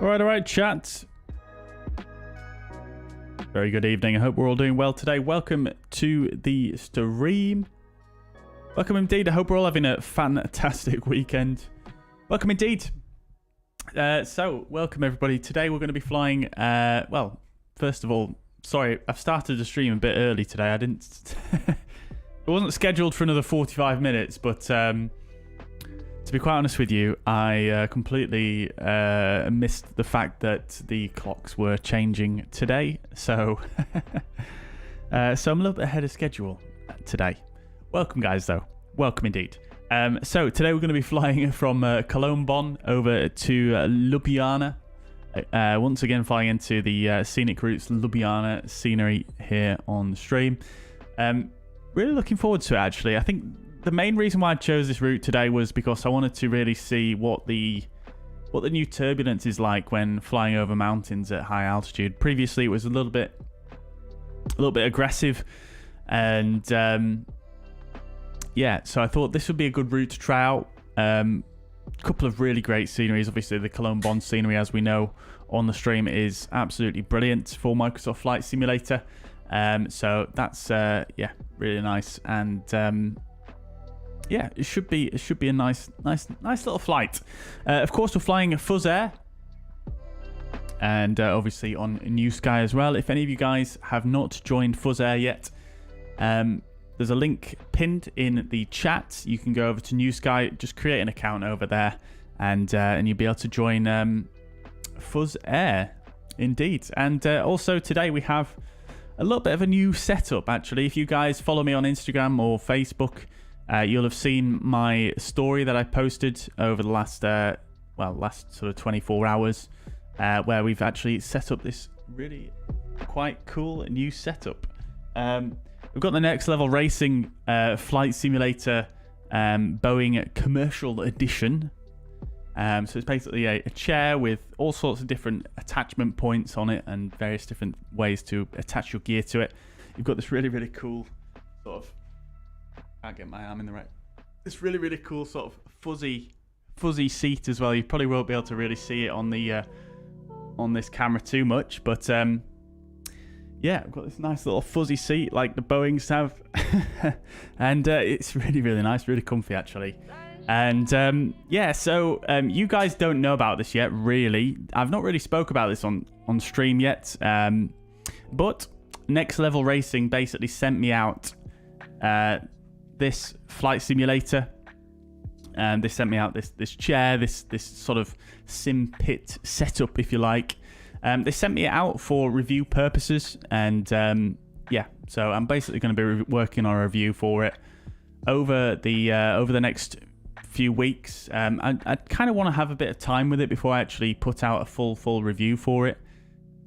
All right, chat. Very good evening. I hope we're all doing well today. Welcome to the stream. Welcome indeed. I hope we're all having a fantastic weekend. Welcome indeed. So, welcome everybody. Today we're going to be flying, well, first of all, sorry, I've started the stream a bit early today. I didn't... It wasn't scheduled for another 45 minutes, but to be quite honest with you, I completely missed the fact that the clocks were changing today. So, so I'm a little bit ahead of schedule today. Welcome, guys, though. Welcome indeed. So today we're going to be flying from Cologne-Bonn over to Ljubljana. Once again, flying into the Scenic routes, Ljubljana Scenery here on the stream. Really looking forward to it, actually. I think the main reason why I chose this route today was because I wanted to really see what the new turbulence is like when flying over mountains at high altitude. Previously, it was a little bit aggressive, and yeah, so I thought this would be a good route to try out. A couple of really great sceneries. Obviously, the Cologne-Bonn scenery, as we know on the stream, is absolutely brilliant for Microsoft Flight Simulator. So that's yeah, really nice, and yeah, it should be a nice little flight. Of course, we're flying a fuzzair, and obviously on New Sky as well. If any of you guys have not joined fuzzair yet, there's a link pinned in the chat. You can go over to New Sky, just create an account over there, and you'll be able to join fuzzair, indeed. And also today we have a little bit of a new setup, actually. If you guys follow me on Instagram or Facebook, you'll have seen my story that I posted over the last sort of 24 hours, where we've actually set up this really quite cool new setup. We've got the Next Level Racing Flight Simulator Boeing Commercial Edition. So it's basically a chair with all sorts of different attachment points on it and various different ways to attach your gear to it. You've got this really, really cool sort of... Can't get my arm in the right... This really, really cool sort of fuzzy seat as well. You probably won't be able to really see it on the on this camera too much, but yeah, I've got this nice little fuzzy seat like the Boeings have, and it's really, really nice, really comfy actually. And yeah, so you guys don't know about this yet, really. I've not really spoke about this on stream yet, but Next Level Racing basically sent me out this flight simulator, and they sent me out this chair, this sort of sim pit setup, if you like. They sent me it out for review purposes, and yeah, so I'm basically going to be working on a review for it over the next few weeks. I kind of want to have a bit of time with it before I actually put out a full review for it.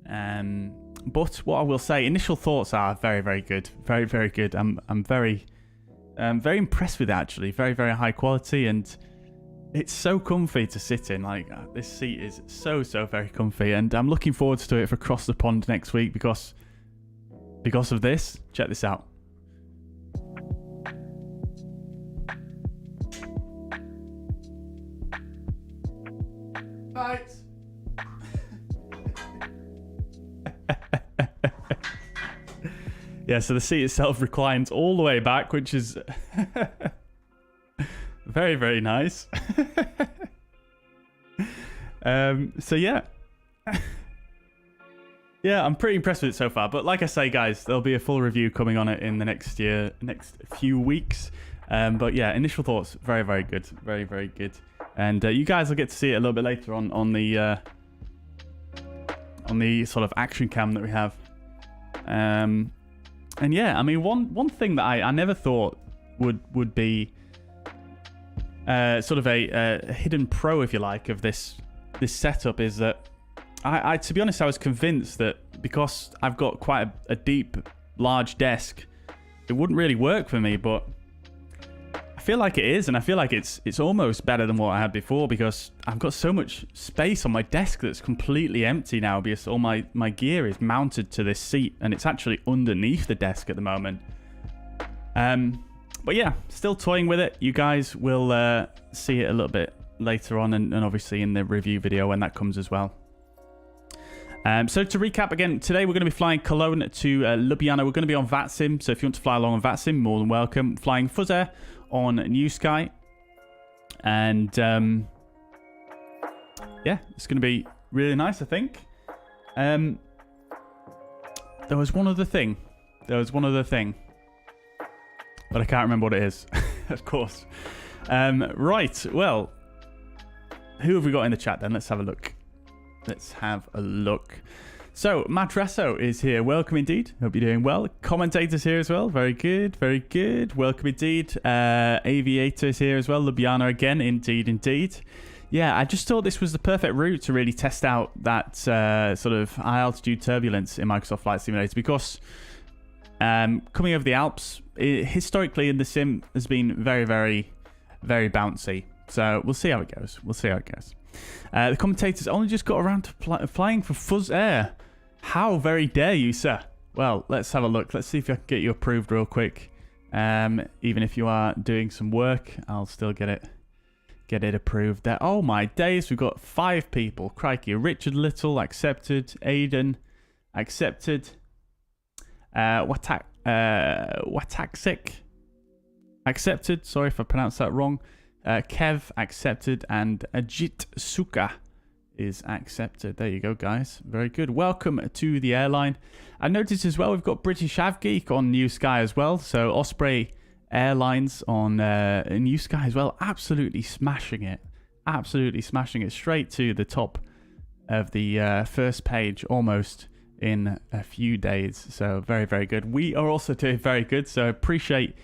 But what I will say, initial thoughts are very, very good, very, very good. I'm very impressed with it, actually. Very, very high quality, and it's so comfy to sit in. Like, this seat is so very comfy, and I'm looking forward to it for Across the Pond next week because of this. Check this out. Right. Yeah, so the seat itself reclines all the way back, which is very, very nice. So yeah. Yeah, I'm pretty impressed with it so far. But like I say, guys, there'll be a full review coming on it in the next few weeks. But yeah, initial thoughts, very, very good. Very, very good. And you guys will get to see it a little bit later on the sort of action cam that we have. And yeah, I mean, one thing that I never thought would be sort of a hidden pro, if you like, of this setup is that I to be honest, I was convinced that because I've got quite a deep, large desk, it wouldn't really work for me, but I feel like it is, and I feel like it's almost better than what I had before because I've got so much space on my desk that's completely empty now because all my gear is mounted to this seat, and it's actually underneath the desk at the moment. But yeah, still toying with it. You guys will see it a little bit later on, and obviously in the review video when that comes as well. So to recap again, today we're going to be flying Cologne to Ljubljana. We're going to be on VATSIM, so if you want to fly along on VATSIM, more than welcome. Flying fuzzair on New Sky. And yeah, it's going to be really nice, I think. There was one other thing. But I can't remember what it is, of course. Right, well, who have we got in the chat then? Let's have a look. So, Madrasso is here. Welcome indeed. Hope you're doing well. Commentators here as well. Very good. Welcome indeed. Aviator is here as well. Ljubljana again. Indeed. Yeah, I just thought this was the perfect route to really test out that sort of high altitude turbulence in Microsoft Flight Simulator, because coming over the Alps, historically in the sim, has been very, very, very bouncy. So we'll see how it goes. The commentators only just got around to flying for fuzzair. How very dare you, sir? Well, let's have a look. Let's see if I can get you approved real quick. Even if you are doing some work, I'll still get it approved there. Oh my days, we've got 5 people. Crikey. Richard Little accepted. Addon accepted. Wataxic accepted. Sorry if I pronounced that wrong. Kev accepted, and Ajit Suka is accepted. There you go, guys. Very good. Welcome to the airline. I noticed as well we've got British Avgeek on New Sky as well. So Osprey Airlines on New Sky as well. Absolutely smashing it. Straight to the top of the first page almost in a few days. So very, very good. We are also doing very good. So appreciate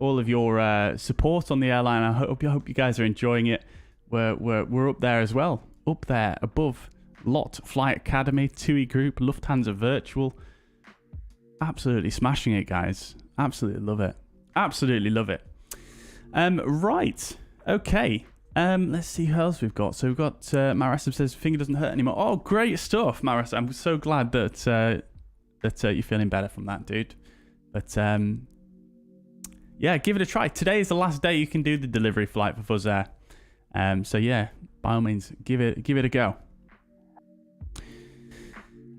all of your support on the airline. I hope you guys are enjoying it. We're up there as well. Up there above LOT Flight Academy, TUI Group, Lufthansa Virtual. Absolutely smashing it, guys. Absolutely love it. Right. Okay. Let's see who else we've got. So we've got Marissa says finger doesn't hurt anymore. Oh, great stuff, Marissa. I'm so glad that you're feeling better from that, dude. But yeah, give it a try. Today is the last day you can do the delivery flight for fuzzair. So yeah, by all means, give it a go.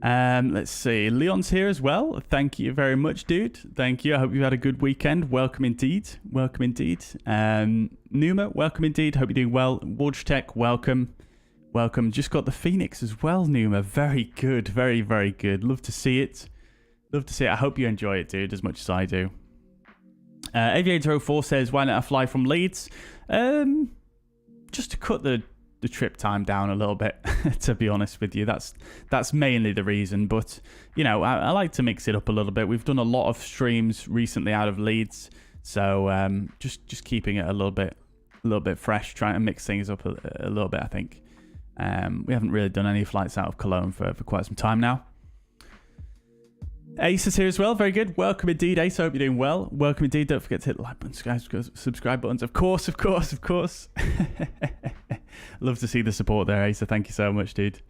Let's see. Leon's here as well. Thank you very much, dude. Thank you. I hope you had a good weekend. Welcome indeed. Numa, welcome indeed. Hope you're doing well. Wojtek, welcome. Just got the Fenix as well, Numa. Very good. Very, very good. Love to see it. I hope you enjoy it, dude, as much as I do. Aviator 04 says, why not I fly from Leeds? Just to cut the trip time down a little bit, to be honest with you. That's mainly the reason. But, you know, I like to mix it up a little bit. We've done a lot of streams recently out of Leeds. So just keeping it a little bit fresh, trying to mix things up a little bit, I think. We haven't really done any flights out of Cologne for quite some time now. Ace is here as well. Very good. Welcome indeed, Ace. I hope you're doing well. Welcome indeed. Don't forget to hit the like button, subscribe buttons. Of course. Love to see the support there, Ace. Thank you so much, dude.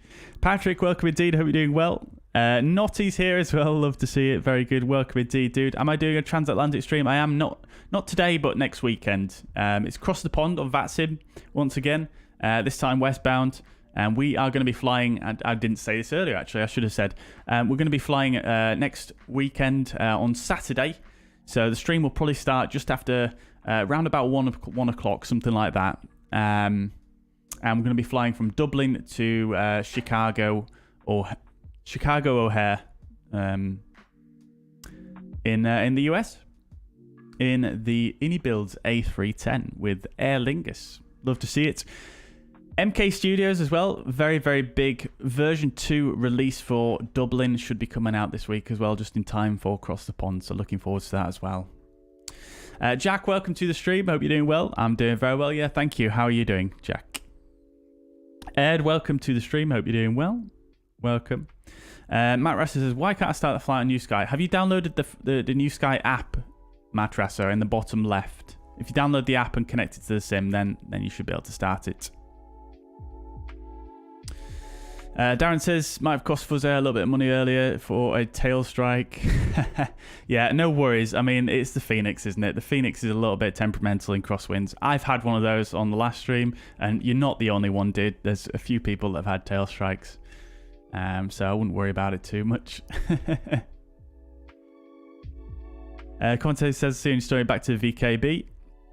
Patrick, welcome indeed. Hope you're doing well. Notty's here as well. Love to see it. Very good. Welcome indeed, dude. Am I doing a transatlantic stream? I am not today, but next weekend. It's across the pond on VATSIM once again. This time westbound. And we are going to be flying, I didn't say this earlier actually, I should have said. We're going to be flying next weekend on Saturday. So the stream will probably start just after, around about 1 o'clock, something like that. And we're going to be flying from Dublin to Chicago O'Hare in the US. In the Unibuilds A310 with Aer Lingus. Love to see it. MK Studios as well, very, very big version 2 release for Dublin should be coming out this week as well, just in time for Across the Pond, so looking forward to that as well. Jack, welcome to the stream. Hope you're doing well. I'm doing very well. Yeah, thank you. How are you doing, Jack? Ed, welcome to the stream. Hope you're doing well. Welcome. Matt Rasser says, why can't I start the flight on New Sky? Have you downloaded the New Sky app, Matt Rasser, in the bottom left? If you download the app and connect it to the sim, then you should be able to start it. Darren says, might have cost fuzzair a little bit of money earlier for a tail strike. Yeah, no worries. I mean, it's the Fenix, isn't it? The Fenix is a little bit temperamental in crosswinds. I've had one of those on the last stream, and you're not the only one, dude. There's a few people that have had tail strikes. So I wouldn't worry about it too much. Commentator says, seeing story back to the VKB.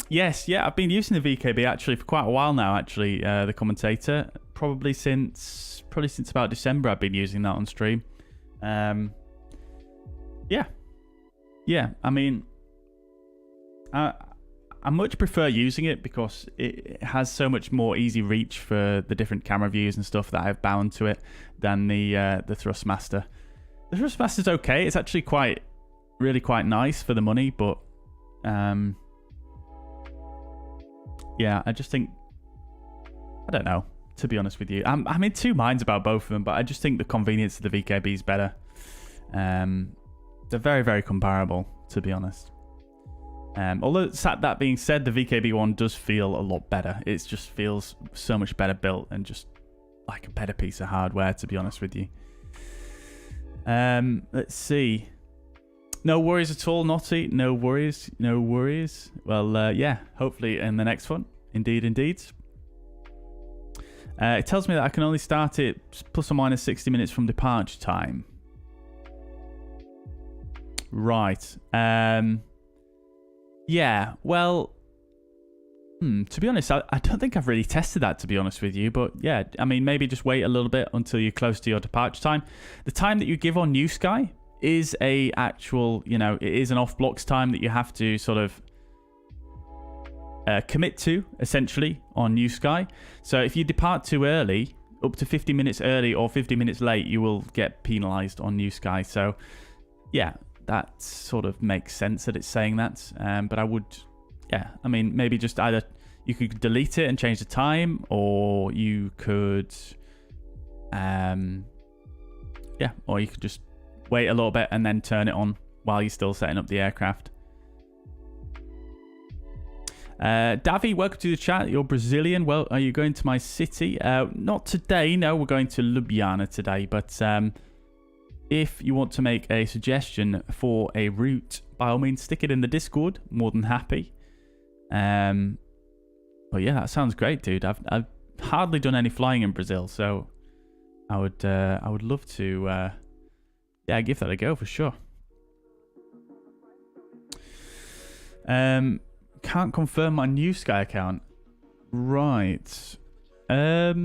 Yes, yeah, I've been using the VKB actually for quite a while now. Actually, the commentator probably since about December I've been using that on stream. Yeah. I mean, I much prefer using it because it has so much more easy reach for the different camera views and stuff that I've bound to it than the Thrustmaster. The Thrustmaster's okay. It's actually really quite nice for the money, but yeah, I just think, I don't know, to be honest with you. I'm in two minds about both of them, but I just think the convenience of the VKB is better. They're very, very comparable, to be honest. Although that being said, the VKB one does feel a lot better. It just feels so much better built and just like a better piece of hardware, to be honest with you. Let's see. No worries at all, Notty. No worries. No worries. Well, yeah, hopefully in the next one. Indeed, indeed. It tells me that I can only start it plus or minus 60 minutes from departure time. Right. Yeah, well, to be honest, I don't think I've really tested that, to be honest with you. But yeah, I mean, maybe just wait a little bit until you're close to your departure time. The time that you give on New Sky is a actual, it is an off blocks time that you have to sort of commit to, essentially, on New Sky. So if you depart too early, up to 50 minutes early or 50 minutes late, you will get penalized on New Sky. So yeah, that sort of makes sense that it's saying that. But I would, yeah, I mean, maybe just either you could delete it and change the time, or you could, yeah, or you could just wait a little bit and then turn it on while you're still setting up the aircraft. Davi, welcome to the chat. You're Brazilian. Well, are you going to my city? Not today. No, we're going to Ljubljana today. But if you want to make a suggestion for a route, by all means, stick it in the Discord. More than happy. But yeah, that sounds great, dude. I've hardly done any flying in Brazil, so I would love to yeah, give that a go for sure. Can't confirm my New Sky account. Right. Let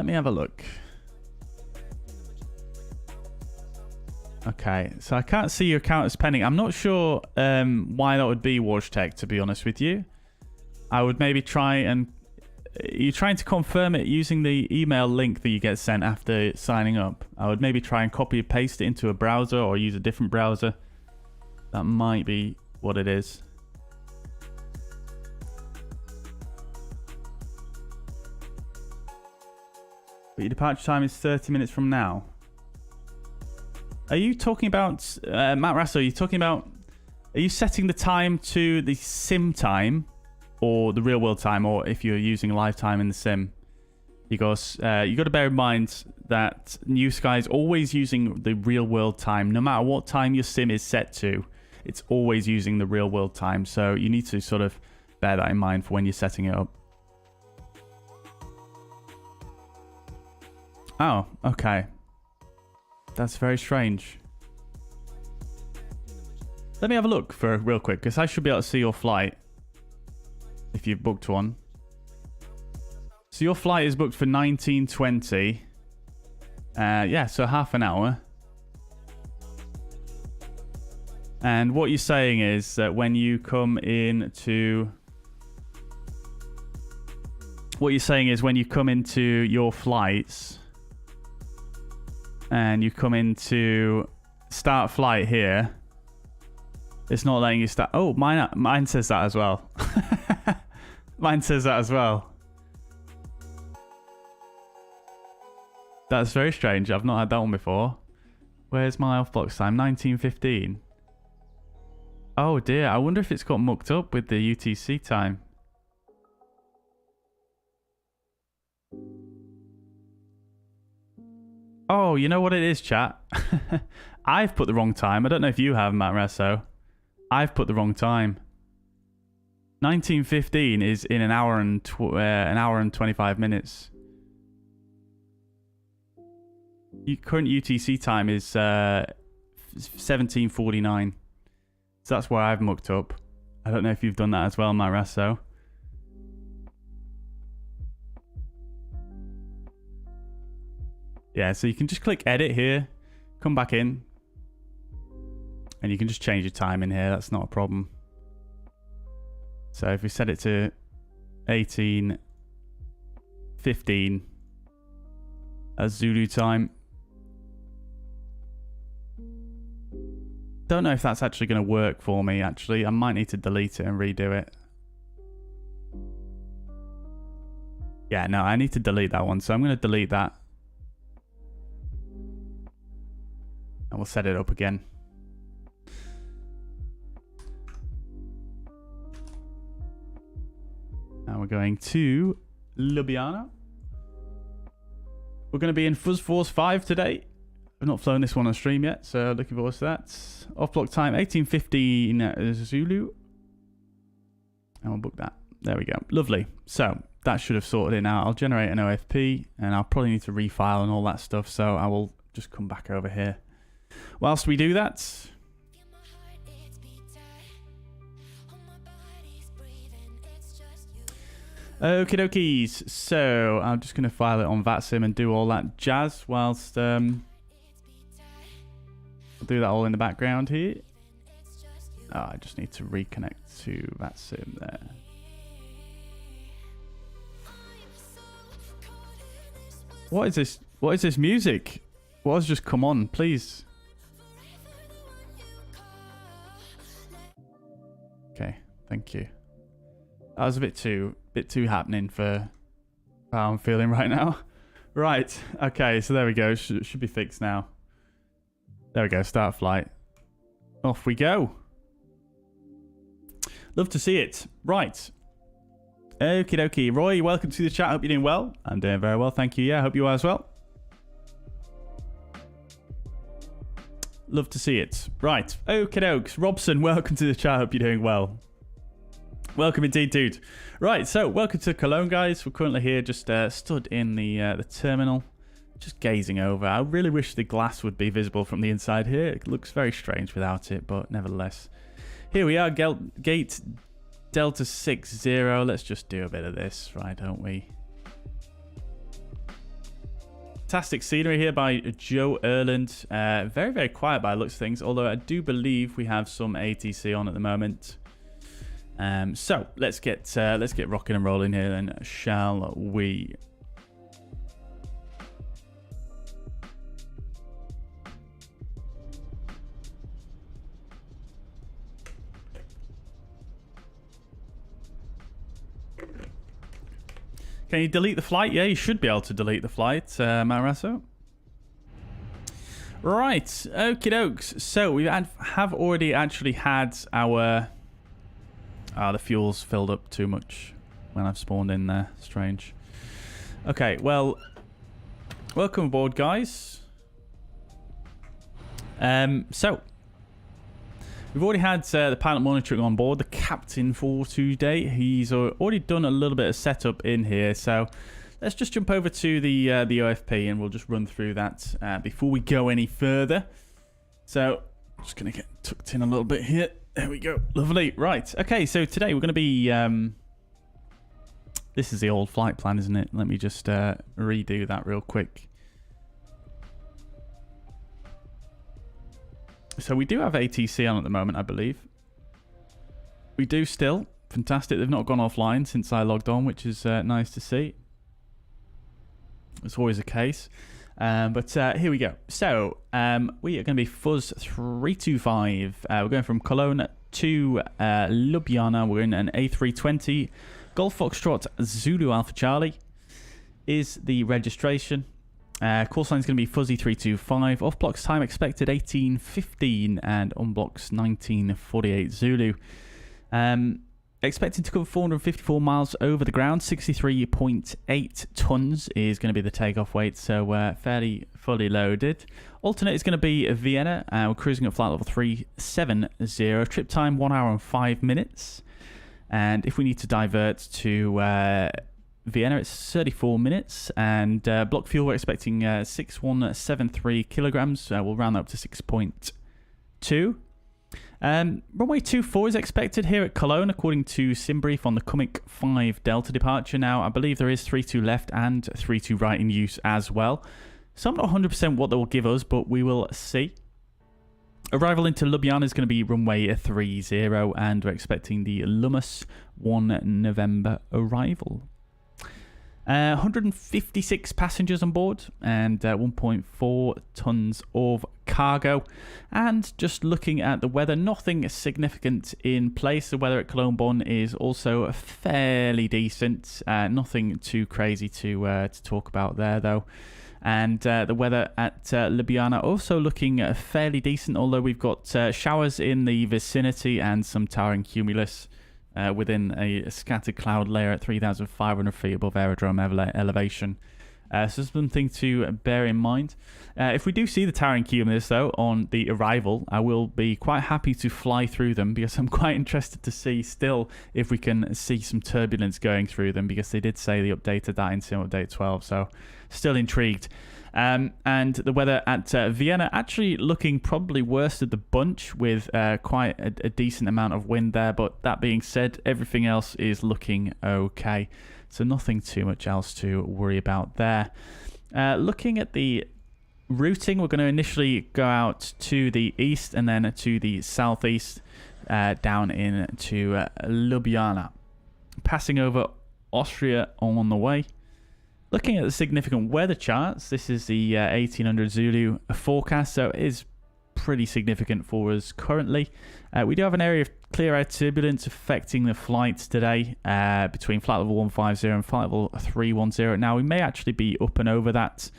me have a look. Okay, so I can't see your account as pending. I'm not sure why that would be, WashTech, to be honest with you. I would maybe try and... You're trying to confirm it using the email link that you get sent after signing up. I would maybe try and copy and paste it into a browser or use a different browser. That might be what it is. But your departure time is 30 minutes from now. Are you talking about, Matt Rasso, are you talking about, are you setting the time to the sim time or the real world time, or if you're using live time in the sim? Because you got to bear in mind that New Sky is always using the real world time. No matter what time your sim is set to, it's always using the real world time. So you need to sort of bear that in mind for when you're setting it up. Oh, okay. That's very strange. Let me have a look for real quick, because I should be able to see your flight if you've booked one. So your flight is booked for 19:20. Yeah, so half an hour. And what you're saying is that when you come into... What you're saying is when you come into your flights and you come into start flight here, it's not letting you start. Oh, mine says that as well. Mine says that as well. That's very strange. I've not had that one before. Where's my off blocks time? 19:15. Oh dear. I wonder if it's got mucked up with the UTC time. Oh, you know what it is, chat? I've put the wrong time. I don't know if you have, Matt Resso. I've put the wrong time. 19:15 is in an hour and 25 minutes. Your current UTC time is 17:49. So that's where I've mucked up. I don't know if you've done that as well, Marasso. Yeah, so you can just click edit here, come back in, and you can just change your time in here. That's not a problem. So if we set it to 18:15 as Zulu time. Don't know if that's actually going to work for me, actually. I might need to delete it and redo it. Yeah, no, I need to delete that one. So I'm going to delete that. And we'll set it up again. Now we're going to Ljubljana. We're going to be in Fuzz Force 5 today. I've not flown this one on stream yet, so looking forward to that. Off block time 18:15 Zulu. And we'll book that. There we go. Lovely. So that should have sorted it now. I'll generate an OFP and I'll probably need to refile and all that stuff. So I will just come back over here. Whilst we do that, okie dokies. So I'm just going to file it on VATSIM and do all that jazz whilst I'll do that all in the background here. Oh, I just need to reconnect to VATSIM there. What is this? What is this music? What has just come on? Please. Okay, thank you. That was a bit too happening for how I'm feeling right now. Right. Okay, so there we go. Should be fixed now. There we go. Start flight. Off we go. Love to see it. Right. Okie dokie. Roy, welcome to the chat. Hope you're doing well. I'm doing very well. Thank you. Yeah, hope you are as well. Love to see it. Right. Okie dokes. Robson, welcome to the chat. Hope you're doing well. Welcome indeed, dude. Right, so welcome to Cologne, guys. We're currently here, just stood in the terminal, just gazing over. I really wish the glass would be visible from the inside here. It looks very strange without it, but nevertheless. Here we are, gate Delta 60. Let's just do a bit of this, right, don't we? Fantastic scenery here by Joe Erlend. Very, very quiet by the looks of things, although I do believe we have some ATC on at the moment. So let's get rocking and rolling here then, shall we? Can you delete the flight? Yeah, you should be able to delete the flight, Marasso. Right, okie dokes. So we have already actually had our... the fuel's filled up too much when I've spawned in there. Strange. Okay, well, welcome aboard, guys. So, we've already had the pilot monitoring on board, the captain for today. He's already done a little bit of setup in here, so let's just jump over to the OFP and we'll just run through that before we go any further. So, I'm just going to get tucked in a little bit here. There we go. Lovely. Right. Okay, so today we're going to be... this is the old flight plan, isn't it? Let me just redo that real quick. So we do have ATC on at the moment, I believe. We do still. Fantastic. They've not gone offline since I logged on, which is nice to see. It's always the case. But here we go. So we are going to be Fuzz 325. We're going from Cologne to Ljubljana. We're in an A320. Golf Foxtrot Zulu Alpha Charlie is the registration. Callsign is going to be Fuzzy 325. Off blocks time expected 18:15 and on blocks 19:48 Zulu. Expected to cover 454 miles over the ground. 63.8 tons is going to be the takeoff weight, so fairly fully loaded. Alternate is going to be Vienna. We're cruising at flight level 370. Trip time 1 hour and 5 minutes. And if we need to divert to Vienna, it's 34 minutes, and block fuel, we're expecting 6173 kilograms. We'll round that up to 6.2. Runway 24 is expected here at Cologne, according to SimBrief on the Comic 5 Delta departure. Now, I believe there is 32 left and 32 right in use as well. So I'm not 100% what they will give us, but we will see. Arrival into Ljubljana is going to be runway 30, and we're expecting the Lummus 1 November arrival. 156 passengers on board and 1.4 tons of cargo. And just looking at the weather, nothing significant in place. The weather at Cologne-Bonn is also fairly decent. Nothing too crazy to talk about there, though. And the weather at Ljubljana also looking fairly decent, although we've got showers in the vicinity and some towering cumulus within a scattered cloud layer at 3,500 feet above aerodrome elevation. So something to bear in mind. If we do see the towering cumulus, though, on the arrival, I will be quite happy to fly through them, because I'm quite interested to see still if we can see some turbulence going through them, because they did say they updated that in Sim Update 12, so still intrigued. And the weather at Vienna actually looking probably worst of the bunch, with quite a decent amount of wind there. But that being said, everything else is looking okay. So nothing too much else to worry about there. Looking at the routing, we're going to initially go out to the east and then to the southeast, down into Ljubljana. Passing over Austria on the way. Looking at the significant weather charts, this is the 1800 Zulu forecast, so it is pretty significant for us currently. We do have an area of clear air turbulence affecting the flights today between flight level 150 and flight level 310. Now, we may actually be up and over that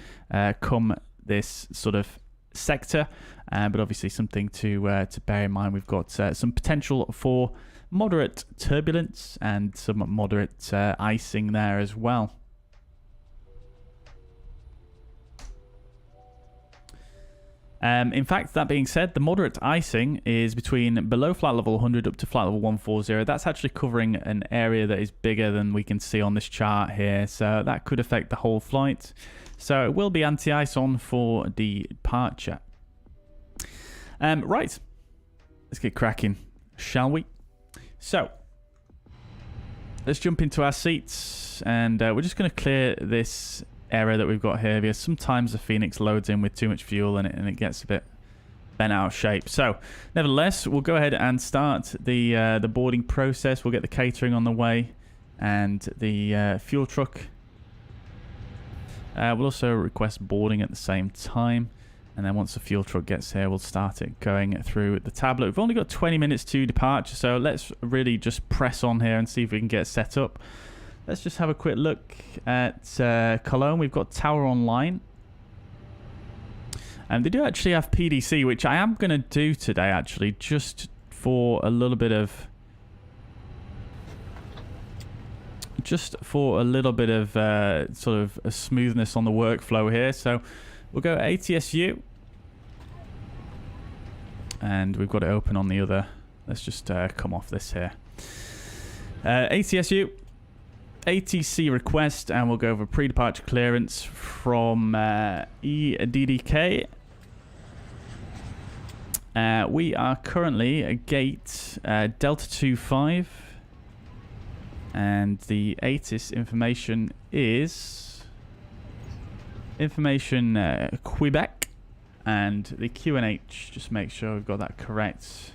come this sort of sector, but obviously something to bear in mind. We've got some potential for moderate turbulence and some moderate icing there as well. In fact, that being said, the moderate icing is between below flight level 100 up to flight level 140. That's actually covering an area that is bigger than we can see on this chart here, so that could affect the whole flight. So it will be anti-ice on for departure. Right, let's get cracking, shall we? So let's jump into our seats, and we're just going to clear this error that we've got here, because sometimes the Fenix loads in with too much fuel and it gets a bit bent out of shape. So nevertheless, we'll go ahead and start the boarding process. We'll get the catering on the way and the fuel truck. We'll also request boarding at the same time, and then once the fuel truck gets here, we'll start it going through the tablet. We've only got 20 minutes to departure, so let's really just press on here and see if we can get set up. Let's just have a quick look at Cologne. We've got Tower Online. And they do actually have PDC, which I am going to do today, actually, just for a little bit of... sort of a smoothness on the workflow here. So we'll go ATSU. And we've got it open on the other. Let's just come off this here. ATSU. ATC request, and we'll go over pre-departure clearance from EDDK. We are currently at gate Delta 25, and the ATIS information is Quebec, and the QNH, just make sure we've got that correct.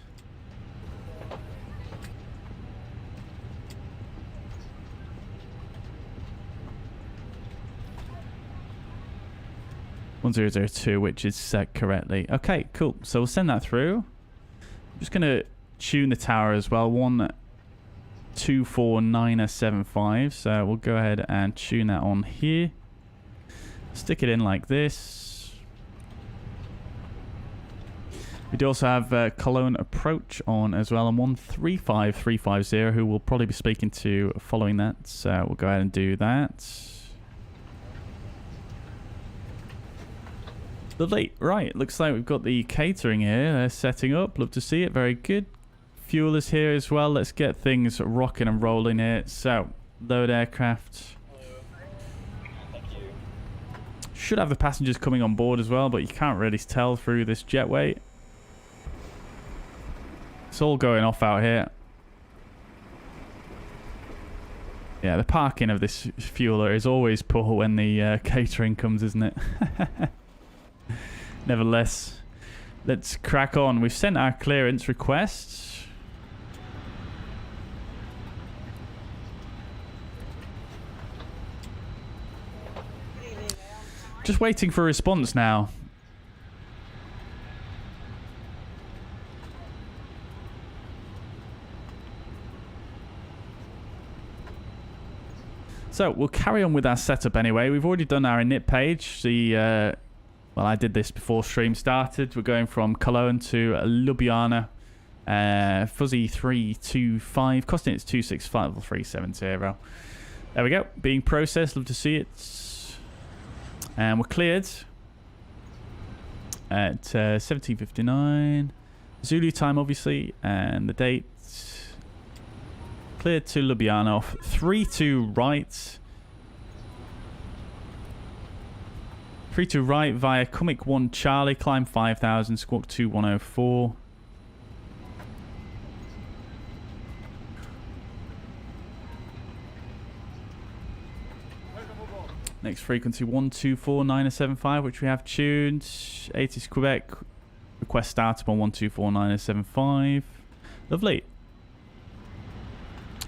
(1002), which is set correctly. Okay, cool. So we'll send that through. I'm just going to tune the tower as well. 124975. So we'll go ahead and tune that on here. Stick it in like this. We do also have Cologne approach on as well, and 135350, who we'll probably be speaking to following that. So we'll go ahead and do that. Lovely. Right, looks like we've got the catering here. They're setting up. Love to see it. Very good. Fuel is here as well. Let's get things rocking and rolling here. So, load aircraft. Should have the passengers coming on board as well, but you can't really tell through this jetway. It's all going off out here. Yeah, the parking of this fueler is always poor when the catering comes, isn't it? Nevertheless, let's crack on. We've sent our clearance requests. Just waiting for a response now. So we'll carry on with our setup anyway. We've already done our init page. Well, I did this before stream started. We're going from Cologne to Ljubljana. Fuzzy 325. Costing it's 265,370. There we go. Being processed. Love to see it. And we're cleared at 17:59. Zulu time, obviously. And the date. Cleared to Ljubljana off 32 right. 32 right via Comic 1 Charlie, climb 5,000, squawk 2104. Next frequency 1249075, which we have tuned. 80s Quebec. Request startup on 1249075. Lovely.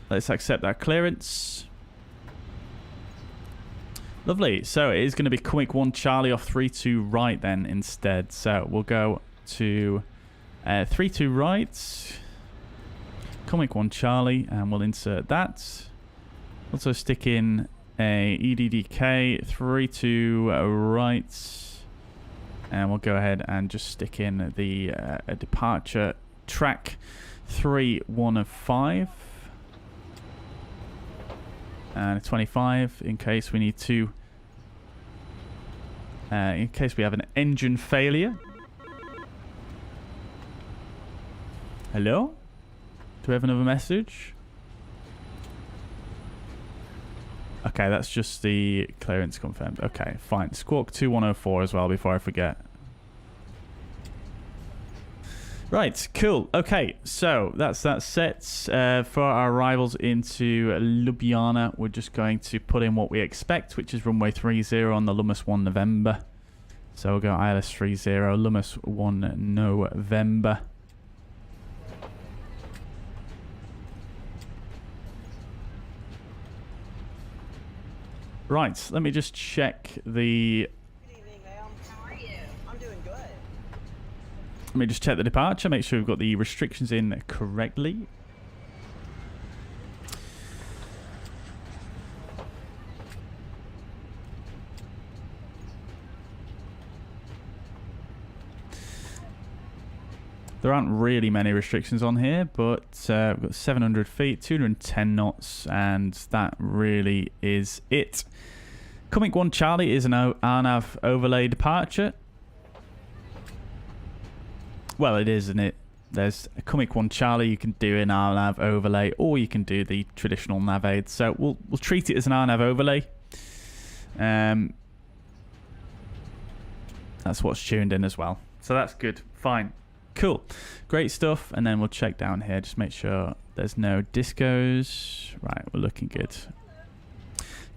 Let's accept that clearance. Lovely. So it is going to be Comic 1 Charlie off 32 right then instead. So we'll go to 32 right. Comic 1 Charlie, and we'll insert that. Also stick in a EDDK 32 right. And we'll go ahead and just stick in the departure track 315. And a 25 in case we need to, in case we have an engine failure. Hello? Do we have another message? Okay, that's just the clearance confirmed. Okay, fine. Squawk 2104 as well before I forget. Right, cool. Okay, so that's that set. For our arrivals into Ljubljana, we're just going to put in what we expect, which is runway 30 on the Lummus 1 November. So we'll go ILS 30, Lummus 1 November. Right, let me just check the... Let me just check the departure, make sure we've got the restrictions in correctly. There aren't really many restrictions on here, but we've got 700 feet, 210 knots, and that really is it. Comic 1 Charlie is an RNAV overlay departure. Well, it is, isn't it? There's a Comic 1 Charlie, you can do an RNAV overlay, or you can do the traditional nav aid. So we'll treat it as an RNAV overlay. That's what's tuned in as well. So that's good. Fine. Cool. Great stuff. And then we'll check down here. Just make sure there's no discos. Right, we're looking good.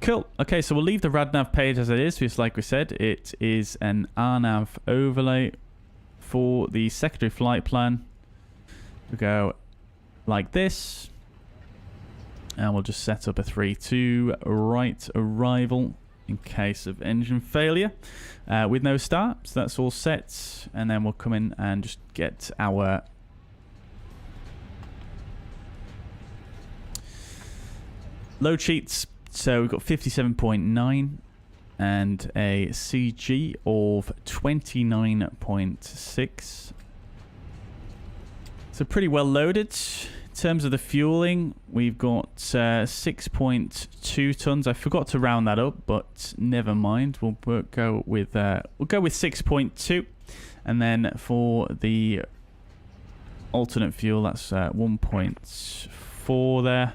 Cool. Okay, so we'll leave the RadNav page as it is. Just like we said, it is an RNAV overlay for the secondary flight plan. We go like this, and we'll just set up a 3-2 right arrival in case of engine failure with no start. So that's all set, and then we'll come in and just get our load sheets. So we've got 57.9 and a CG of 29.6. So pretty well loaded. In terms of the fueling, we've got 6.2 tons. I forgot to round that up, but never mind. We'll go with 6.2, and then for the alternate fuel, that's 1.4 there.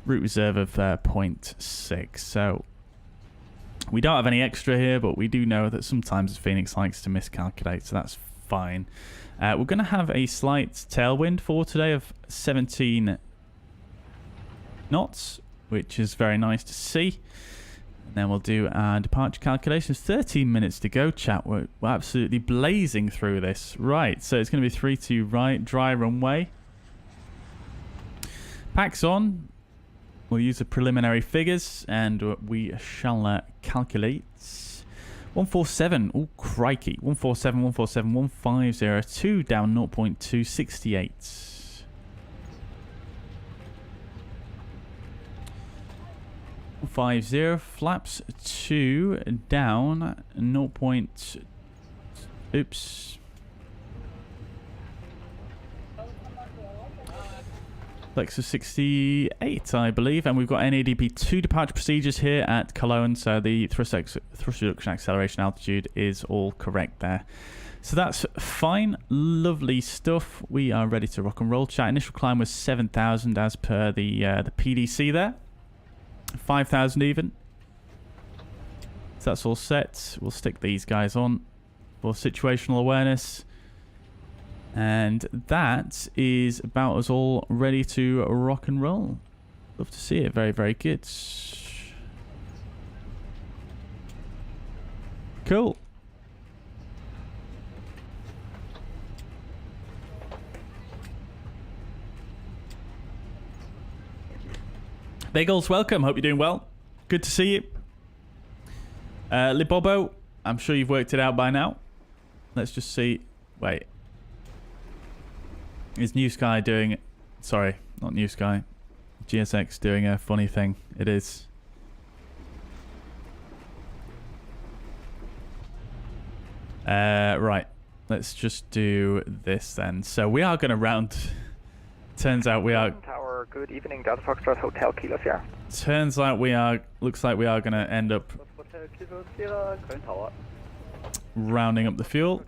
Route reserve of 0.6. So We don't have any extra here, but we do know that sometimes Fenix likes to miscalculate, so that's fine. We're going to have a slight tailwind for today of 17 knots, which is very nice to see. And then we'll do our departure calculations. 13 minutes to go, chat. We're absolutely blazing through this. Right, so it's going to be 3-2 right, dry runway. Packs on. We'll use the preliminary figures and we shall calculate. 147. Oh, crikey. 147, 147, 1502 down 0.268. 50 flaps 2 down 0. Oops. Lexus 68, I believe, and we've got NADP 2 departure procedures here at Cologne, so the thrust reduction acceleration altitude is all correct there. So that's fine, lovely stuff. We are ready to rock and roll. Chat, initial climb was 7,000 as per the PDC there. 5,000 even. So that's all set. We'll stick these guys on for situational awareness. And that is about us all ready to rock and roll. Love to see it. Very, very good. Cool. Bagels, welcome. Hope you're doing well. Good to see you. Libobo, I'm sure you've worked it out by now. Let's just see. Wait. Is New Sky doing... Sorry, not New Sky. GSX doing a funny thing. It is. Right. Let's just do this then. So we are going to round... Turns out we are... Tower, good evening. Delta Foxtrot Hotel Kilo Sierra. Turns out we are... Looks like we are going to end up... rounding up the fuel.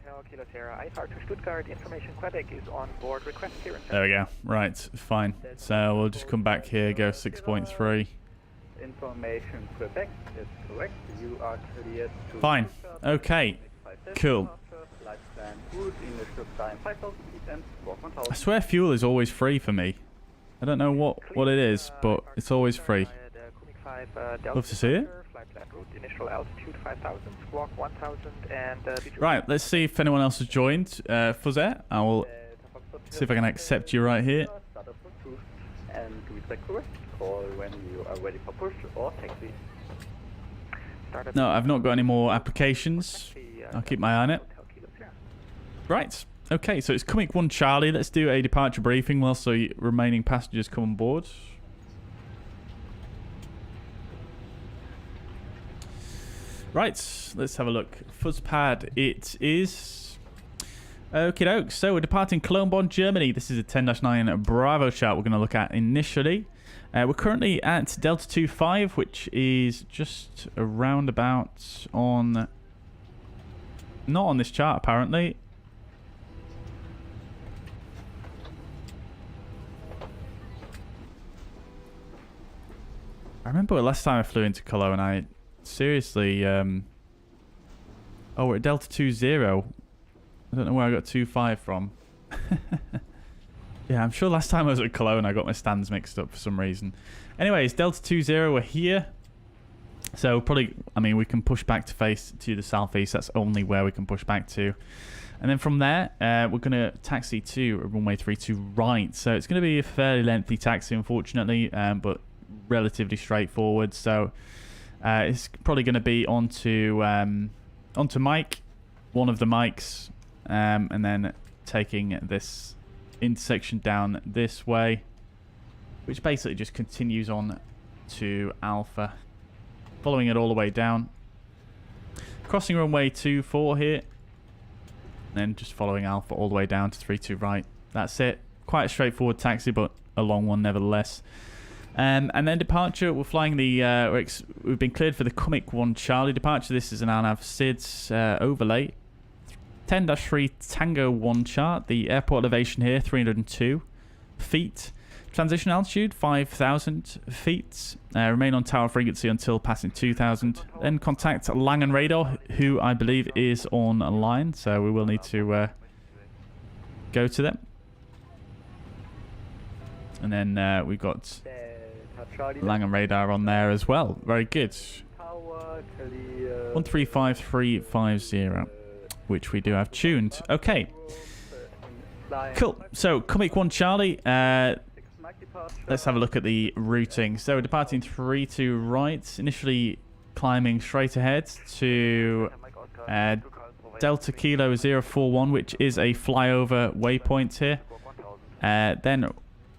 There we go. Right, fine. So we'll just come back here, go 6.3. Information Quebec is correct. You are cleared to fine. Okay. Cool. I swear fuel is always free for me. I don't know what it is, but it's always free. Love to see it. Initial altitude 5,000, squawk 1,000, and right, let's see if anyone else has joined. Fuzzair, I will see if I can accept you right here. And call when you are ready for push or taxi. No, I've not got any more applications. I'll keep my eye on it. Right, okay, so it's Comic 1 Charlie. Let's do a departure briefing whilst the remaining passengers come on board. Right, let's have a look. Fuzzpad, it is. Okie doke. So we're departing Cologne-Bonn, Germany. This is a 10-9 Bravo chart we're going to look at initially. We're currently at Delta 25, which is just around about on... Not on this chart, apparently. I remember last time I flew into Cologne, I... Seriously, oh, we're at Delta 20. I don't know where I got 25 from. Yeah, I'm sure last time I was at Cologne, I got my stands mixed up for some reason. Anyways, Delta 20, we're here. So probably, I mean, we can push back to face to the southeast. That's only where we can push back to. And then from there, we're going to taxi to runway 32 right. So it's going to be a fairly lengthy taxi, unfortunately, but relatively straightforward. So... it's probably going to be onto mic, one of the mics, and then taking this intersection down this way, which basically just continues on to Alpha, following it all the way down. Crossing runway 24 here, and then just following Alpha all the way down to 32 right. That's it. Quite a straightforward taxi, but a long one nevertheless. And then departure, we're flying the, we've been cleared for the Comic 1 Charlie departure. This is an ANAV SIDS overlay. 10-3 Tango 1 chart. The airport elevation here, 302 feet. Transition altitude 5,000 feet. Remain on tower frequency until passing 2,000. Then contact Langen Radar, who I believe is online. So we will need to go to them. And then we've got Langen Radar on there as well. Very good. 135350, which we do have tuned. Okay. Cool. So, Comic 1 Charlie. Let's have a look at the routing. So, we're departing 32 right. Initially climbing straight ahead to Delta Kilo 041, which is a flyover waypoint here. Then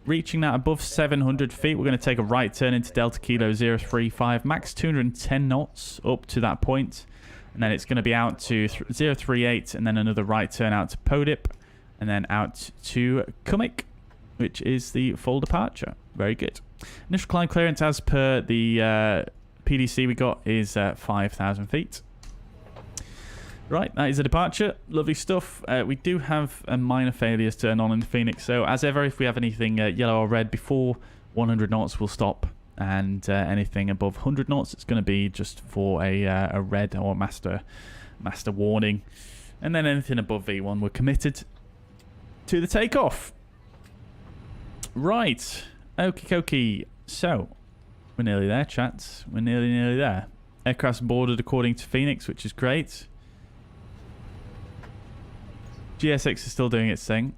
reaching that above 700 feet, we're going to take a right turn into Delta Kilo 035, max 210 knots up to that point. And then it's going to be out to 038, and then another right turn out to Podip, and then out to Comic, which is the full departure. Very good. Initial climb clearance as per the PDC we got is 5,000 feet. Right, that is a departure. Lovely stuff. We do have a minor failures turned on in the Fenix. So as ever, if we have anything yellow or red before 100 knots, we'll stop. And anything above 100 knots, it's going to be just for a red or master warning. And then anything above V1, we're committed to the takeoff. Right. Okie dokie. So, we're nearly there, chat. We're nearly there. Aircraft's boarded according to Fenix, which is great. GSX is still doing its thing.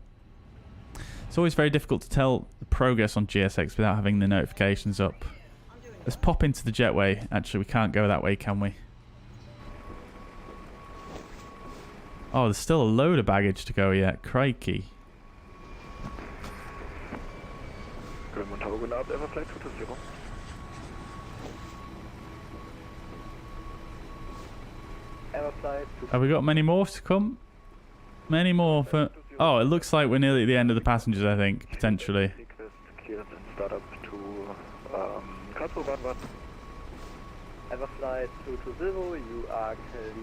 It's always very difficult to tell the progress on GSX without having the notifications up. Let's pop into the jetway. Actually, we can't go that way, can we? Oh, there's still a load of baggage to go yet. Crikey. Have we got many more to come? Many more for... Oh, it looks like we're nearly at the end of the passengers, I think, potentially. Everflight 220, you are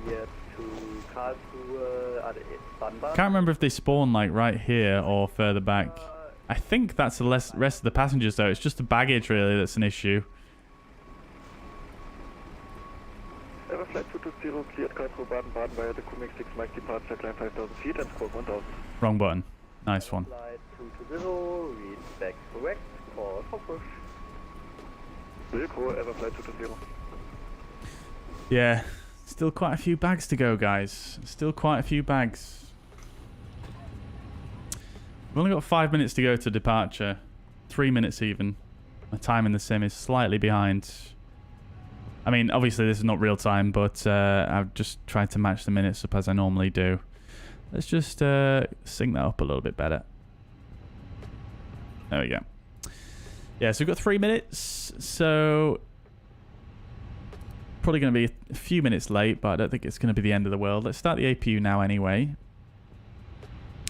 cleared to Karlsruhe. Can't remember if they spawn like right here or further back. I think that's the rest of the passengers though. It's just the baggage really that's an issue. Everflight 220, cleared Karlsruhe, Baden-Baden via the Comic 6 Mike departure, climb 5,000 feet and score 1,000. Wrong button. Nice one. Flight 220, read back correct, call for push. Wilco, Everflight 220. Yeah, still quite a few bags to go, guys. Still quite a few bags. We've only got 5 minutes to go to departure. 3 minutes even. My time in the sim is slightly behind. I mean, obviously this is not real time, but I've just tried to match the minutes up as I normally do. Let's just sync that up a little bit better. There we go. Yeah, so we've got 3 minutes. So probably going to be a few minutes late, but I don't think it's going to be the end of the world. Let's start the APU now anyway.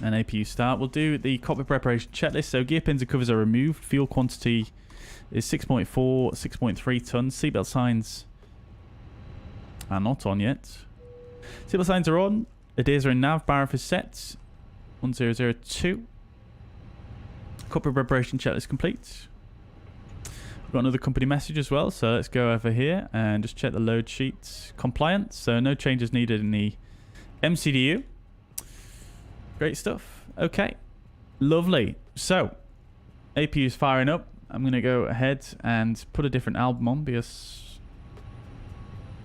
And APU start. We'll do the cockpit preparation checklist. So gear pins and covers are removed. Fuel quantity is 6.4, 6.3 tons. Seatbelt signs are not on yet. Seatbelt signs are on. ADIRs are in nav. Bar is set. 1002. Cockpit preparation checklist complete. We've got another company message as well, so let's go over here and just check the load sheet compliance. So no changes needed in the MCDU. Great stuff. Okay, lovely. So APU is firing up. I'm going to go ahead and put a different album on because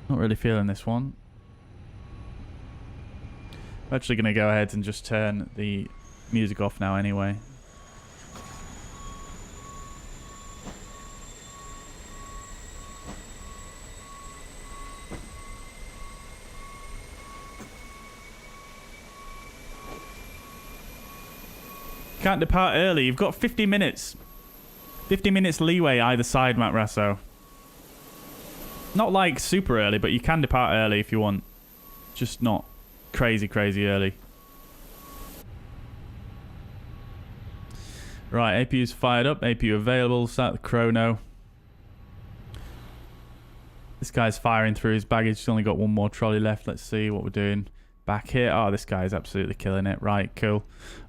I'm not really feeling this one. I'm actually going to go ahead and just turn the music off now anyway. Can't depart early. You've got 50 minutes. 50 minutes leeway either side, Matt Rasso. Not like super early, but you can depart early if you want. Just not crazy early. Right, APU's fired up. APU available. Start the chrono. This guy's firing through his baggage. He's only got one more trolley left. Let's see what we're doing. Back here. Oh, this guy is absolutely killing it. Right, cool.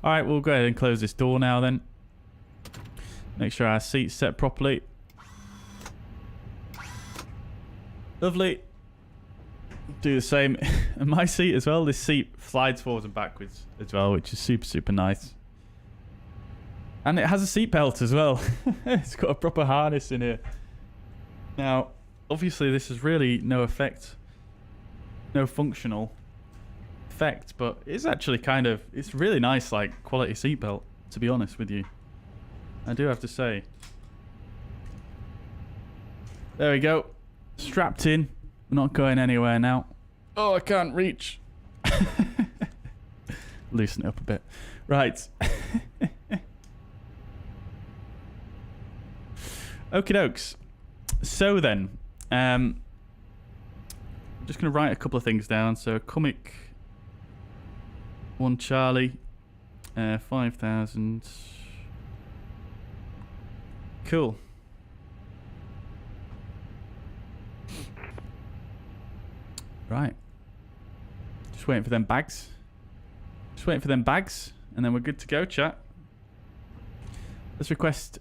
All right, we'll go ahead and close this door now then. Make sure our seat's set properly. Lovely. Do the same in my seat as well. This seat slides forwards and backwards as well, which is super, super nice. And it has a seat belt as well. It's got a proper harness in here. Now, obviously this is really no effect, no functional effect, but it's actually kind of, it's really nice, like, quality seat belt, to be honest with you. I do have to say. There we go. Strapped in. We're not going anywhere now. Oh, I can't reach. Loosen it up a bit. Right. Okie dokes. So then, I'm just going to write a couple of things down. So, comic 1 Charlie, 5,000. Cool. Right. Just waiting for them bags. Just waiting for them bags, and then we're good to go, chat. Let's request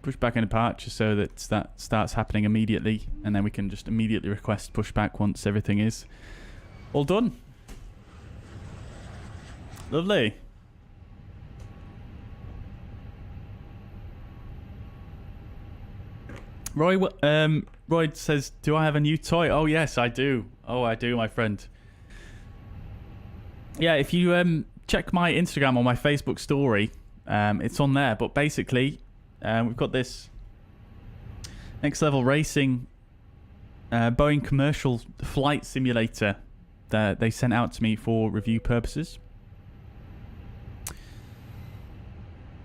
pushback and departure so that that starts happening immediately, and then we can just immediately request pushback once everything is all done. Lovely. Roy says, do I have a new toy? Oh, yes, I do. Oh, I do, my friend. Yeah, if you check my Instagram or my Facebook story, it's on there. But basically, we've got this Next Level Racing Boeing commercial flight simulator that they sent out to me for review purposes.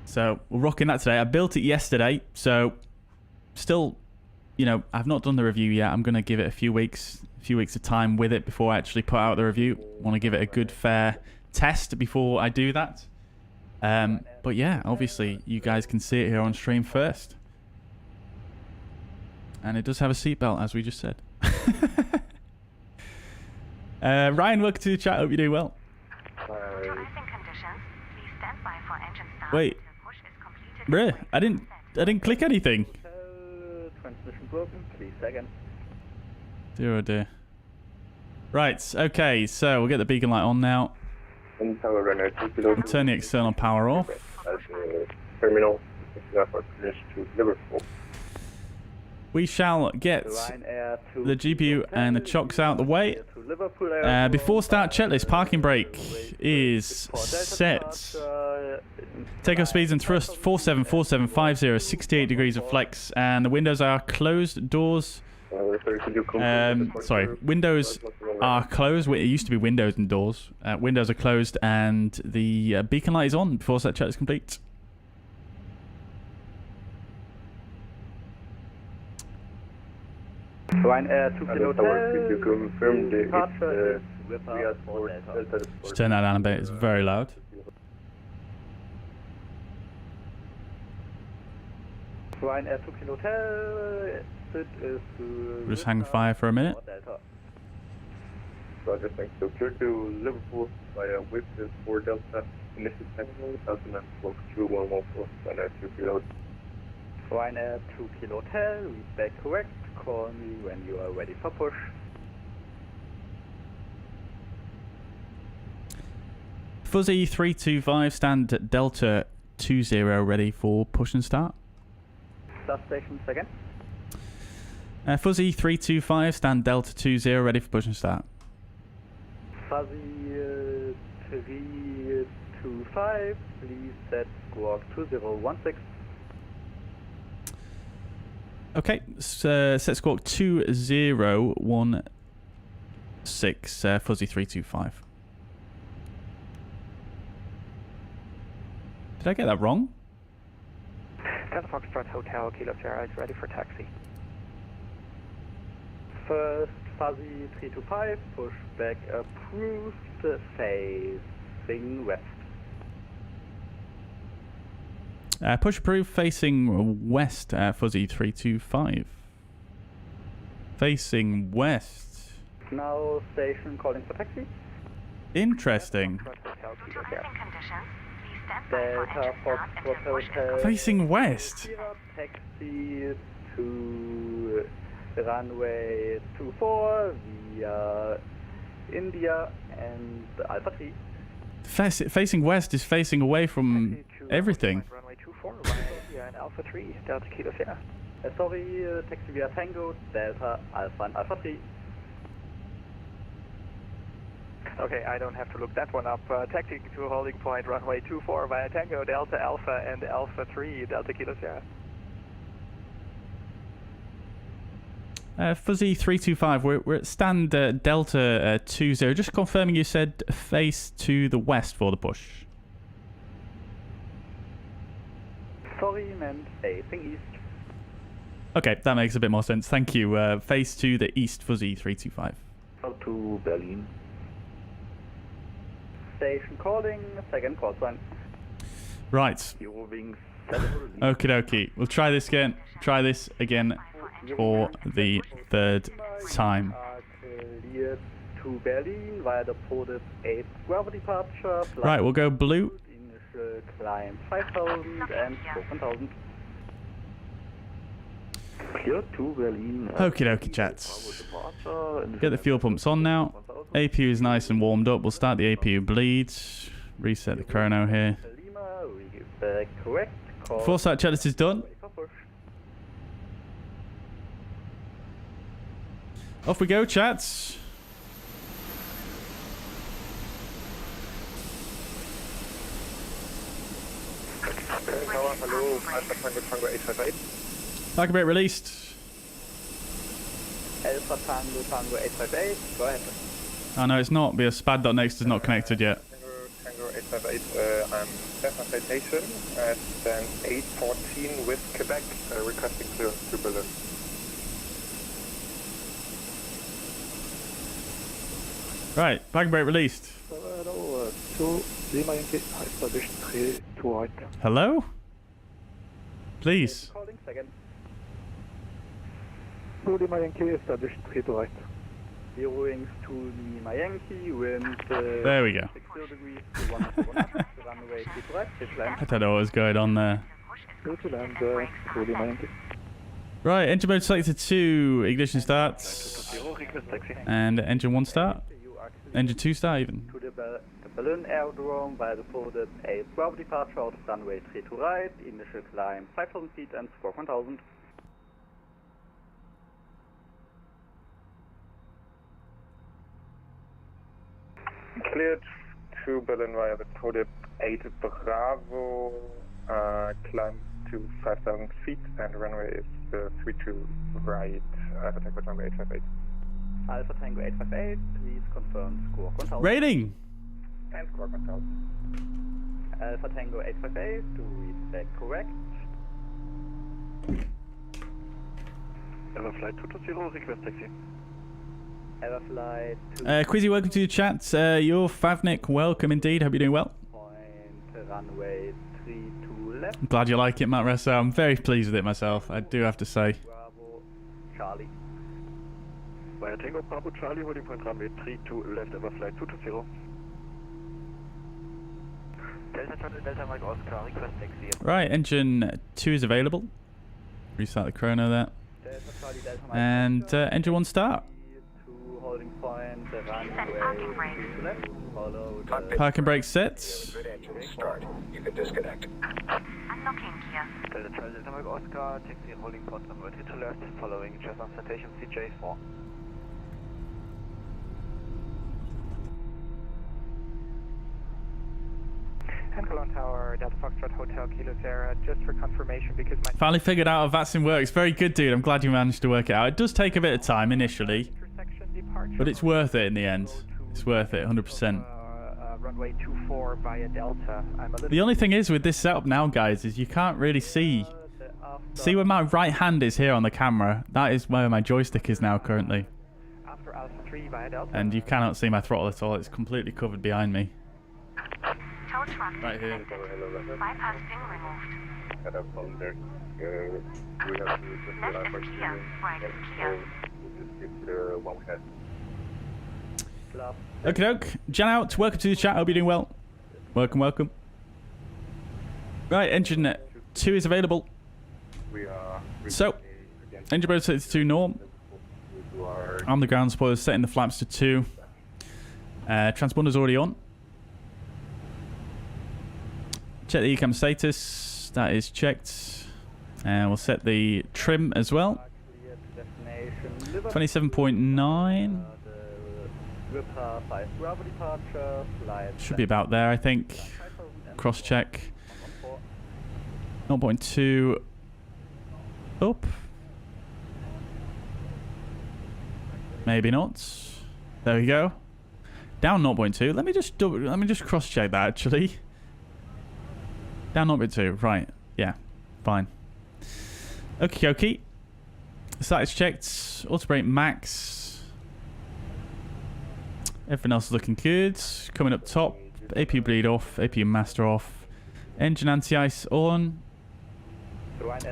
So we're rocking that today. I built it yesterday, so still, you know, I've not done the review yet. I'm going to give it a few weeks of time with it before I actually put out the review. Want to give it a good, fair test before I do that. But yeah, obviously, you guys can see it here on stream first. And it does have a seatbelt, as we just said. Ryan, welcome to the chat. Hope you're doing well. Wait. Bruh, I didn't click anything. Transmission broken, please second. Dear oh dear. Right, okay, so we'll get the beacon light on now. We'll turn the external power off. Terminal to Liverpool. We shall get the GPU and the chocks out the way. Before start checklist, parking brake is set. Takeoff speeds and thrust 474750, 68 degrees of flex, and the windows are closed. Doors. Sorry, windows are closed. It used to be windows and doors. Windows are closed, and the beacon light is on before set checklist complete. Ryanair 2 Kilo Just turn that down a bit, it's very loud. Ryanair 2 Kilo We'll just hang fire for a minute. Roger, thanks. So clear to Liverpool via Whip is 4 Delta. Initial time 1012 2114. Ryanair 2 Kilo. Ryanair 2 Kilo Hotel, read back correct. Call me when you are ready for push. Fuzzy 325, stand Delta 20 ready for push and start. Substation second. Fuzzy 325, stand Delta 20 ready for push and start. Fuzzy 325, please set squawk 2016. Okay, set squawk 2016, Fuzzy 325. Did I get that wrong? Delta Foxtrot Hotel, Kilo Sierra is ready for taxi. First, Fuzzy 325, push back approved, facing west. Push approved, facing west, Fuzzy 325. Facing west. Now station calling for taxi. Interesting. Delta Foxtrot Hotel. Facing west. Taxi to runway 24 via India and Alpha 3. Facing west is facing away from everything. Runway 24 via and Alpha 3, Delta Kilo Sierra. Sorry, taxi via Tango, Delta Alpha and Alpha 3. Okay, I don't have to look that one up. Taxi to holding point, runway 24 via Tango, Delta Alpha and Alpha 3, Delta Kilo Sierra. Fuzzy 325, we're at stand Delta 20. Just confirming you said face to the west for the push. Sorry, meant facing east. Okay, that makes a bit more sense. Thank you. Face to the east, Fuzzy 325. To Berlin. Station calling, second call sign. Right. Okie dokie. We'll try this again. Try this again for the third time. Cleared to Berlin via the ported 8 Bravo departure. Right, we'll go blue. Initial climb 5000 and 4000. Cleared to Berlin. Okie dokie, chats. Get the fuel pumps on now. APU is nice and warmed up. We'll start the APU bleed. Reset the chrono here. Foresight checklist is done. Off we go, chats. Hello, Alpha Tango 858. Target brake released. Alpha Tango 858, go ahead. Oh no, it's not because SPAD.next is not connected yet. Tango 858, I'm left on citation at stand 814 with Quebec, requesting clearance to Berlin. Right, target brake released. Hello, to Lima Yankee, high position 3 to right. Hello? Please. Calling second. To Lima Yankee, established 3 to right. Zero wings to Lima Yankee, wind There we go. 60 degrees to 101, runway 2 to right, pitch land. I don't know what was going on there. To land, to Lima Yankee. Right, engine mode selected 2, ignition starts. And engine 1 start. Engine 2 start even. To the Berlin Aerodrome via the folded 8 Bravo departure out of runway 3 to right, initial climb 5000 feet and score 1000. Cleared to Berlin via the folded 8 Bravo, climb to 5000 feet and runway is 3 to right, Alpha Tango Tango 858. Alpha Tango 858, please confirm score 1000. Rating! And score 1000. Alpha Tango 858, to read that correct. Ever flight 220, request taxi. Ever flight 2. Quizzy, welcome to the chat. You're Favnik, welcome indeed. Hope you're doing well. Point runway 3 to left. I'm glad you like it, Matt Ressa. I'm very pleased with it myself, I do have to say. Bravo, Charlie. Via Tango Bravo Charlie, holding point runway 3 to left, ever flight 220. Delta Charlie, Delta Mike Oscar, request taxi. Right, engine 2 is available. Restart the chrono there. Delta Charlie, Delta Mike And Oscar, engine 1 start. to holding point, runway 3 to left, follow the... Parking brake set. Good engine start. You can disconnect. Unlocking gear. Delta Charlie, Delta Mike Oscar, taxi holding point runway 3 to left, following Cessna Citation CJ4. And Cologne Tower, Delta Foxtrot Hotel, Kilo Sierra, just for confirmation because my... Finally figured out how VATSIM works. Very good, dude. I'm glad you managed to work it out. It does take a bit of time initially, but it's worth it in the end. It's worth it, 100%. Runway 24 via Delta. The only thing is with this setup now, guys, is you can't really see. See where my right hand is here on the camera? That is where my joystick is now currently. After Alpha 3 via Delta. And you cannot see my throttle at all. It's completely covered behind me. Tow truck Right here. bypass pin removed. Left is Kia, right is Kia. Okie doke. Jan out. Welcome to the chat. Hope you're doing well. Welcome, welcome. Right, engine 2 is available. We are So, engine mode set to 2 norm. On the ground spoilers, setting the flaps to 2. Transponder's already on. Check the ECAM status. That is checked. And we'll set the trim as well. 27.9. Should be about there, I think. Cross check. 0.2 up. Maybe not. There we go. Down 0.2. Let me just cross check that actually. Down 0.2. Right. Yeah. Fine. Okie dokie. Status checked. Auto brake max. Everything else is looking good. Coming up top. APU bleed off. APU master off. Engine anti-ice on.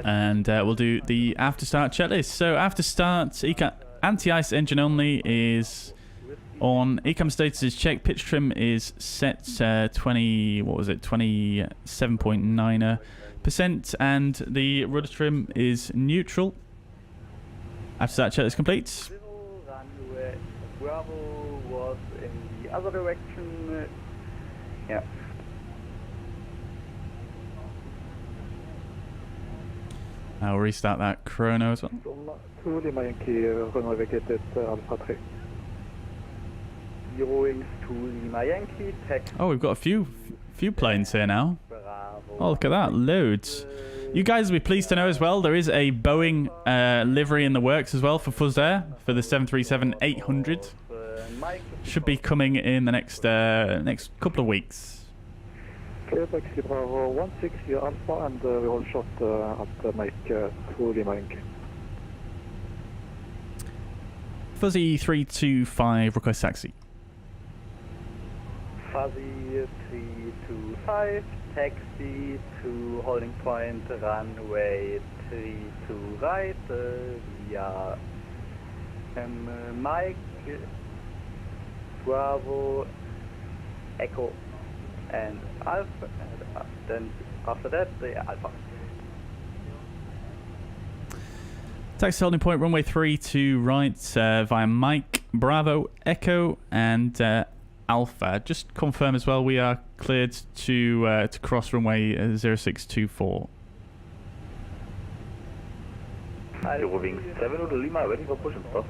And we'll do the after start checklist. So after start, anti-ice engine only is on. ECAM status is checked. Pitch trim is set 27.9%, and the rudder trim is neutral. After start checklist complete. Bravo was in the other direction. Yeah. I'll restart that chrono as well. Oh, we've got a few planes here now. Oh, look at that, loads. You guys will be pleased to know as well, there is a Boeing livery in the works as well for fuzzair for the 737-800. Should be coming in the next couple of weeks. Clear taxi Bravo 16 Alpha, and we hold shot at Mike 2 Lima Yankee. Fuzzy 325 request taxi. Fuzzy 325 taxi to holding point runway 32 right via Mike Bravo Echo and Alpha, and then after that the Alpha. Taxi holding point runway 32 right via Mike Bravo Echo and Alpha. Just confirm as well we are cleared to cross runway 0624. Wing 7 Lima, ready for push and stop.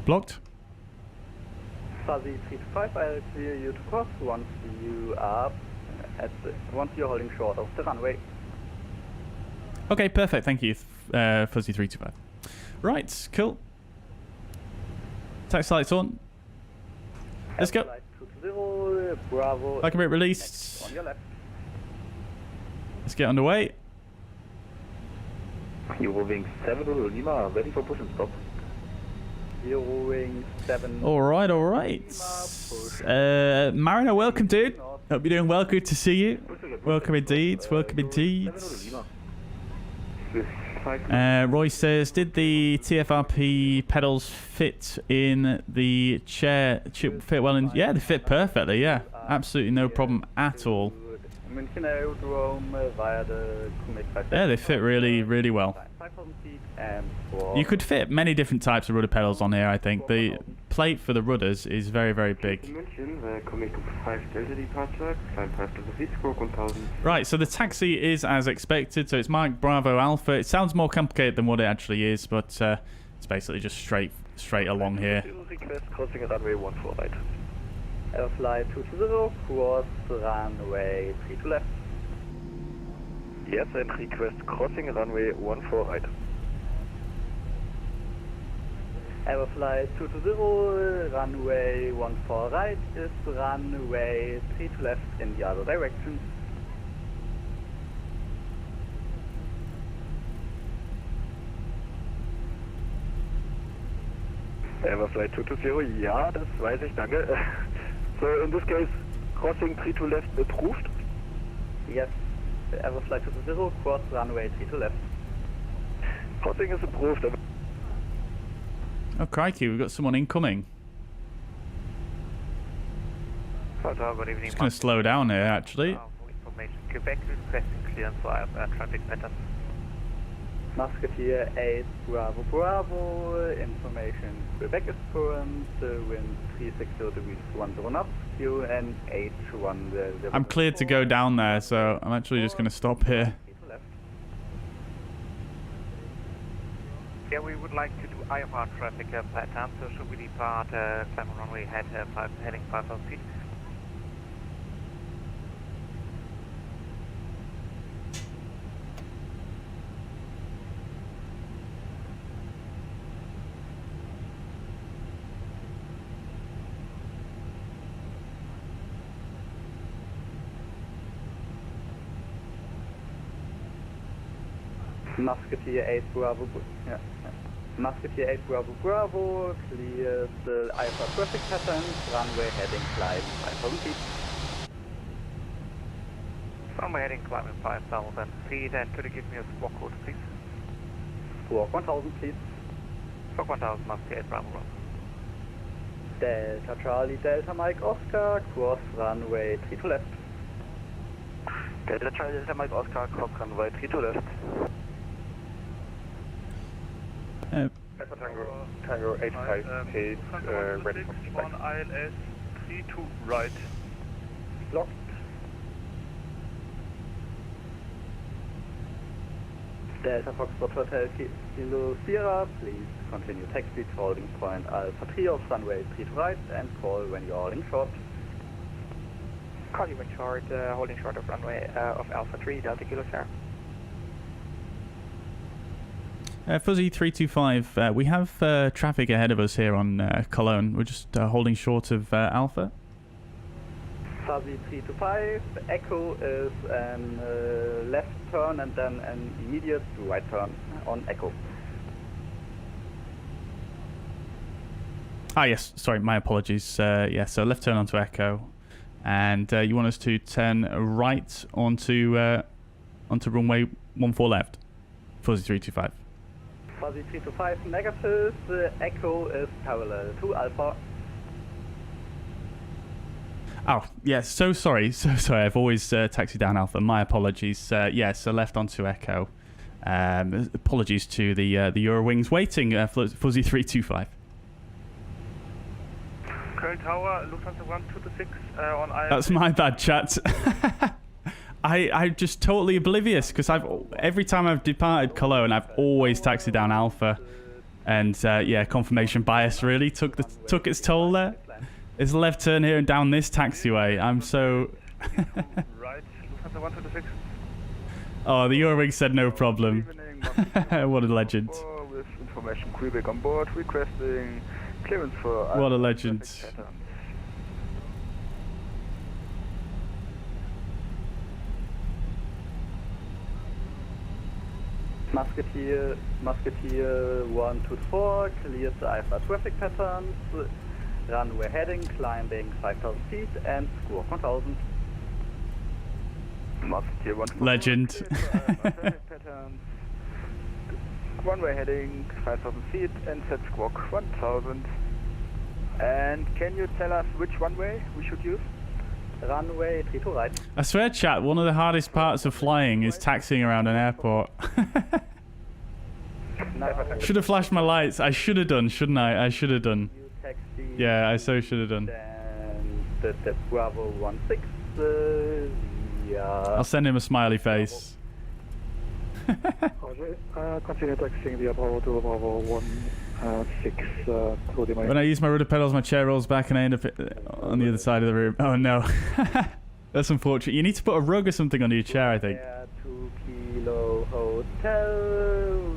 Blocked. Fuzzy 325, I'll clear you to cross once you are once you're holding short of the runway. Okay, perfect. Thank you, Fuzzy 325. Right, cool. Taxi lights on. Let's go. Bravo. Like a bit released. On your left. Let's get underway. Wing 7 Lima, ready for push and stop. Wing 7. All right. Mariner, welcome, dude. Hope you're doing well. Good to see you. Welcome indeed. Roy says, did the TFRP pedals fit in the chair? Fit well in? Yeah, they fit perfectly. Yeah, absolutely no problem at all. Yeah, they fit really well. You could fit many different types of rudder pedals on here, I think. The plate for the rudders is very big. Right, so the taxi is as expected. So it's Mike Bravo Alpha. It sounds more complicated than what it actually is, but it's basically just straight along here. Request crossing runway 14 right. Flight 220, cross runway 32 left. Yes, and request crossing runway 14 right. Aeroflight 220, runway 14 right is runway 32 left in the other direction. Aeroflight 220, ja, das weiß ich, danke. So in this case, crossing 32 left approved? Yes, Aeroflight 220, cross runway 32 left. Crossing is approved. Oh crikey, we've got someone incoming. Just going to slow down here, actually. Information. Quebec requesting clearance for air traffic patterns. Musketeer 8 Bravo Bravo, information Quebec is current, wind 360 degrees 10 knots, QN 810. I'm cleared to go down there, so I'm actually just going to stop here. Yeah, we would like to do IFR traffic pattern, so should we depart climb runway heading 5,000 feet? Musketeer 8 Bravo, yeah. Musketeer 8 Bravo Bravo, clears the IFR traffic pattern, runway heading climb 5,000 feet. Runway heading climbing 5,000 feet, and could you give me a squawk code, please? Squawk 1,000, please. Squawk 1,000, Musketeer 8 Bravo Bravo. Delta Charlie, Delta Mike Oscar, cross runway 3 to left. Delta Charlie, Delta Mike Oscar, cross runway 3 to left. Tango 858, ready for pushback. On ILS 3 to right. Locked. Delta Foxtrot Hotel Kilo Sierra, please continue taxi to holding point Alpha 3 of runway 3 to right and call when you are holding short. Call you when short, holding short of runway of Alpha 3, Delta Kilo Sierra. Fuzzy 325, we have traffic ahead of us here on Cologne. We're just holding short of Alpha. Fuzzy 325, Echo is an left turn and then an immediate right turn on Echo. Ah, yes, sorry, my apologies. Yeah, so left turn onto Echo. And you want us to turn right onto runway 14 left. Fuzzy 325. Fuzzy 325 negative, Echo is parallel to Alpha. Oh, yeah, so sorry. I've always taxied down Alpha. My apologies. Yeah, so left onto Echo. Apologies to the Eurowings waiting, Fuzzy 325. Current tower, Lufthansa 126 on ILS. That's my bad, chat. I'm just totally oblivious because every time I've departed Cologne, I've always taxied down Alpha, and yeah, confirmation bias really took its toll there. It's a left turn here and down this taxiway. I'm so. Right, Lufthansa 126. Oh, the Eurowings said no problem. What a legend. With information Quebec on board, requesting clearance for. What a legend. Musketeer 124 clears the IFR traffic patterns, runway heading, climbing 5,000 feet and squawk 1,000. Musketeer 124 legend. traffic patterns, runway heading 5,000 feet and set squawk 1,000. And can you tell us which runway we should use? Runway 3 to right. I swear, chat, one of the hardest parts of flying is taxiing around an airport. Should have flashed my lights. I should have done, shouldn't I? I should have done. Yeah, I so should have done. And that's Bravo 16. Yeah. I'll send him a smiley face. Continue taxiing via Bravo 2, Bravo 16 to the main. When I use my rudder pedals, my chair rolls back and I end up on the other side of the room. Oh no. That's unfortunate. You need to put a rug or something under your chair, I think. 2 Kilo Hotel,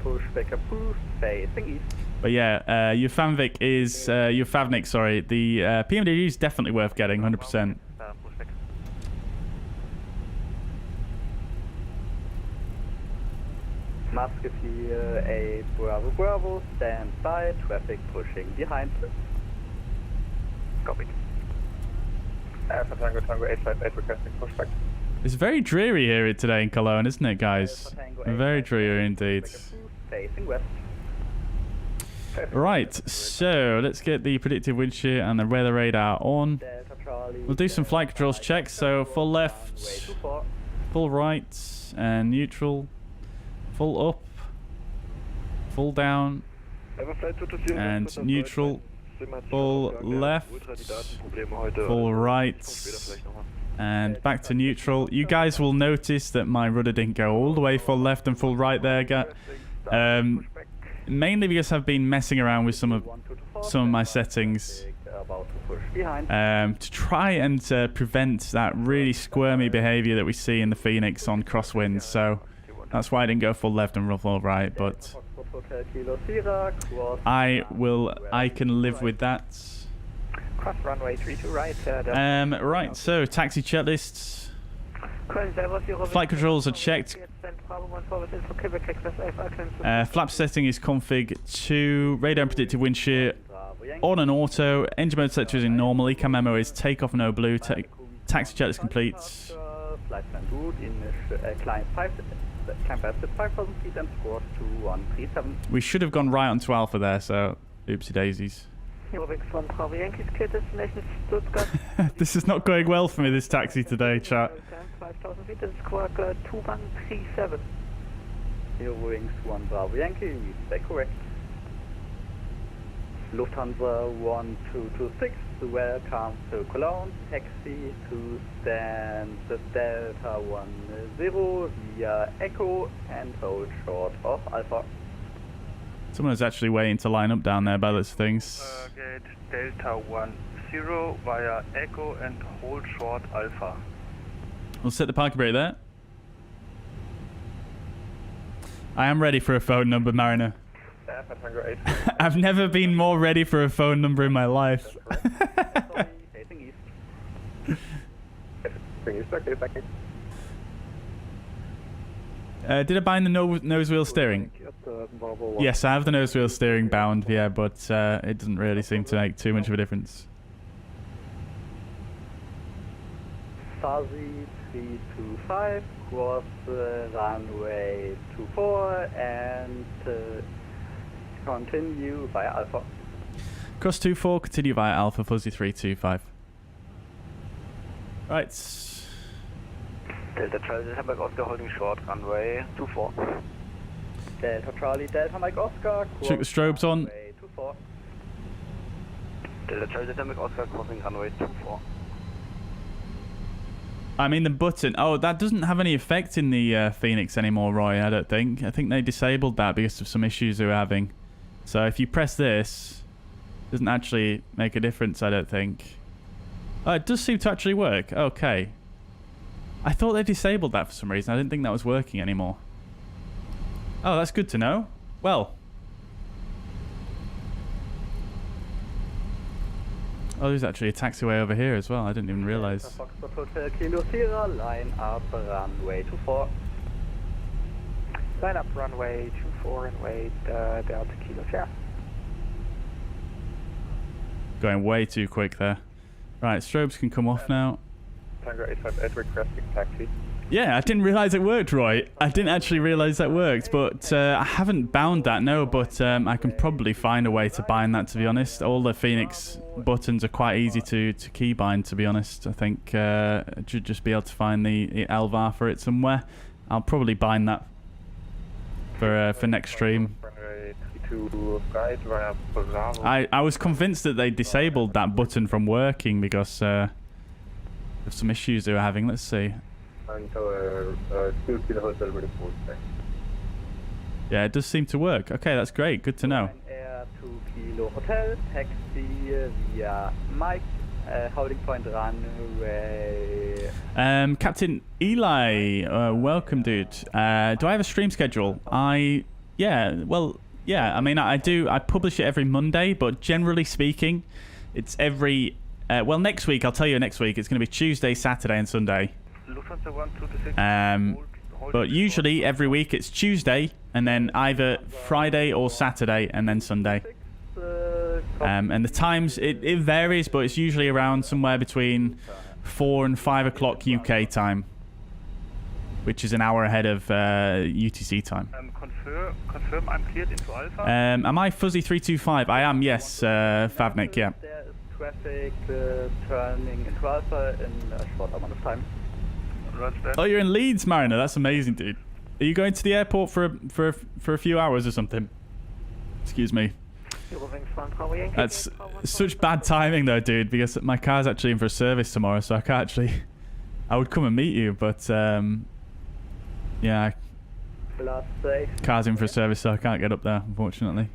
pushback approved, facing east. But yeah, your Favnik is, your Favnik, sorry. The PMDG is definitely worth getting, 100%. Musketeer 8 Bravo Bravo, stand by, traffic pushing behind. Copy. Alpha Tango 858 requesting pushback. It's very dreary here today in Cologne, isn't it, guys? Very dreary indeed. Facing west. Right, so let's get the predictive wind shear and the weather radar on. Delta We'll do some flight controls checks. So full left, full right, and neutral. Full up, full down, and neutral. Full left, full right, and back to neutral. You guys will notice that my rudder didn't go all the way full left and full right there. Mainly because I've been messing around with some of my settings to try and prevent that really squirmy behavior that we see in the Fenix on crosswinds. So that's why I didn't go full left and full right, but I can live with that. Cross runway 32 right. Right, so taxi checklists. Flight controls are checked. Flap setting is config 2. Radar and predictive wind shear on an auto. Engine mode selector is in normally. Cam memo is takeoff no blue. Taxi checklist complete. We should have gone right onto Alpha there, so oopsie daisies. This is not going well for me, this taxi today, chat. 5000 feet, this is squawk 2137. Zero wings 1 Bravo Yankee, read correct. Lufthansa 1226, welcome to Cologne, taxi to stand Delta 10 via Echo and hold short of Alpha. Someone's actually waiting to line up down there by those things. Gate Delta 10 via Echo and hold short Alpha. We'll set the parking brake there. I am ready for a phone number, Mariner. I've never been more ready for a phone number in my life. Did I bind the nose wheel steering? Yes, I have the nose wheel steering bound, yeah, but it doesn't really seem to make too much of a difference. Sazi 325, cross runway 24 and continue via Alpha. Cross 24, continue via Alpha, Fuzzy 325. Right. Delta Charlie, Delta Mike Oscar holding short, runway 24. Delta Charlie, Delta Mike Oscar, check the strobes on. 24. Delta Charlie, Delta Mike Oscar, crossing runway 24. I mean the button. Oh, that doesn't have any effect in the Fenix anymore, Roy, I don't think. I think they disabled that because of some issues they were having. So if you press this, it doesn't actually make a difference, I don't think. Oh, it does seem to actually work. Okay. I thought they disabled that for some reason. I didn't think that was working anymore. Oh, that's good to know. Well. Oh, there's actually a taxiway over here as well. I didn't even realise. Foxtrot Hotel Kilo Sierra, line up runway 24. Line up runway 24 and wait Delta Kilo Sierra. Going way too quick there. Right, strobes can come off now. Tango 858 requesting taxi. Yeah, I didn't realise it worked, Roy. I didn't actually realise that worked, but I haven't bound that, no, but I can probably find a way to bind that, to be honest. All the Fenix buttons are quite easy to key bind, to be honest. I think I should just be able to find the LVAR for it somewhere. I'll probably bind that for next stream. I was convinced that they disabled that button from working because of some issues they were having. Let's see. Yeah, it does seem to work. Okay, that's great. Good to know. Air 2 Kilo Hotel, taxi via Mike, holding point runway. Captain Eli, welcome, dude. Do I have a stream schedule? Yeah, I mean, I do. I publish it every Monday, but generally speaking, it's every. Well, next week, I'll tell you next week, it's going to be Tuesday, Saturday, and Sunday. But usually every week it's Tuesday and then either Friday or Saturday and then Sunday. And the times, it varies, but it's usually around somewhere between 4 and 5 o'clock UK time, which is an hour ahead of UTC time. Confirm I'm cleared into Alpha. Am I Fuzzy 325? I am, yes, Favnik, yeah. traffic, turning into Alpha in a short amount of time. Oh, you're in Leeds, Mariner. That's amazing, dude. Are you going to the airport for a few hours or something? Excuse me. That's such bad timing though, dude, because my car's actually in for a service tomorrow, so I can't actually... I would come and meet you, but yeah, car's in for a service, so I can't get up there, unfortunately.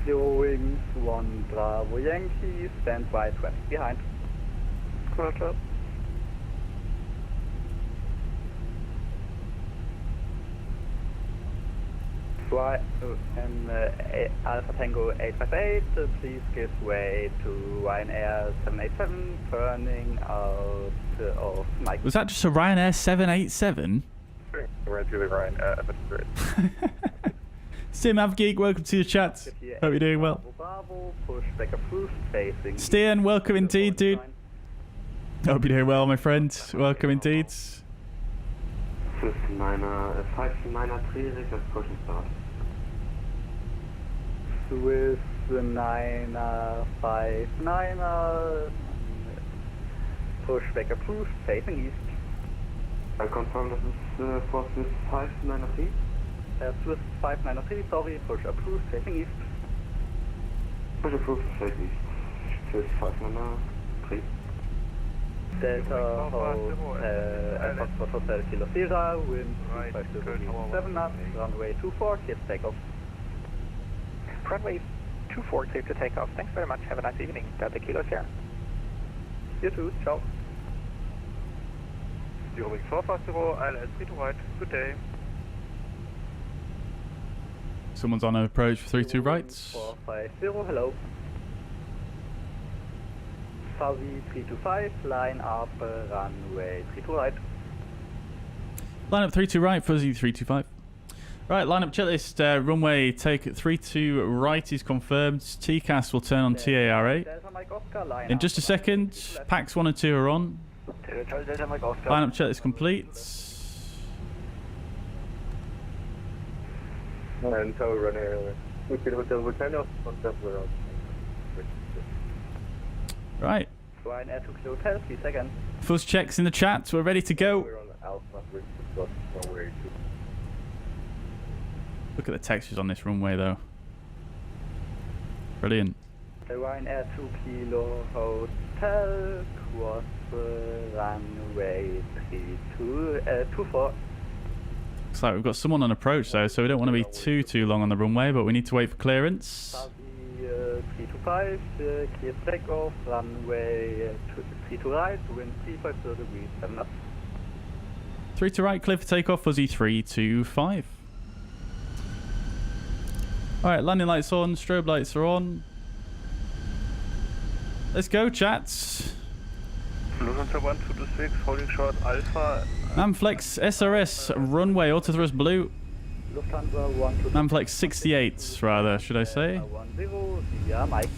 Zero wings, 1 Bravo Yankee, stand by, traffic behind. Roger. Alpha Tango 858, please give way to Ryanair 787, turning out of Mike. Was that just a Ryanair 787? Right to the Ryanair FS3. Sim Avgeek, welcome to the chat. Hope you're doing well. Stian, welcome indeed, dude. Hope you're doing well, my friend. Welcome indeed. Swiss 593, push and start. Swiss 959, push back approved, facing east. I confirm this is for Swiss 593. Swiss 593, sorry, push approved, facing east. Push approved, facing east. Swiss 593. Delta Foxtrot Hotel Kilo Sierra, wind 250 knots, runway 24, clear to take off. Runway 24, clear to take off. Thanks very much. Have a nice evening. Delta Kilo Sierra. You too. Ciao. Zero wings 450, ILS 3 to right. Good day. Someone's on approach for 32 right. 450, hello. Fuzzy 325, line up runway 32 right. Line up 32 right, Fuzzy 325. Right, line up checklist, runway take 32 right is confirmed. TCAS will turn on TAR8. In just a second, packs 1 and 2 are on. Line up checklist complete. And so run airline. We could hotel with 10 off on Dublin. Ryanair Right. 2 Kilo Hotel, please again. Fuzz checks in the chat, we're ready to go. We're on Alpha, we're just nowhere to. Look at the textures on this runway though. Brilliant. Ryanair 2 Kilo Hotel, cross runway 24. Looks like we've got someone on approach though, so we don't want to be too long on the runway, but we need to wait for clearance. 325, clear takeoff, runway 3 to right, wind 350 degrees, 7 knots. 3 to right, clear for takeoff, Fuzzy 325. Alright, landing lights on, strobe lights are on. Let's go, chats. Lufthansa 1226, holding short Alpha. Manflex SRS, runway, autothrust blue. Lufthansa 126. Manflex 68, rather, should I say? 10, yeah, Mike.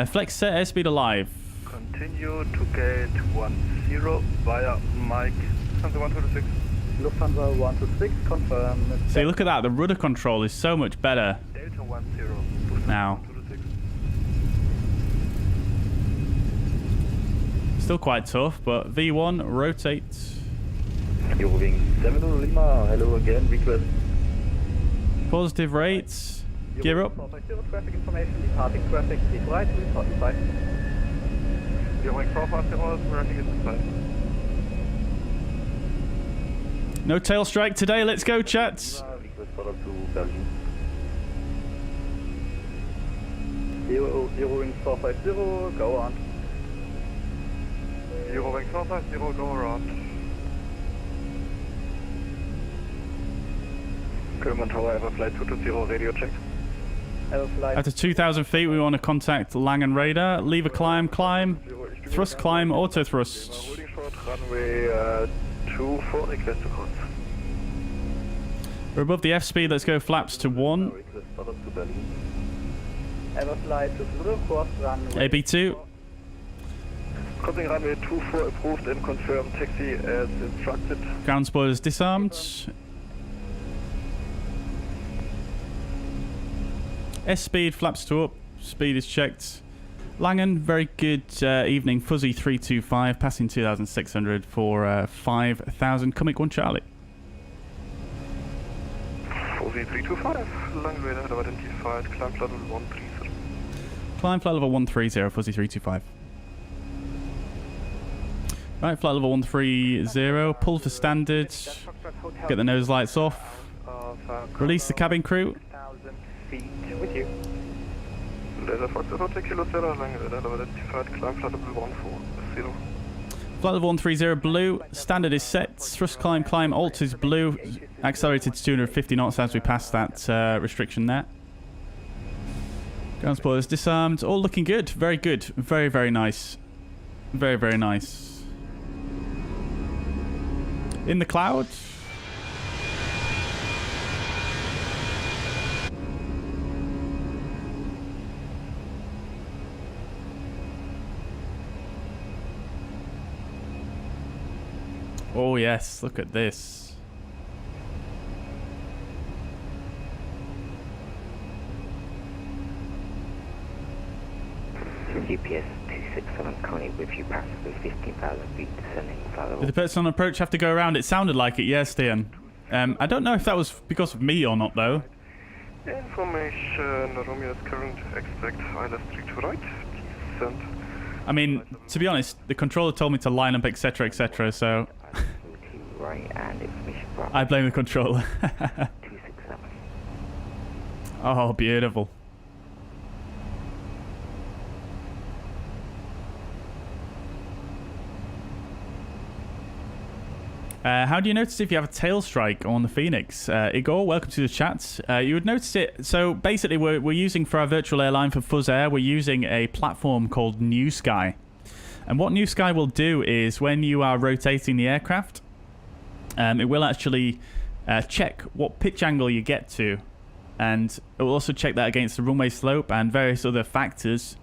Flex set airspeed alive. Continue to gate 10 via Mike. Lufthansa 126. Lufthansa 126, confirm. See, look at that, the rudder control is so much better Delta 10. Lufthansa now. 126. Still quite tough, but V1, rotate. Eurowing 7 Lima, hello again, request. Positive rates. Gear up. Traffic information, departing traffic, please right, report inside. Eurowing 450, running inside. No tail strike today, let's go, chats. Request follow to Berlin. Eurowing 450, go on. Eurowing 450, go around. Cologne Tower, Ever Flight 220, radio check. After 2,000 feet, we want to contact Langen Radar. Lever climb, thrust climb, auto thrust. Holding short, runway 24, request to cross. We're above the F speed, let's go flaps to 1. Request follow to Berlin. Ever Flight 220, cross runway. AB2. Crossing runway 24 approved and confirmed taxi as instructed. Ground spoilers disarmed. S-speed, flaps to up, speed is checked. Langen, very good evening. Fuzzy 325, passing 2,600 for 5,000. Comic 1 Charlie. Fuzzy 325, Langen radar had identified, climb flight level 130. Climb flight level 130, Fuzzy 325. Right, flight level 130, pull for standard, get the nose lights off, release the cabin crew. 1,000 feet with you. Laser Fox Hotel Kilo Sierra, Langen radar had identified, climb flight level 140. Flight level 130 blue, standard is set, thrust climb, alt is blue, accelerated to 250 knots as we pass that restriction there. Ground spoilers disarmed, all looking good, very good, very, very nice. Very, very nice. In the cloud. Oh yes, look at this. GPS 267 currently with you, passively 15,000 feet descending. Did the person on approach have to go around? It sounded like it, yes, Stian. I don't know if that was because of me or not, though. Information, Romeo is current, expect ILS 3 to right, descent. I mean, to be honest, the controller told me to line up, etc., etc., so... right, and information from I blame the controller. 267. Oh, beautiful. How do you notice if you have a tail strike on the Fenix? Igor, welcome to the chat. You would notice it. So basically, we're using for our virtual airline for fuzzair, we're using a platform called New Sky. And what New Sky will do is when you are rotating the aircraft, it will actually check what pitch angle you get to. And it will also check that against the runway slope and various other factors.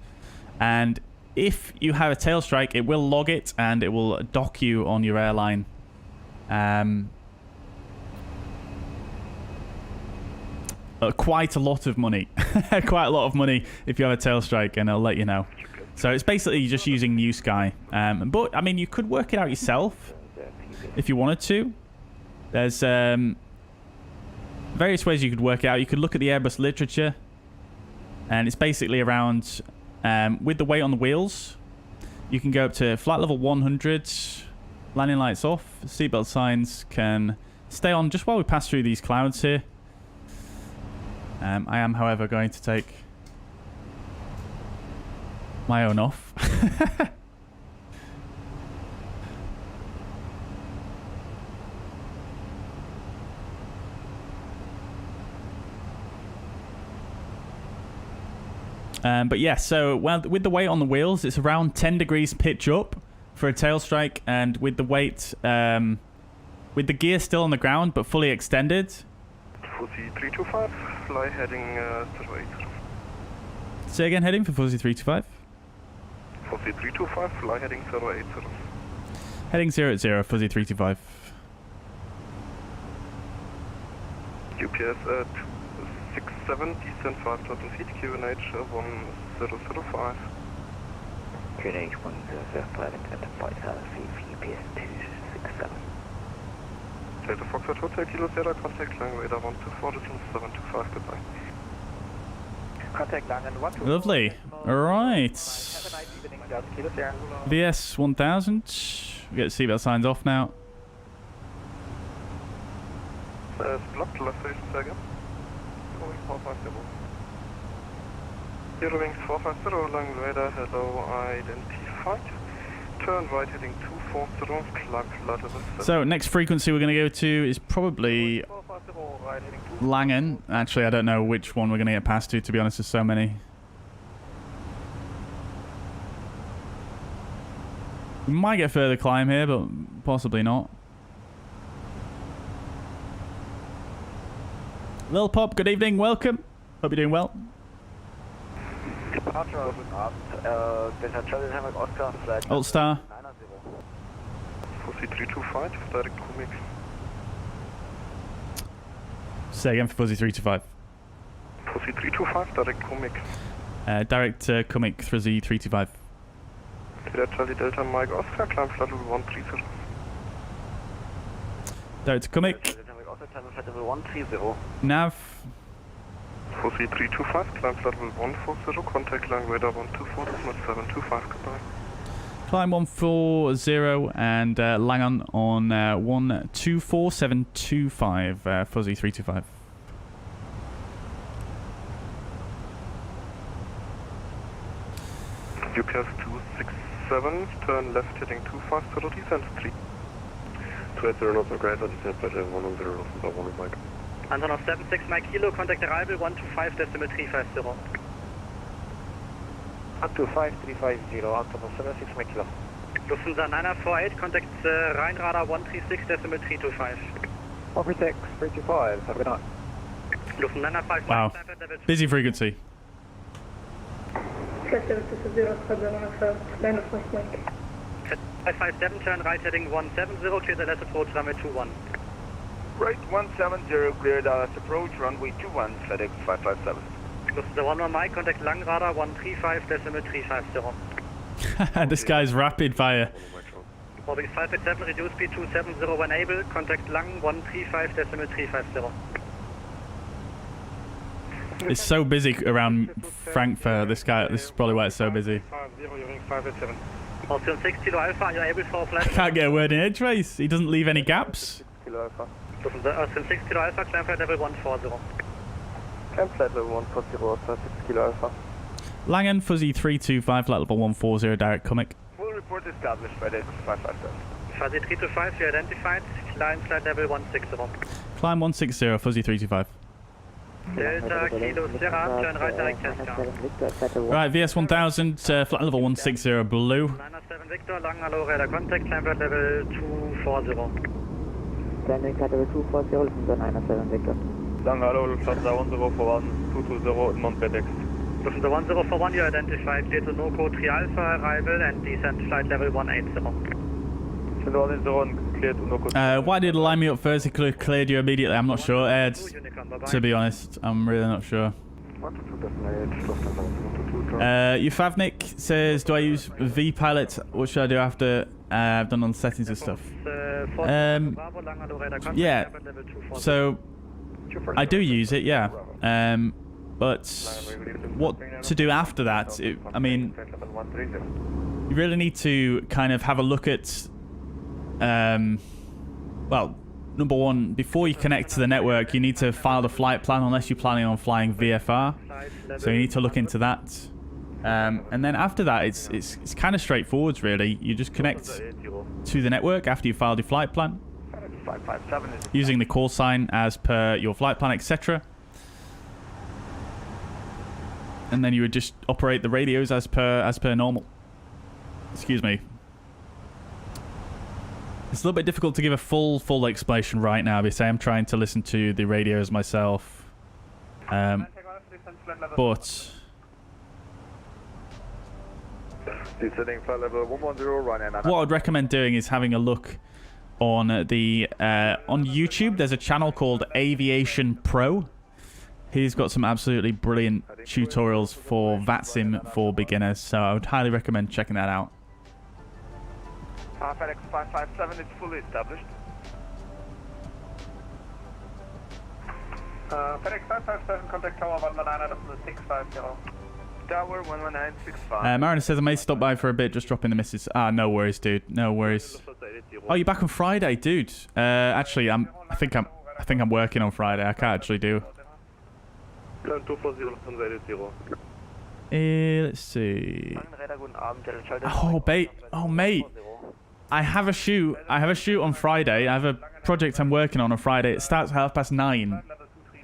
And if you have a tail strike, it will log it and it will dock you on your airline. Quite a lot of money. Quite a lot of money if you have a tail strike, and I'll let you know. So it's basically just using New Sky. But, I mean, you could work it out yourself if you wanted to. There's various ways you could work it out. You could look at the Airbus literature, and it's basically around, with the weight on the wheels, you can go up to flight level 100, landing lights off, seatbelt signs can stay on just while we pass through these clouds here. I am, however, going to take my own off. But yeah, so with the weight on the wheels, it's around 10 degrees pitch up for a tail strike, and with the weight, with the gear still on the ground but fully extended. Fuzzy 325, fly heading 080. Say again, heading for Fuzzy 325. Fuzzy 325, fly heading 080. Heading 00, Fuzzy 325. UPS 267, descent 5,000 feet, QNH 1005. QNH 1005, and flight feet for UPS 267. Delta Foxtrot Hotel Kilo Sierra, contact Langen radar 124, distance 725, goodbye. Contact Langen 124. Lovely. Alright. Have a nice evening, Kilo Sierra. VS 1000. We get seatbelt signs off now. It's blocked, left station, second. Going 450. Zero wings 450, Langen radar, hello, identified. Turn right heading 240, climb flight level 7. So next frequency we're going to go to is probably Langen. Actually, I don't know which one we're going to get past to be honest, there's so many. We might get further climb here, but possibly not. Lil Pop, good evening, welcome. Hope you're doing well. Departure, Delta Charlie Hamburg Oscar, flight Alt Star. 4C 325, direct crew mix. Say again for Fuzzy 325. Fuzzy 325, direct comic. Direct comic through the 325. Charlie Delta Mike Oscar, climb flight level 130. Direct comic. Nav. Fuzzy 325, climb flight level 140, contact line radar 124.725, goodbye. Climb 140 and Langan on 124.725, Fuzzy 325. UPS 267, turn left heading 25, descent 3. 20 knots of ground, descent flight level 110, about 1 Mike. Anton of 76 Mike Kilo, contact arrival 125.350. 125.350, Anton of 76 Mike Kilo. Lufthansa 948, contact Rheinradar 136.325. 136.325, have a good night. Lufthansa 955. Wow. Busy frequency. 557, turn right heading 170, clear the left approach runway 21. Right 170, clear Dallas approach, runway 21, FedEx 557. Lufthansa 11 Mike, contact Langradar 135.350. This guy's rapid fire. Boeing 587, reduce speed 270 when able, contact Lang 135.350. It's so busy around Frankfurt. This is probably why it's so busy. Austrian 6 Kilo Alpha, you're able for flight. I can't get a word in edgeways. He doesn't leave any gaps. Austrian 6 Kilo Alpha, climb flight level 140. Climb flight level 140, Austrian 6 Kilo Alpha. Langen, Fuzzy 325, flight level 140, direct comic. Full report established, FedEx 557. Fuzzy 325, you identified, climb flight level 160. Climb 160, Fuzzy 325. Delta Kilo Sierra, turn right direct Tesca. Right, VS 1000, flight level 160, blue. 97 Victor, Lang, hello, radar contact, climb flight level 240. Landing flight level 240, Lufthansa 97 Victor. Lang, hello, Lufthansa 1041, 220 in Montpedex. Lufthansa 1041, you identified, clear to NOCO 3 Alpha, arrival and descent flight level 180. Why did it line me up first? He could have cleared you immediately. I'm not sure, Ed. To be honest, I'm really not sure. Ufavnik says, do I use VPilot? What should I do after I've done all the settings and stuff? Yeah, so I do use it, yeah. But what to do after that? I mean, you really need to kind of have a look at well, number one, before you connect to the network, you need to file the flight plan unless you're planning on flying VFR. So you need to look into that. And then after that, it's kind of straightforward, really. You just connect to the network after you filed your flight plan, using the call sign as per your flight plan, etc. And then you would just operate the radios as per normal. Excuse me. It's a little bit difficult to give a full explanation right now because I am trying to listen to the radios myself. But what I'd recommend doing is having a look on the on YouTube. There's a channel called Aviation Pro. He's got some absolutely brilliant tutorials for VATSIM for beginners, so I would highly recommend checking that out. FedEx 557 is fully established. FedEx 557, contact Tower 119.650. Tower 11965. Mariner says I may stop by for a bit, just dropping the missus. Ah, no worries, dude. No worries. Oh, you're back on Friday, dude. Actually, I think I'm working on Friday. I can't actually do. Let's see. Oh, mate. I have a shoot on Friday. I have a project I'm working on Friday. It starts at 9:30.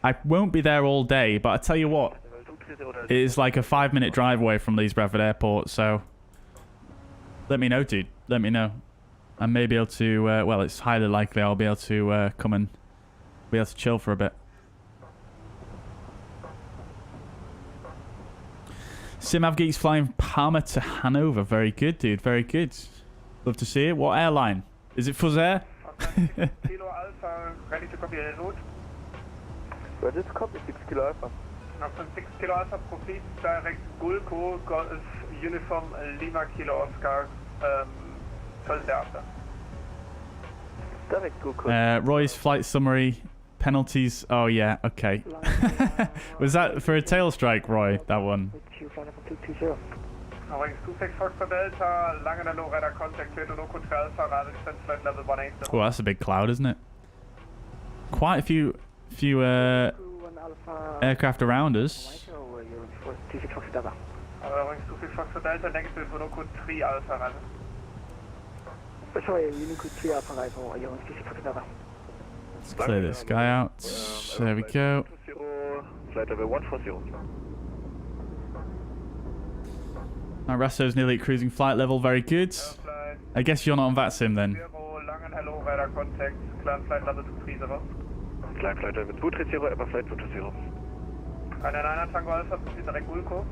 I won't be there all day, but I tell you what, it is like a 5-minute drive away from Leeds Bradford Airport. So let me know, dude. Let me know. I may be able to. Well, it's highly likely I'll be able to come and be able to chill for a bit. Simav Geeks flying Palmer to Hanover. Very good, dude. Very good. Love to see it. What airline? Is it fuzzair? Kilo Alpha, ready to copy the route? Ready to copy 6 Kilo Alpha. After 6 Kilo Alpha, proceed direct Gulco, Uniform Lima Kilo Oscar, thereafter. Direct Gulco. Roy's flight summary, penalties. Oh yeah, okay. Was that for a tail strike, Roy? That one. Wings 26 Foxtrot Delta, Langen and Radar contact, clear to local Alpha, radar descent flight level 180. Oh, that's a big cloud, isn't it? Quite a few aircraft around us. Wings 26 Foxtrot Delta, negative to local 3 Alpha, radar. Sorry, Unico 3 Alpha, radar, Let's clear this guy out. There we go. Flight level 140. Our Rasso's nearly at cruising flight level, very good. I guess you're not on VATSIM then. Langen, hello, radar contact, climb flight level 230. Climb flight level 230, Emma flight 220. Einen Tango Alpha, proceed direct Gulco.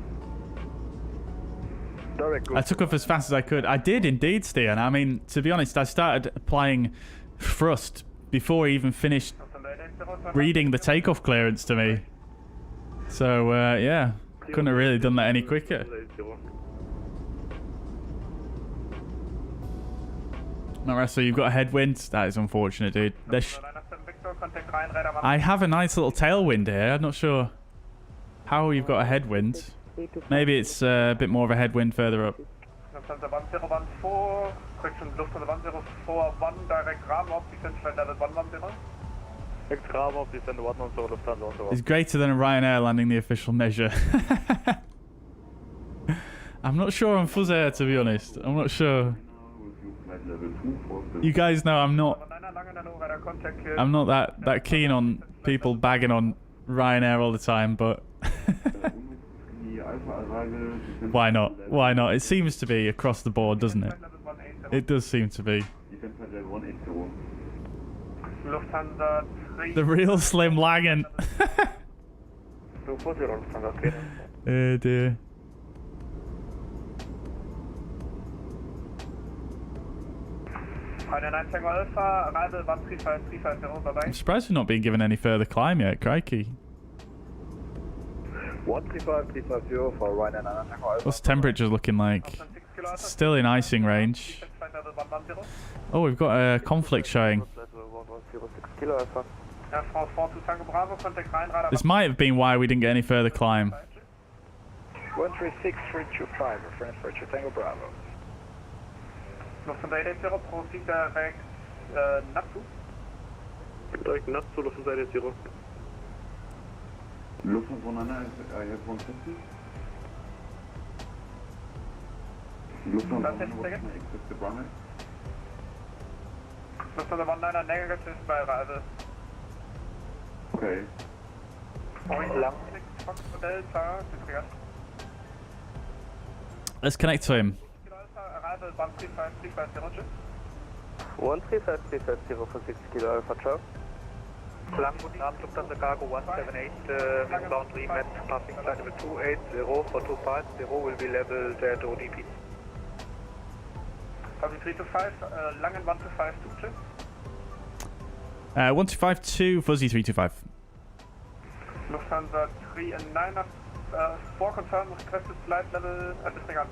I took off as fast as I could. I did indeed, Stian. I mean, to be honest, I started applying thrust before I even finished reading the takeoff clearance to me. So, yeah, couldn't have really done that any quicker. Alright, so you've got a headwind. That is unfortunate, dude. I have a nice little tailwind here. I'm not sure how you've got a headwind. Maybe it's a bit more of a headwind further up. Lufthansa 1014, correction, Lufthansa 1041, direct Ramop, descent flight level 110. Next Ramop, descent 110, Lufthansa 110. It's greater than a Ryanair landing the official measure. I'm not sure on fuzzair, to be honest. I'm not sure. You guys know I'm not that keen on people bagging on Ryanair all the time, but why not? Why not? It seems to be across the board, doesn't it? It does seem to be. The real Slim Langen. Oh dear. I'm surprised we're not being given any further climb yet, crikey. 135 for Ryanair. What's the temperature looking like? Still in icing range. Oh, we've got a conflict showing. This might have been why we didn't get any further climb. 136325, reference for Tango Bravo. Lufthansa 80, proceed direct Natsu. Direct Natsu, Lufthansa 80. Lufthansa 199, I have 150. Lufthansa 199, exit the runway. Lufthansa 199, negative by arrival. Okay. Delta, disregard. Let's connect to him. 135 for 6 Kilo Alpha, ciao. Guten Abend, Lufthansa Cargo 178, inbound remat, passing flight level 280 for 250 will be leveled at ODP. Copy 325, Langen 1252, check. 1252, Fuzzy 325. Lufthansa 3 and 9, 4 confirmed, requested flight level, disregard.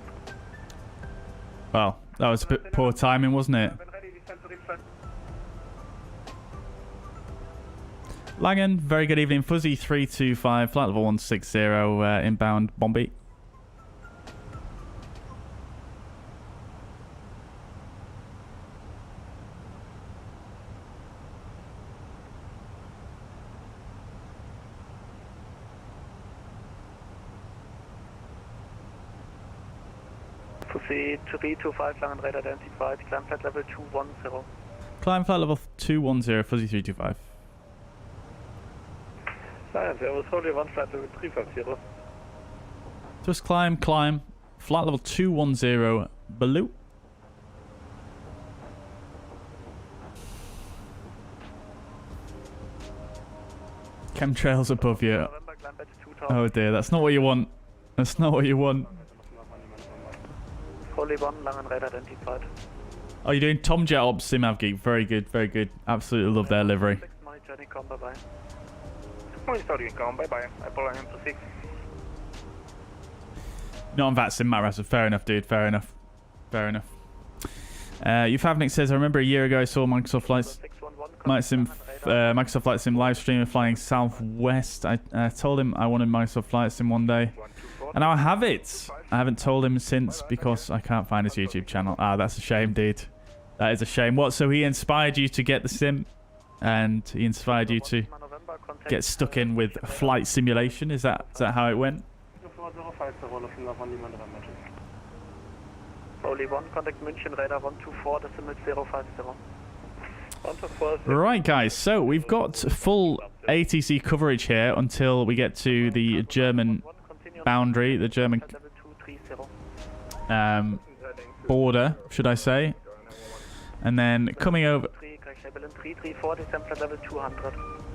Well, that was a bit poor timing, wasn't it? Langen, very good evening. Fuzzy 325, flight level 160, inbound Bombay. Fuzzy 325, Langen radar identified, climb flight level 210. Climb flight level 210, Fuzzy 325. There was only one flight level 350. Just climb. Flight level 210, below. Chemtrails above you. Oh dear, that's not what you want. That's not what you want. Holy one, Langen radar identified. Oh, you're doing Tom Jet Ops Sim Geek. Very good, very good. Absolutely love their livery. Only start income, bye bye. Apollo M26. Not on VATSIM, Matt Russell. Fair enough, dude. Fair enough. Fair enough. Ufavnik says, I remember a year ago I saw Microsoft Flight Sim live stream of flying southwest. I told him I wanted Microsoft Flight Sim one day. And now I have it. I haven't told him since because I can't find his YouTube channel. Ah, that's a shame, dude. That is a shame. What, so he inspired you to get the sim? And he inspired you to get stuck in with flight simulation? Is that how it went? Only one, contact München, radar 124, decimal 050. Right, guys, so we've got full ATC coverage here until we get to the German boundary, the German border, should I say. And then coming over...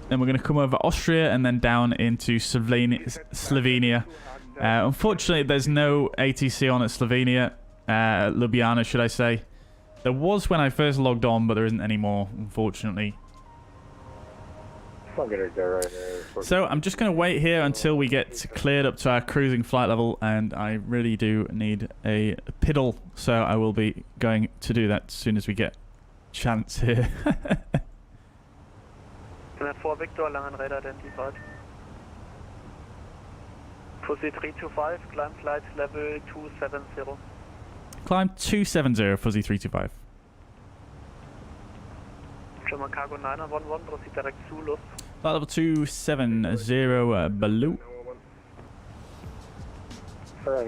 Then we're going to come over Austria and then down into Slovenia. Unfortunately, there's no ATC on at Slovenia. Ljubljana, should I say. There was when I first logged on, but there isn't anymore, unfortunately. So I'm just going to wait here until we get cleared up to our cruising flight level, and I really do need a piddle, so I will be going to do that as soon as we get chance here. 4 Victor, Langen radar identified. Fuzzy 325, climb flight level 270. Climb 270, Fuzzy 325. German Cargo 911, proceed direct zu Luft. Flight level 270, Baloo. But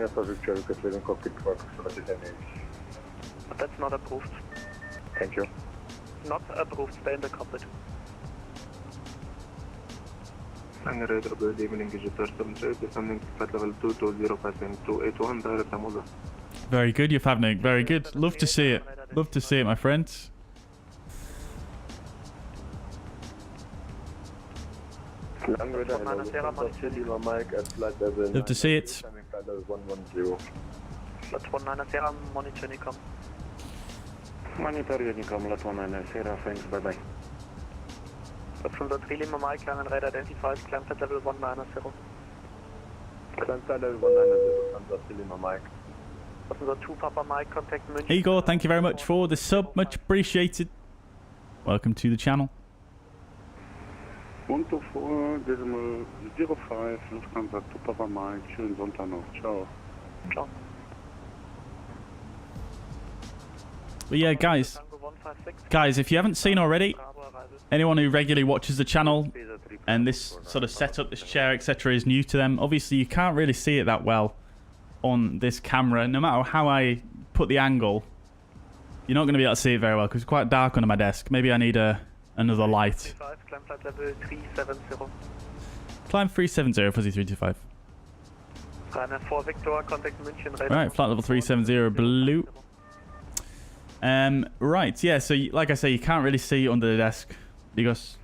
that's not approved. Thank you. Not approved, stay in the cockpit. Radar good evening, descending flight level 2205 and 281 direct Amuza. Very good, Ufavnik. Very good. Love to see it. Love to see it, my friends. Love to see it. Monitor Unicom, Lot 19, Sierra, thanks, bye-bye. From the 3 Lima Mike, Langen radar identified, climb flight level 190. Climb flight level 190, from the 3 Lima Mike. From the 2 Papa Mike, contact München. Igor, thank you very much for the sub. Much appreciated. Welcome to the channel. 124, decimal 05, Lufthansa 2 Papa Mike, schönen Sonntag noch, ciao. Ciao. But yeah, guys, if you haven't seen already, anyone who regularly watches the channel and this sort of setup, this chair, etc. is new to them, obviously you can't really see it that well on this camera. No matter how I put the angle, you're not going to be able to see it very well because it's quite dark under my desk. Maybe I need another light. Climb flight level 370. Climb 370, Fuzzy 325. Ryanair 4 Victor, contact München. Alright, flight level 370, Blue. Right, yeah, so like I say, you can't really see under the desk because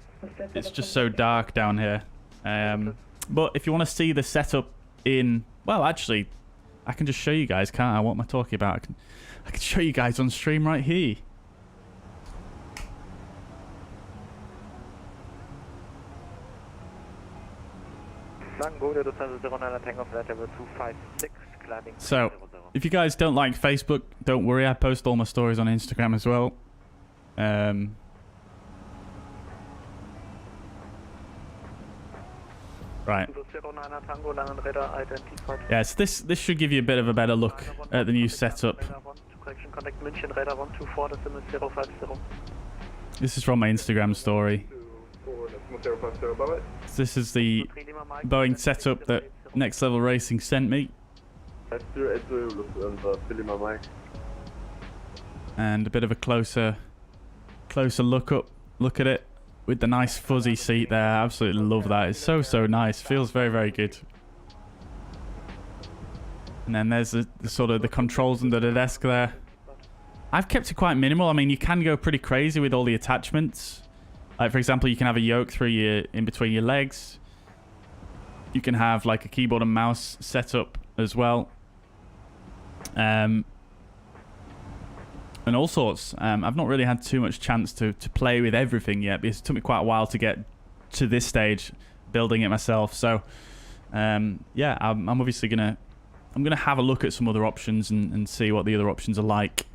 it's just so dark down here. But if you want to see the setup in... Well, actually, I can just show you guys, can't I? What am I talking about? I can show you guys on stream right here. So, if you guys don't like Facebook, don't worry, I post all my stories on Instagram as well. Right. Yes, this should give you a bit of a better look at the new setup. This is from my Instagram story. This is the Boeing setup that Next Level Racing sent me. And a bit of a closer look at it with the nice fuzzy seat there. I absolutely love that. It's so nice. Feels very good. And then there's the sort of the controls under the desk there. I've kept it quite minimal. I mean, you can go pretty crazy with all the attachments. Like, for example, you can have a yoke in between your legs. You can have like a keyboard and mouse setup as well. And all sorts. I've not really had too much chance to play with everything yet because it took me quite a while to get to this stage. building it myself. So yeah, I'm obviously gonna have a look at some other options and see what the other options are like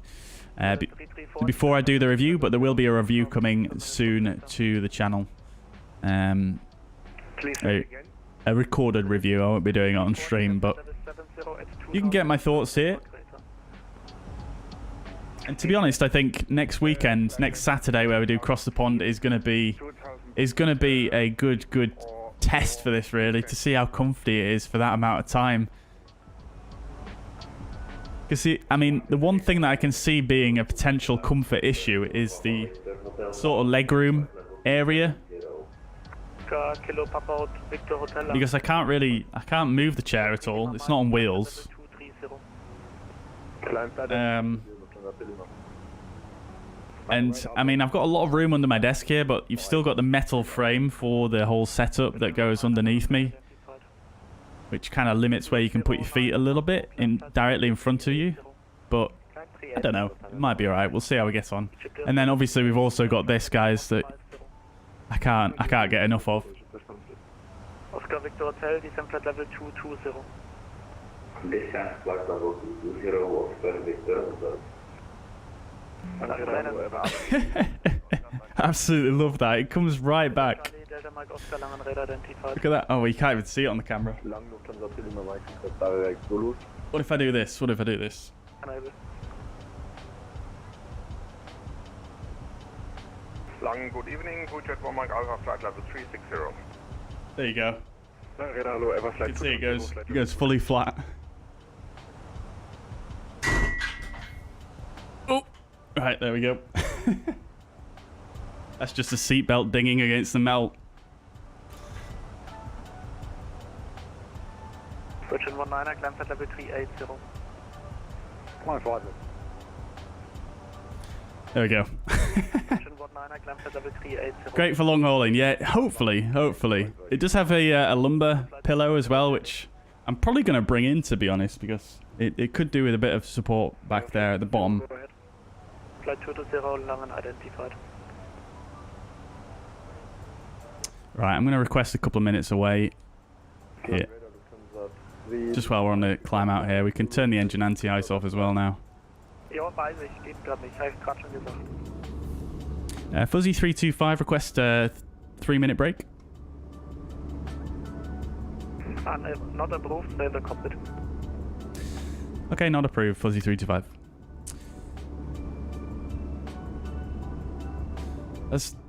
before I do the review. But there will be a review coming soon to the channel. A recorded review. I won't be doing it on stream, but you can get my thoughts here. And to be honest, I think next weekend, next Saturday, where we do Cross the Pond, is gonna be a good test for this, really, to see how comfy it is for that amount of time. Because I mean, the one thing that I can see being a potential comfort issue is the sort of legroom area. Because I can't move the chair at all. It's not on wheels. And I mean, I've got a lot of room under my desk here, but you've still got the metal frame for the whole setup that goes underneath me, which kind of limits where you can put your feet a little bit directly in front of you. But I don't know, it might be alright. We'll see how we get on. And then obviously we've also got this, guys, that I can't get enough of. Oscar Victor Hotel, descent flight level 220. Descent flight level 220, Oscar Victor. Absolutely love that. It comes right back. Look at that. Oh, you can't even see it on the camera. What if I do this? What if I do this? Lang, good evening. Good 1 Mike Alpha flight level 360. There you go. You can see it goes fully flat. Oh, right, there we go. That's just a seatbelt dinging against the melt. Virgin 19er, climb flight level 380. My father. There we go. Great for long hauling, yeah. Hopefully. It does have a lumbar pillow as well, which I'm probably going to bring in, to be honest, because it could do with a bit of support back there at the bottom. Flight 220, long unidentified. Right, I'm going to request a couple of minutes away here. Just while we're on the climb out here, we can turn the engine anti-ice off as well now. Fuzzy 325, request a 3-minute break. Not approved, save the cockpit. Okay, not approved, Fuzzy 325.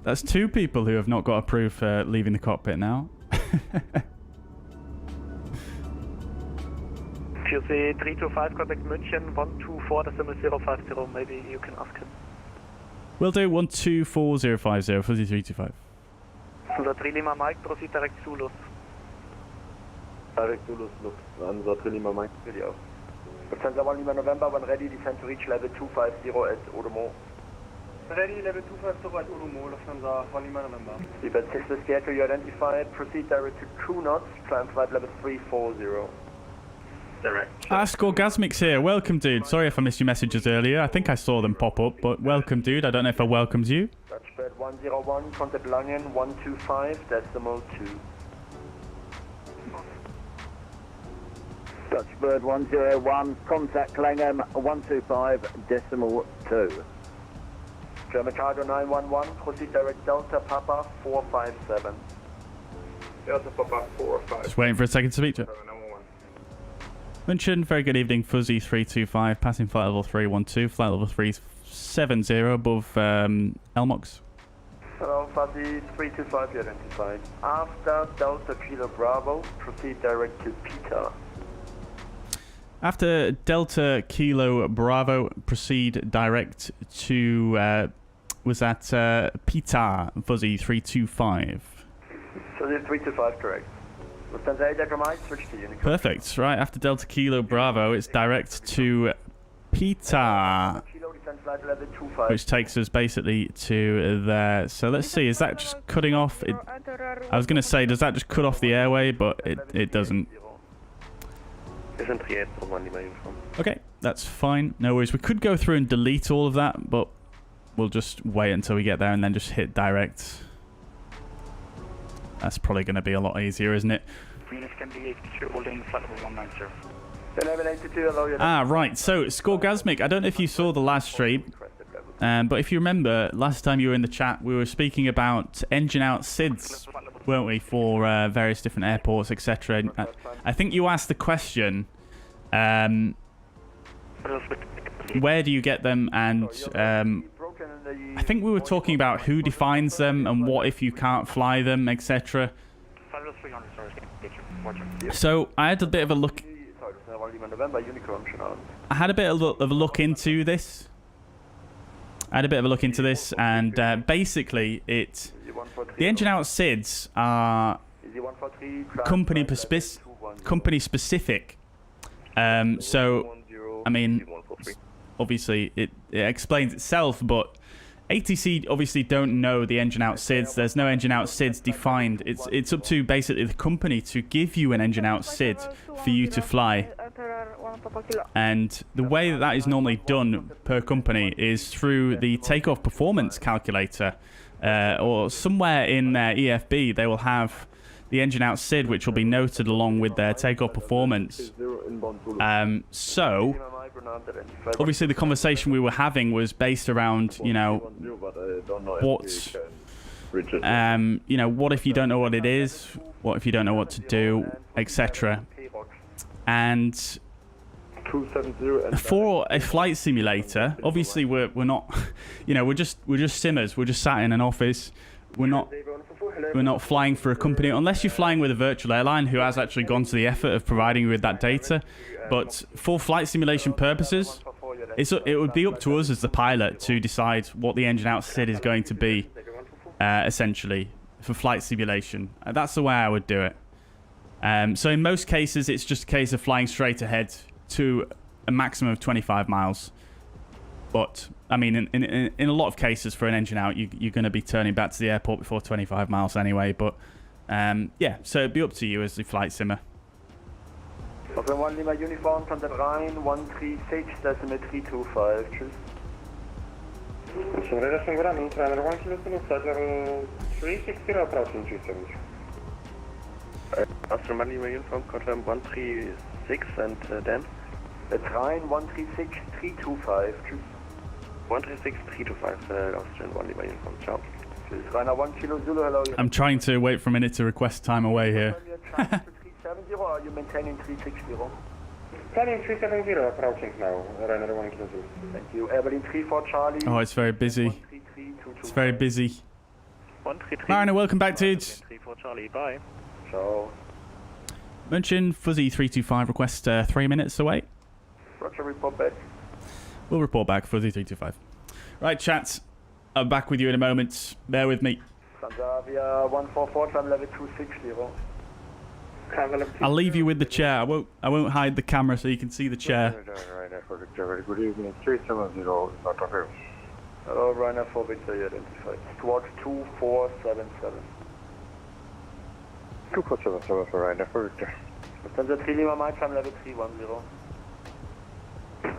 That's 2 people who have not got approved for leaving the cockpit now. QC 325, contact München, 124.050, maybe you can ask him. Will do, 124050, Fuzzy 325. Unser 3 Lima Mike, proceed direct Zulus. Direct Zulus, look, unser 3 Lima Mike, video. Lufthansa 1 Lima November, when ready, descend to reach level 250 at Odomo. Ready, level 250 at Odomo, Lufthansa 1 Lima November. Seatbelt 6 with schedule you identified, proceed direct to 2 knots, climb flight level 340. Direct. Ask Orgasmix here. Welcome, dude. Sorry if I missed your messages earlier. I think I saw them pop up, but welcome, dude. I don't know if I welcomed you. Dutchbird 101, contact Langen 125, decimal 2. Dutchbird 101, contact Langen 125, decimal 2. German Cargo 911, proceed direct Delta Papa 457. Delta Papa 457. Just waiting for a second to speak to you. München, very good evening, Fuzzy 325, passing flight level 312, flight level 370 above Elmox. Hello, Fuzzy 325, you identified. After Delta Kilo Bravo, proceed direct to Peter. After Delta Kilo Bravo, proceed direct to, was that Peter, Fuzzy 325? Fuzzy 325, correct. Switch to unit. Perfect. Right, after Delta Kilo Bravo, it's direct to Peter, which takes us basically to there. So let's see, is that just cutting off? I was going to say, does that just cut off the airway? But it doesn't. Okay, that's fine. No worries. We could go through and delete all of that, but we'll just wait until we get there and then just hit direct. That's probably going to be a lot easier, isn't it? Venus can be 82, holding flight level 190. Level 82, allow you. Ah, right. So, Skorgasmic, I don't know if you saw the last stream, but if you remember, last time you were in the chat, we were speaking about engine out SIDs, weren't we, for various different airports, etc. I think you asked the question, where do you get them, and I think we were talking about who defines them and what if you can't fly them, etc. So I had a bit of a look. I had a bit of a look into this. And basically, the engine out SIDs are company specific. So, I mean, obviously it explains itself, but ATC obviously don't know the engine out SIDs. There's no engine out SIDs defined. It's up to basically the company to give you an engine out SID for you to fly. And the way that is normally done per company is through the takeoff performance calculator, or somewhere in their EFB they will have the engine out SID, which will be noted along with their takeoff performance. So obviously the conversation we were having was based around, you know, what if you don't know what it is, what if you don't know what to do, etc. And for a flight simulator, obviously we're not, you know, we're just simmers. We're just sat in an office. We're not flying for a company, unless you're flying with a virtual airline who has actually gone to the effort of providing you with that data. But for flight simulation purposes, it would be up to us as the pilot to decide what the engine out SID is going to be, essentially, for flight simulation. That's the way I would do it. So in most cases, it's just a case of flying straight ahead to a maximum of 25 miles. But, I mean, in a lot of cases for an engine out, you're going to be turning back to the airport before 25 miles anyway. But, yeah, so it'd be up to you as the flight simmer. Okay, 1 Lima uniform, contact Rhein, 136, decimal 325, tschüss. Radar from Graham, Trainer 1 Kilo Zulu, Flight 360, approaching 270. After 1 Lima uniform, confirm 136 and Dan. It's Rhein, 136, 325, tschüss. 136, 325, Austrian 1 Lima uniform, ciao. Tschüss, Rainer 1 Kilo Zulu, hello. I'm trying to wait for a minute to request time away here. 370, or are you maintaining 360? Planning 370, approaching now, Rainer 1 Kilo Zulu. Thank you, Berlin 34 Charlie. Oh, it's very busy. It's very busy. Mariner, welcome back, dudes. 34 Charlie, bye. Ciao. Mention Fuzzy 325 request 3 minutes away. Roger, report back. We'll report back, Fuzzy 325. Right, chat. I'm back with you in a moment. Bear with me. Transavia 144, climb level 260. I'll leave you with the chair. I won't hide the camera so you can see the chair. Good evening, 370, not okay. Hello, Rainer 4 Victor, identified. Squad 2477. 2477 for Rainer 4 Victor. Lufthansa 3 Lima Mike, climb level 310.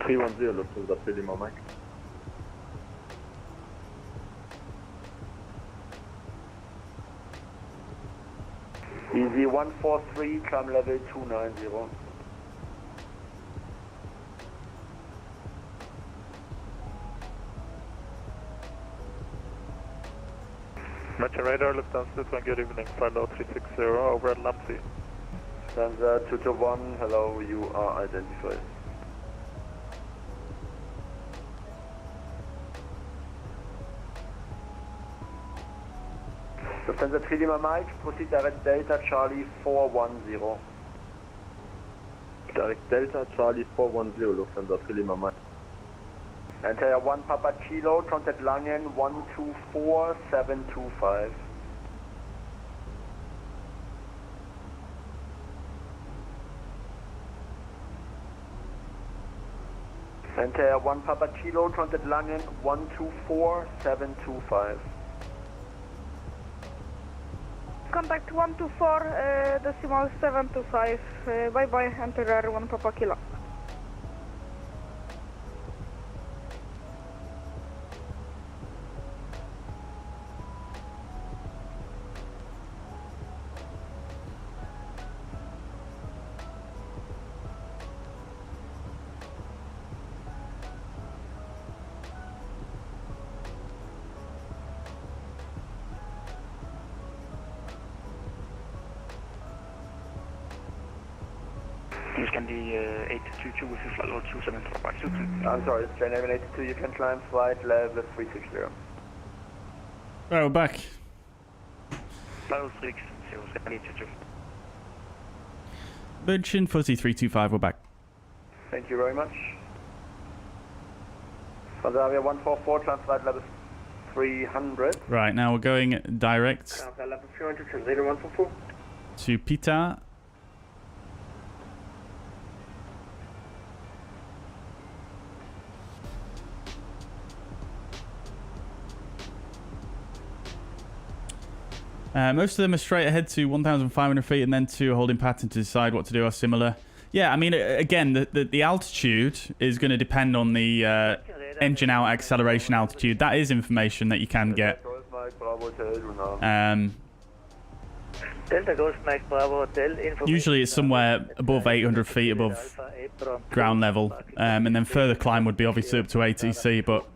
310, Lufthansa 3 Lima Mike. Easy 143, climb level 290. Roger, radar, Lufthansa 1, good evening, flight level 360, over at Lamptey. Lufthansa 221, hello, you are identified. Lufthansa 3 Lima Mike, proceed direct Delta Charlie 410. Direct Delta Charlie 410, Lufthansa 3 Lima Mike. Enter 1 Papa Kilo, contact Langen 124725. Enter 1 Papa Kilo, contact Langen 124725. Contact 124, decimal 725. Bye bye, enter 1 Papa Kilo. You can be 822 with your flight level 27 I'm sorry, it's train 82. You can climb flight level 360. Right, we're back. Flight level 360, München, Fuzzy 325, we're back. Thank you very much. Transavia 144, climb flight level 300. Right, now we're going direct Level 300, translator 144. to Pita. Most of them are straight ahead to 1,500 feet and then to a holding pattern to decide what to do or similar. Yeah, I mean, again, the altitude is going to depend on the engine out acceleration altitude. That is information that you can get. Usually it's somewhere above 800 feet above ground level. And then further climb would be obviously up to ATC, but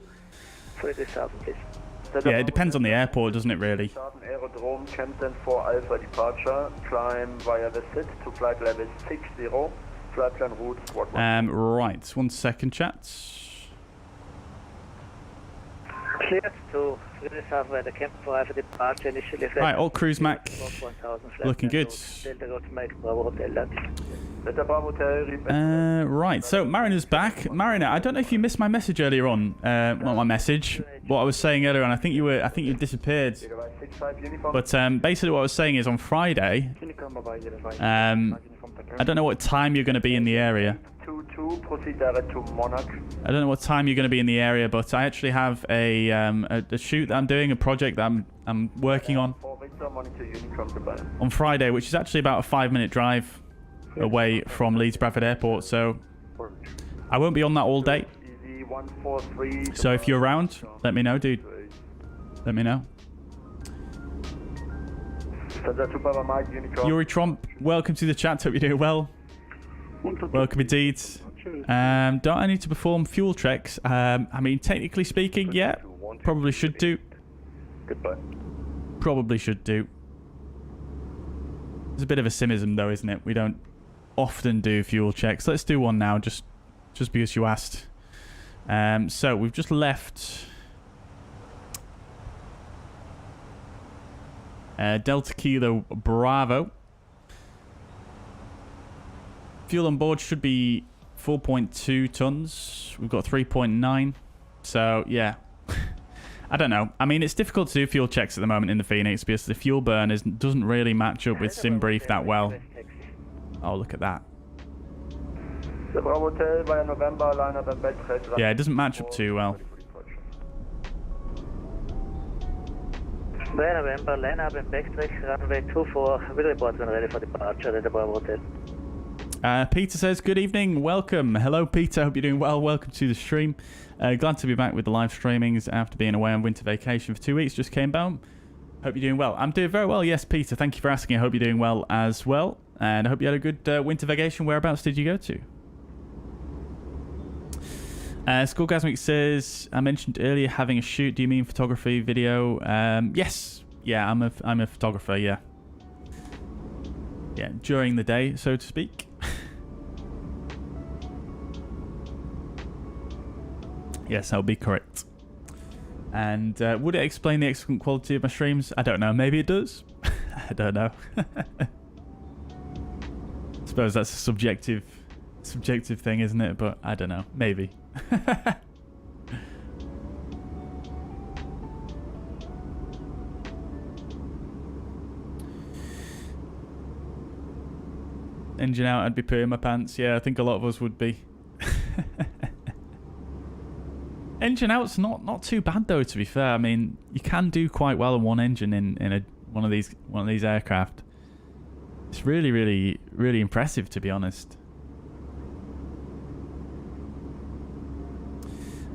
yeah, it depends on the airport, doesn't it, really? Aerodrome Kempten for Alpha departure. Climb via the SIT to flight level 60. Flight plan route squad 1. Right, 1 second, chat. Cleared to reserve where the camp for Alpha departure initially. Right, all cruise Mac. Looking good. Right, so Mariner's back. Mariner, I don't know if you missed my message earlier on. Not my message. What I was saying earlier on. I think you disappeared. But basically, what I was saying is on Friday. I don't know what time you're going to be in the area. I don't know what time you're going to be in the area, but I actually have a shoot that I'm doing, a project that I'm working on Friday, which is actually about a 5-minute drive away from Leeds Bradford Airport. So I won't be on that all day. So if you're around, let me know, dude. Let me know. Yuri Trump, welcome to the chat. Hope you're doing well. Welcome indeed. Don't I need to perform fuel checks? I mean, technically speaking, yeah. Probably should do. Goodbye. Probably should do. There's a bit of a cynicism though, isn't it? We don't often do fuel checks. Let's do one now, just because you asked. So we've just left Delta Kilo Bravo. Fuel on board should be 4.2 tons. We've got 3.9. So, yeah. I don't know. I mean, it's difficult to do fuel checks at the moment in the Fenix because the fuel burn doesn't really match up with SimBrief that well. Oh, look at that. Yeah, it doesn't match up too well. November, line up and backtrack, runway 24, will report when ready for departure at the Bravo Hotel. Peter says, good evening, welcome. Hello, Peter, hope you're doing well. Welcome to the stream. Glad to be back with the live streamings after being away on winter vacation for 2 weeks. Just came down. Hope you're doing well. I'm doing very well, yes, Peter. Thank you for asking. I hope you're doing well as well. And I hope you had a good winter vacation. Whereabouts did you go to? Skullgasmic says, I mentioned earlier having a shoot. Do you mean photography, video? Yes. Yeah, I'm a photographer, yeah. Yeah, during the day, so to speak. Yes, I'll be correct. And would it explain the excellent quality of my streams? I don't know. Maybe it does. I don't know. I suppose that's a subjective thing, isn't it? But I don't know. Maybe. Engine out, I'd be pooing my pants. Yeah, I think a lot of us would be. Engine out's not too bad though, to be fair. I mean, you can do quite well on one engine in one of these aircraft. It's really, really, really impressive, to be honest.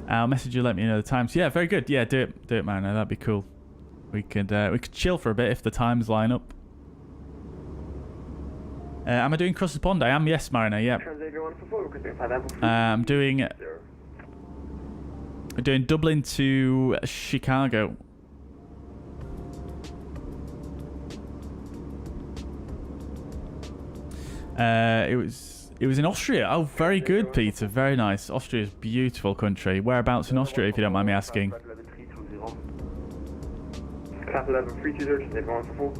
I'll message you, let me know the times. Yeah, very good. Yeah, do it, man. That'd be cool. We could chill for a bit if the times line up. Am I doing Cross the Pond? I am, yes, Mariner. Yeah. I'm doing Dublin to Chicago. It was It was in Austria. Oh, very good, Peter. Very nice. Austria is a beautiful country. Whereabouts in Austria, if you don't mind me asking? Cap level 320, descend 124.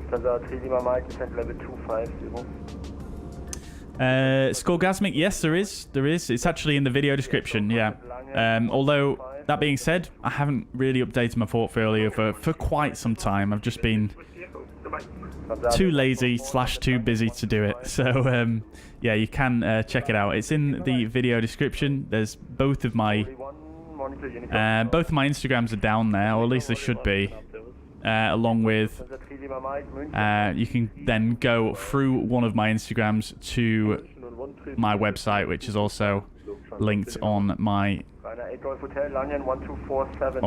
Standard 3 Lima Mike, descent level 250. Skorgasmic, yes, there is. There is. It's actually in the video description, yeah. Although, that being said, I haven't really updated my portfolio for quite some time. I've just been too lazy / too busy to do it. So, yeah, you can check it out. It's in the video description. There's both of my Instagrams are down there, or at least they should be. Along with, you can then go through one of my Instagrams to my website, which is also linked on my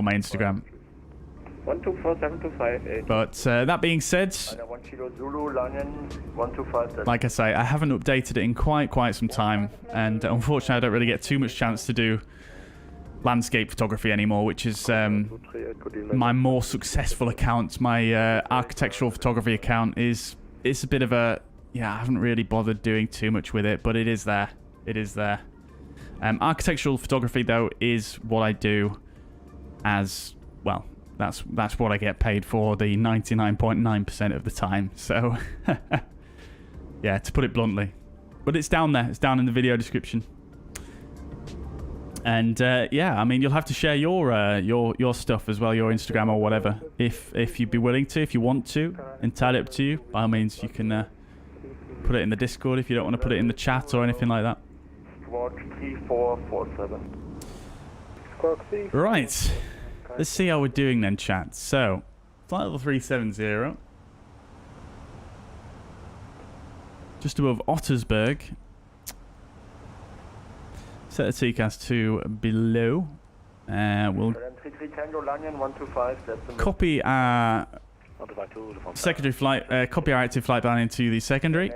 Instagram. But that being said, like I say, I haven't updated it in quite some time, and unfortunately I don't really get too much chance to do landscape photography anymore, which is my more successful account. My architectural photography account it's a bit of a, yeah, I haven't really bothered doing too much with it, but it is there. It is there. Architectural photography, though, is what I do as, well, that's what I get paid for the 99.9% of the time. So, yeah, to put it bluntly. But it's down there. It's down in the video description. And yeah, I mean, you'll have to share your stuff as well, your Instagram or whatever, if you'd be willing to, if you want to. Entirely up to you. By all means, you can put it in the Discord if you don't want to put it in the chat or anything like that. Right. Let's see how we're doing then, chat. So, flight level 370. Just above Ottersberg. Set the TCAS to below. We'll copy our secondary flight, copy our active flight plan into the secondary.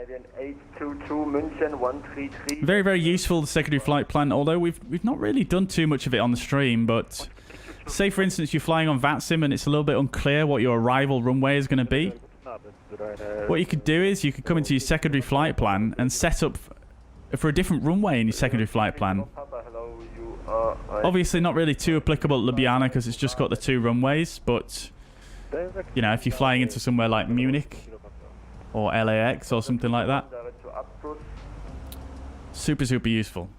Very, very useful, the secondary flight plan, although we've not really done too much of it on the stream, but say for instance you're flying on VATSIM and it's a little bit unclear what your arrival runway is going to be. What you could do is you could come into your secondary flight plan and set up for a different runway in your secondary flight plan. Obviously not really too applicable at Ljubljana because it's just got the 2 runways, but you know, if you're flying into somewhere like Munich or LAX or something like that, super useful.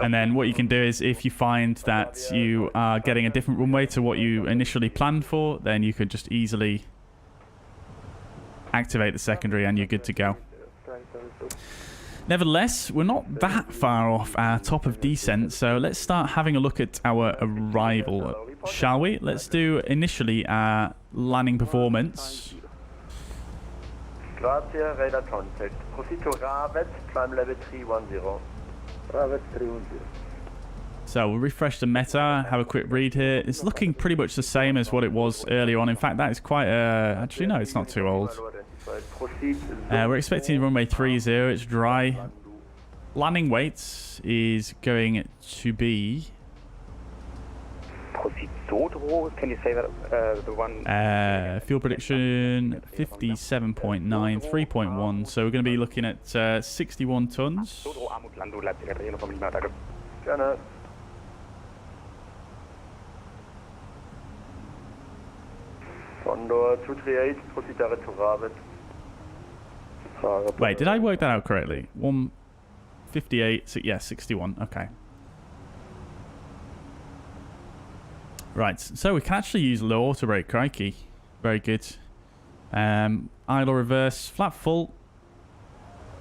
And then what you can do is if you find that you are getting a different runway to what you initially planned for, then you could just easily activate the secondary and you're good to go. Nevertheless, we're not that far off our top of descent, so let's start having a look at our arrival, shall we? Let's do initially our landing performance. Grazie, radar contact. Proceed to Ravet, climb level 310. Ravet 310. So we'll refresh the meta, have a quick read here. It's looking pretty much the same as what it was earlier on. In fact, that is quite, actually no, it's not too old. We're expecting runway 30, it's dry. Landing weight is going to be... Can you say that the one... fuel prediction 57.9, 3.1, so we're going to be looking at 61 tons. Condor 238, proceed direct to Ravet. Wait, did I work that out correctly? 158, yeah, 61, okay. Right, so we can actually use low auto brake, crikey. Very good. Idle reverse, flap full.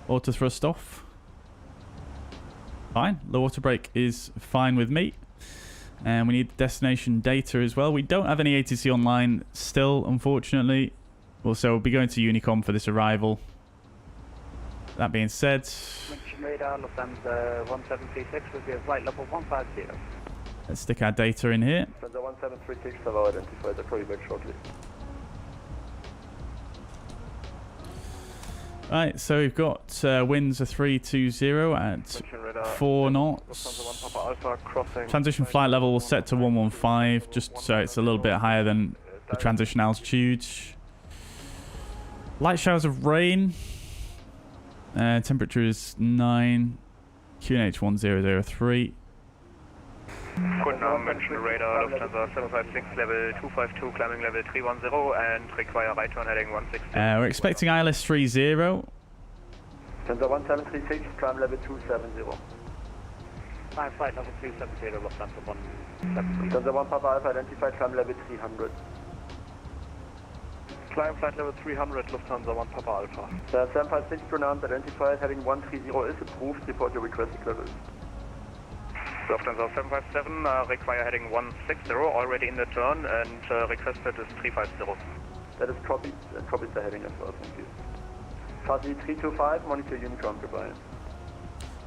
Auto thrust off. Fine, low auto brake is fine with me. And we need destination data as well. We don't have any ATC online still, unfortunately. Also, we'll be going to Unicom for this arrival. That being said... Radar, Lufthansa 1736 will be a flight level 150. Let's stick our data in here. Lufthansa 1736 have identified the very shortly. Right, so we've got winds of 320 at 4 knots. Transition flight level will set to 115, just so it's a little bit higher than the transition altitude. Light showers of rain. Temperature is 9. QNH 1003. Guten Abend, mention radar, Lufthansa 756, level 252, climbing level 310, and require right turn heading 16. We're expecting ILS 30. Lufthansa 1736, climb level 270. Climb flight level 270, Lufthansa 170. Lufthansa 1 Papa Alpha, identified climb level 300. Climb flight level 300, Lufthansa 1 Papa Alpha. 756 pronounced, identified, heading 130 is approved, report your requested levels. Lufthansa 757, require heading 160, already in the turn, and requested is 350. That is copied, and copied the heading as well, thank you. Fuzzy 325, monitor Unicom, goodbye.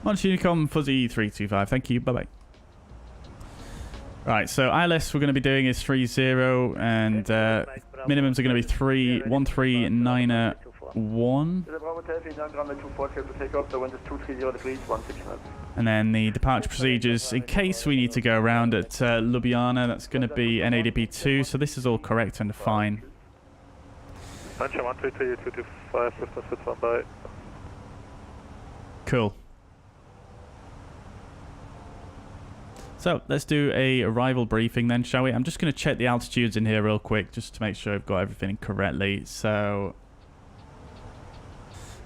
Monitor Unicom, Fuzzy 325, thank you, bye-bye. Right, so ILS we're going to be doing is 30, and minimums are going to be 13991. And then the departure procedures, in case we need to go around at Ljubljana, that's going to be NADP 2, so this is all correct and fine. Cool. So let's do a arrival briefing then, shall we? I'm just going to check the altitudes in here real quick just to make sure I've got everything correctly. So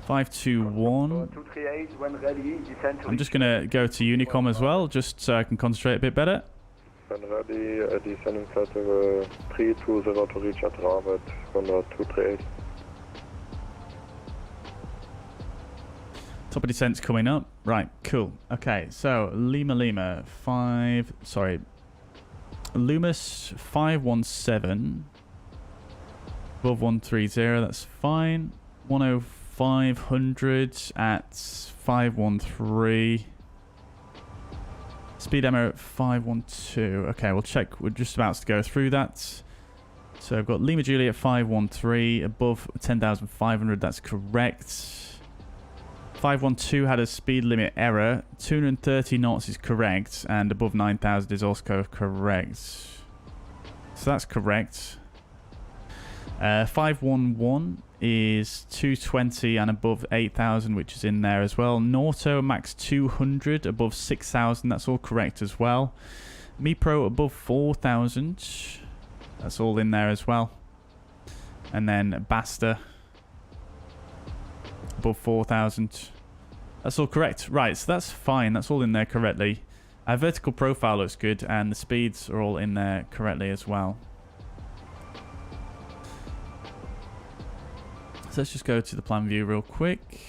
521. I'm just going to go to Unicom as well, just so I can concentrate a bit better. Ready, descending flight level 320 to reach at Ravet, 238. Top of descent's coming up. Right, cool. Okay, so Lima 5, sorry, Loomis 517, above 130, that's fine. 10500 at 513. Speed demo at 512. Okay, we'll check. We're just about to go through that. So I've got Lima Juliet 513, above 10,500, that's correct. 512 had a speed limit error. 230 knots is correct, and above 9,000 is also correct. So that's correct. 511 is 220 and above 8,000, which is in there as well. Norto max 200 above 6,000, that's all correct as well. MiPro above 4,000, that's all in there as well. And then Basta above 4,000. That's all correct. Right, so that's fine. That's all in there correctly. Our vertical profile looks good, and the speeds are all in there correctly as well. So let's just go to the plan view real quick.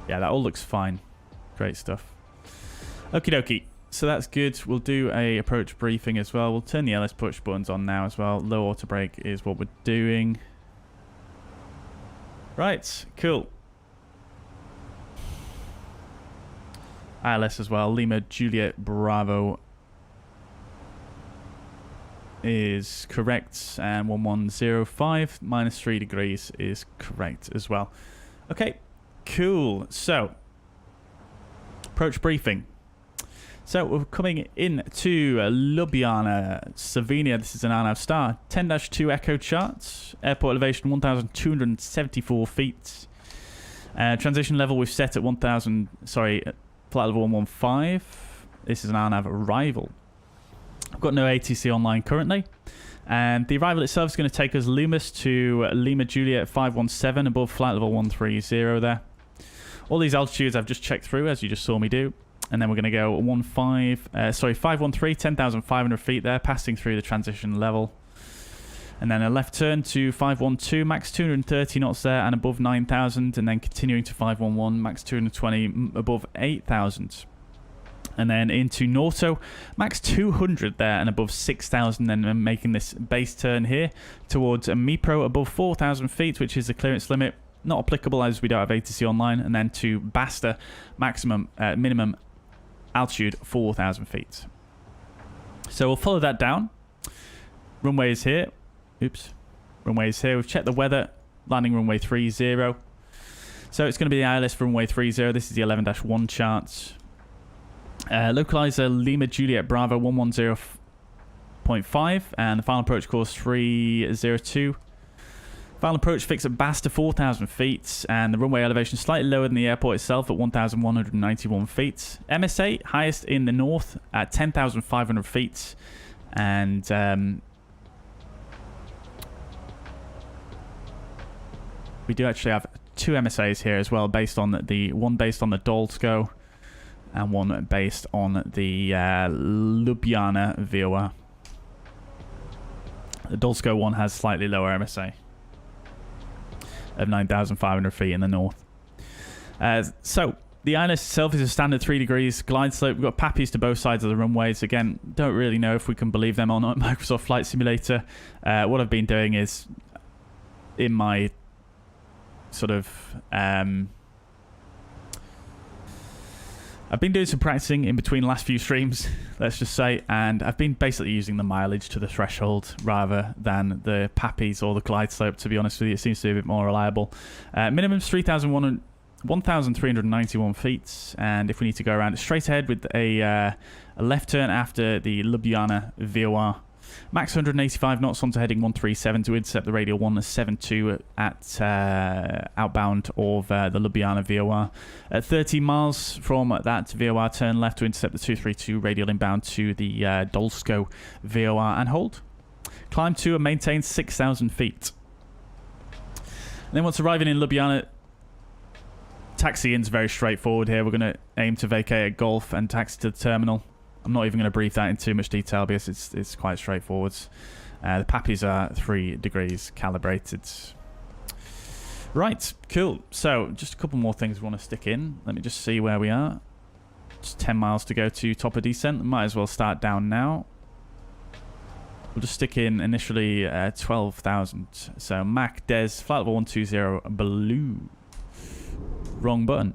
Yeah, that all looks fine. Great stuff. Okie dokie. So that's good. We'll do a approach briefing as well. We'll turn the LS push buttons on now as well. Low auto brake is what we're doing. Right, cool. ILS as well. Lima Juliet Bravo is correct, and 1105 minus 3 degrees is correct as well. Okay, cool. So approach briefing. So we're coming in to Ljubljana, Slovenia. This is an ANAV star. 10-2 echo chart. Airport elevation 1,274 feet. Transition level we've set at flight level 115. This is an ANAV arrival. I've got no ATC online currently. And the arrival itself is going to take us Loomis to Lima Juliet 517 above flight level 130 there. All these altitudes I've just checked through, as you just saw me do. And then we're going to go 513, 10,500 feet there, passing through the transition level. And then a left turn to 512, max 230 knots there and above 9,000. And then continuing to 511, max 220 above 8,000. And then into Norto, max 200 there and above 6,000. Then making this base turn here towards a MiPro above 4,000 feet, which is the clearance limit. Not applicable as we don't have ATC online. And then to Basta, minimum altitude 4,000 feet. So we'll follow that down. Runway is here. Oops. Runway is here. We've checked the weather. Landing runway 30. So it's going to be the ILS runway 30. This is the 11-1 chart. Localizer Lima Juliet Bravo 110.5. And the final approach course 302. Final approach fix at Basta 4,000 feet, and the runway elevation slightly lower than the airport itself at 1,191 feet. MSA highest in the north at 10,500 feet, and we do actually have 2 MSAs here as well, based on the one based on the Dolsko and one based on the Ljubljana VOR. The Dolsko one has slightly lower MSA of 9,500 feet in the north. So the ILS itself is a standard 3 degrees glide slope. We've got PAPIs to both sides of the runways. Again, don't really know if we can believe them or not. Microsoft Flight Simulator. What I've been doing is, in my sort of I've been doing some practicing in between the last few streams, let's just say, and I've been basically using the mileage to the threshold rather than the PAPIs or the glide slope, to be honest with you. It seems to be a bit more reliable. Minimum is 1,391 feet, and if we need to go around it straight ahead with a left turn after the Ljubljana VOR. Max 185 knots onto heading 137 to intercept the radial 172 at outbound of the Ljubljana VOR. At 30 miles from that VOR, turn left to intercept the 232 radial inbound to the Dolsko VOR and hold. Climb to and maintain 6,000 feet. And then once arriving in Ljubljana, taxi-in's very straightforward here. We're going to aim to vacate at Golf and taxi to the terminal. I'm not even going to brief that in too much detail because it's quite straightforward. The PAPIs are 3 degrees calibrated. Right, cool. So just a couple more things we want to stick in. Let me just see where we are. Just 10 miles to go to top of descent. Might as well start down now. We'll just stick in initially 12,000. So Mac Des, flight level 120, blue. Wrong button.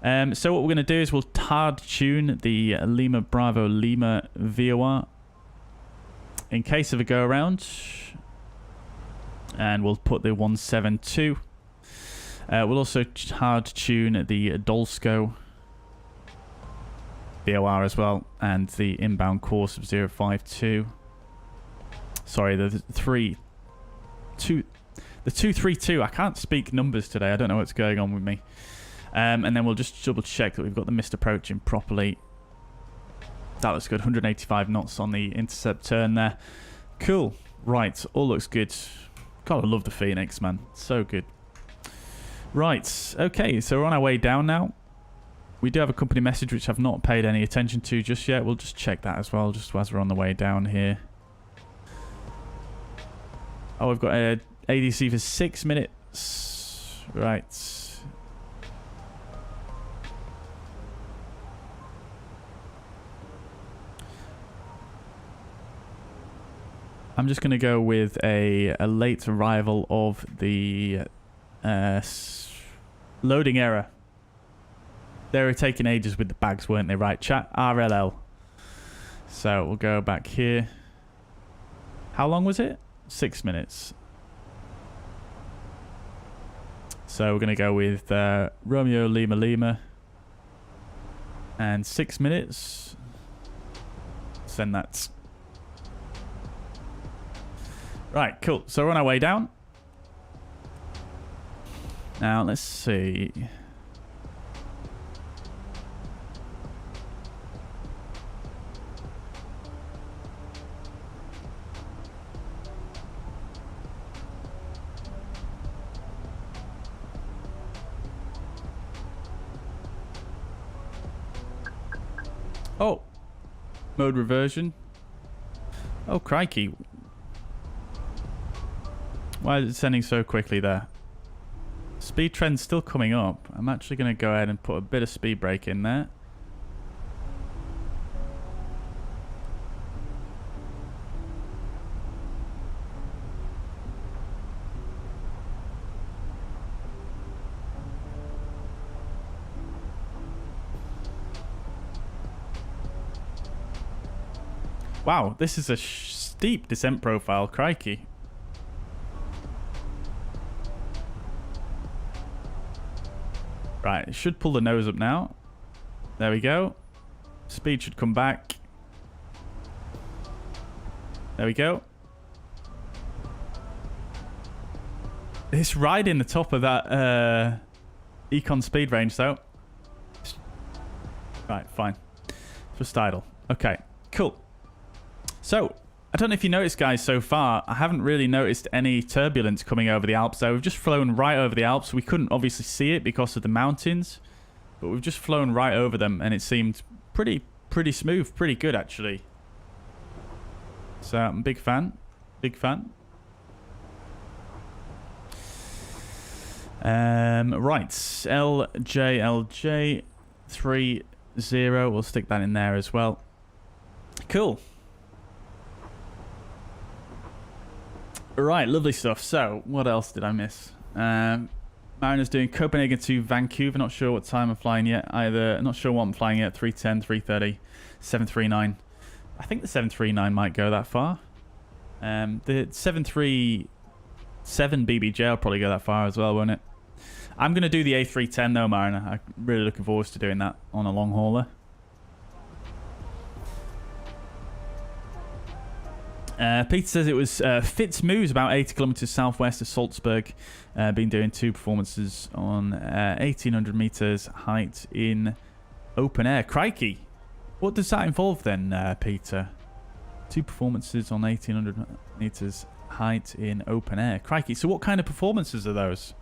So what we're going to do is we'll hard tune the Lima Bravo Lima VOR in case of a go around, and we'll put the 172. We'll also hard tune the Dolsko VOR as well, and the inbound course of 052. Sorry, the 232. I can't speak numbers today. I don't know what's going on with me. And then we'll just double check that we've got the missed approach in properly. That looks good. 185 knots on the intercept turn there. Cool. Right. All looks good. God, I love the Fenix, man. So good. Right. Okay. So we're on our way down now. We do have a company message which I've not paid any attention to just yet. We'll just check that as well, just as we're on the way down here. Oh, we've got a ADC for 6 minutes. Right. I'm just going to go with a late arrival of the loading error. They were taking ages with the bags, weren't they? Right, chat, RLL. So we'll go back here. How long was it? 6 minutes. So we're going to go with Romeo Lima Lima. And 6 minutes. Send that. Right, cool. So we're on our way down. Now, let's see. Oh. Mode reversion. Oh, crikey. Why is it sending so quickly there? Speed trend's still coming up. I'm actually going to go ahead and put a bit of speed brake in there. Wow, this is a steep descent profile, crikey. Right, it should pull the nose up now. There we go. Speed should come back. There we go. It's right in the top of that econ speed range, though. Right, fine. Just idle. Okay, cool. So, I don't know if you noticed, guys, so far, I haven't really noticed any turbulence coming over the Alps, though. We've just flown right over the Alps. We couldn't obviously see it because of the mountains, but we've just flown right over them, and it seemed pretty smooth, pretty good, actually. So, I'm a big fan. Big fan. Right, LJLJ 30. We'll stick that in there as well. Cool. Right, lovely stuff. So, what else did I miss? Mariner's doing Copenhagen to Vancouver. Not sure what time I'm flying yet. Not sure what I'm flying yet. 310, 330, 739. I think the 739 might go that far. The 737 BBJ will probably go that far as well, won't it? I'm going to do the A310 though, Mariner. I'm really looking forward to doing that on a long hauler. Peter says it was Fitz moves about 80 kilometers southwest of Salzburg. Been doing 2 performances on 1,800 meters height in open air. Crikey. What does that involve then, Peter? 2 performances on 1,800 meters height in open air. Crikey. So what kind of performances are those?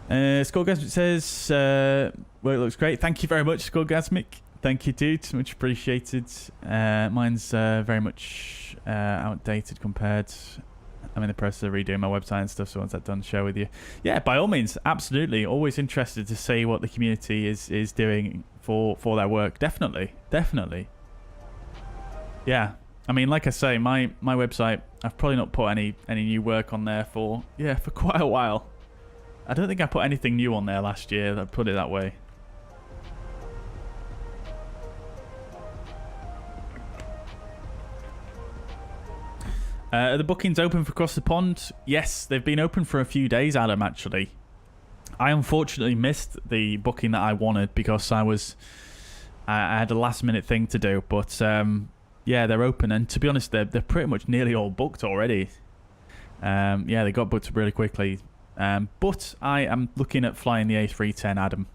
Skorgasmic says, work looks great. Thank you very much, Skorgasmic. Thank you, dude. Much appreciated. Mine's very much outdated compared. I'm in the process of redoing my website and stuff, so once that's done, share with you. Yeah, by all means, absolutely. Always interested to see what the community is doing for their work. Definitely. Definitely. Yeah. I mean, like I say, my website, I've probably not put any new work on there for quite a while. I don't think I put anything new on there last year, I'd put it that way. Are the bookings open for Across the Pond? Yes, they've been open for a few days, Adam, actually. I unfortunately missed the booking that I wanted because I had a last minute thing to do. But yeah, they're open. And to be honest, they're pretty much nearly all booked already. Yeah, they got booked really quickly. But I am looking at flying the A310, Adam.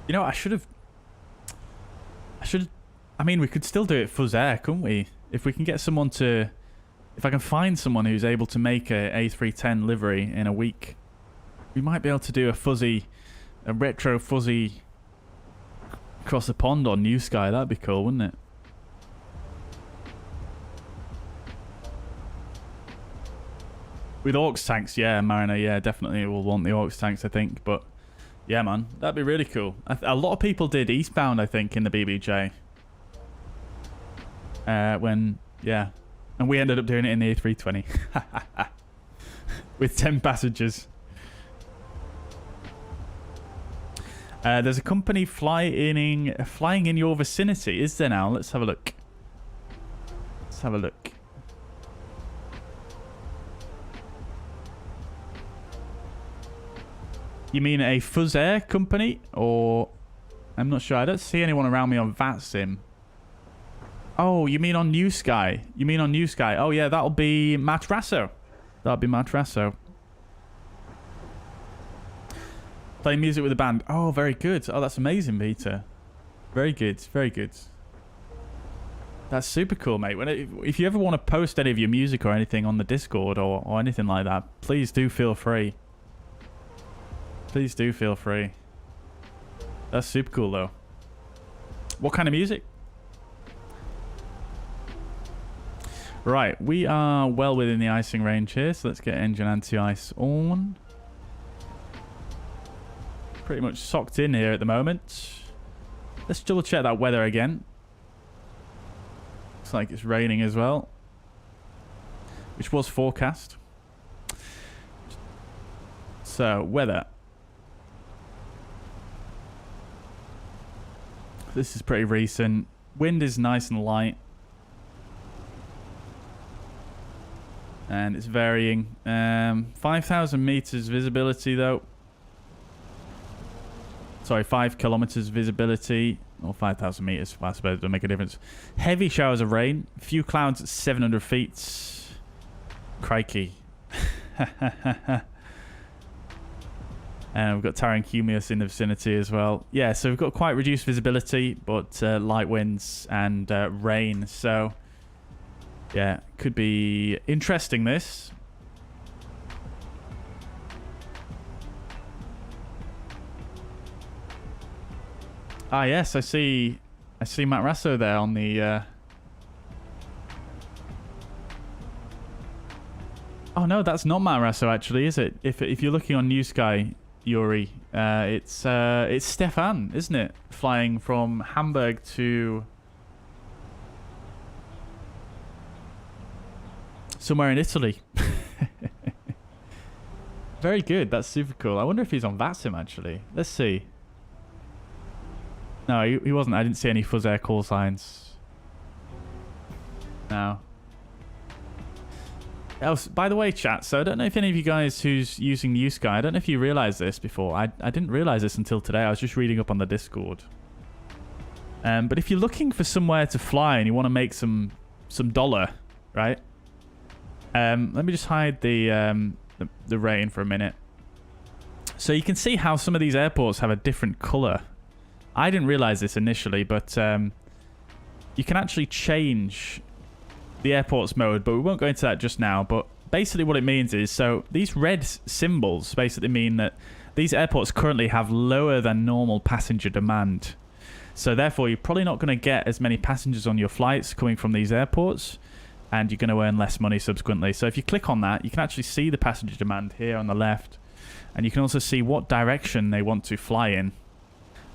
You know, I mean, we could still do it fuzzair, couldn't we? If we can get someone to... If I can find someone who's able to make a A310 livery in a week, we might be able to do a retro fuzzy Across the Pond on New Sky. That'd be cool, wouldn't it? With aux tanks, yeah, Mariner, yeah, definitely we'll want the aux tanks, I think. But, yeah, man, that'd be really cool. A lot of people did Eastbound, I think, in the BBJ. Yeah. And we ended up doing it in the A320. With 10 passengers. There's a company flying in your vicinity, is there now? Let's have a look. Let's have a look. You mean a fuzzair company? Or... I'm not sure. I don't see anyone around me on VATSIM. Oh, you mean on New Sky? You mean on New Sky? Oh, yeah, that'll be Matrasso. That'll be Matrasso. Playing music with a band. Oh, very good. Oh, that's amazing, Peter. Very good. Very good. That's super cool, mate. If you ever want to post any of your music or anything on the Discord or anything like that, please do feel free. Please do feel free. That's super cool, though. What kind of music? Right, we are well within the icing range here, so let's get engine anti-ice on. Pretty much socked in here at the moment. Let's double check that weather again. Looks like it's raining as well, which was forecast. So, weather. This is pretty recent. Wind is nice and light. And it's varying. 5,000 meters visibility, though. Sorry, 5 kilometers visibility. or 5,000 meters. I suppose it doesn't make a difference. Heavy showers of rain. Few clouds at 700 feet. Crikey. And we've got towering cumulus in the vicinity as well. Yeah, so we've got quite reduced visibility, but light winds and rain. So, yeah, could be interesting, this. Ah, yes, I see Matt Rasso there on the... Oh, no, that's not Matt Rasso, actually, is it? If you're looking on New Sky, Yuri, it's Stefan, isn't it? Flying from Hamburg to... somewhere in Italy. Very good, that's super cool. I wonder if he's on VATSIM, actually. Let's see. No, he wasn't. I didn't see any fuzzair call signs. No. Else, by the way, chat, so I don't know if any of you guys who's using New Sky, I don't know if you realised this before. I didn't realise this until today. I was just reading up on the Discord. But if you're looking for somewhere to fly and you want to make some dollar, right? Let me just hide the rain for a minute. So you can see how some of these airports have a different colour. I didn't realise this initially, but you can actually change the airport's mode, but we won't go into that just now. But basically what it means is, so these red symbols basically mean that these airports currently have lower than normal passenger demand. So therefore, you're probably not going to get as many passengers on your flights coming from these airports, and you're going to earn less money subsequently. So if you click on that, you can actually see the passenger demand here on the left, and you can also see what direction they want to fly in.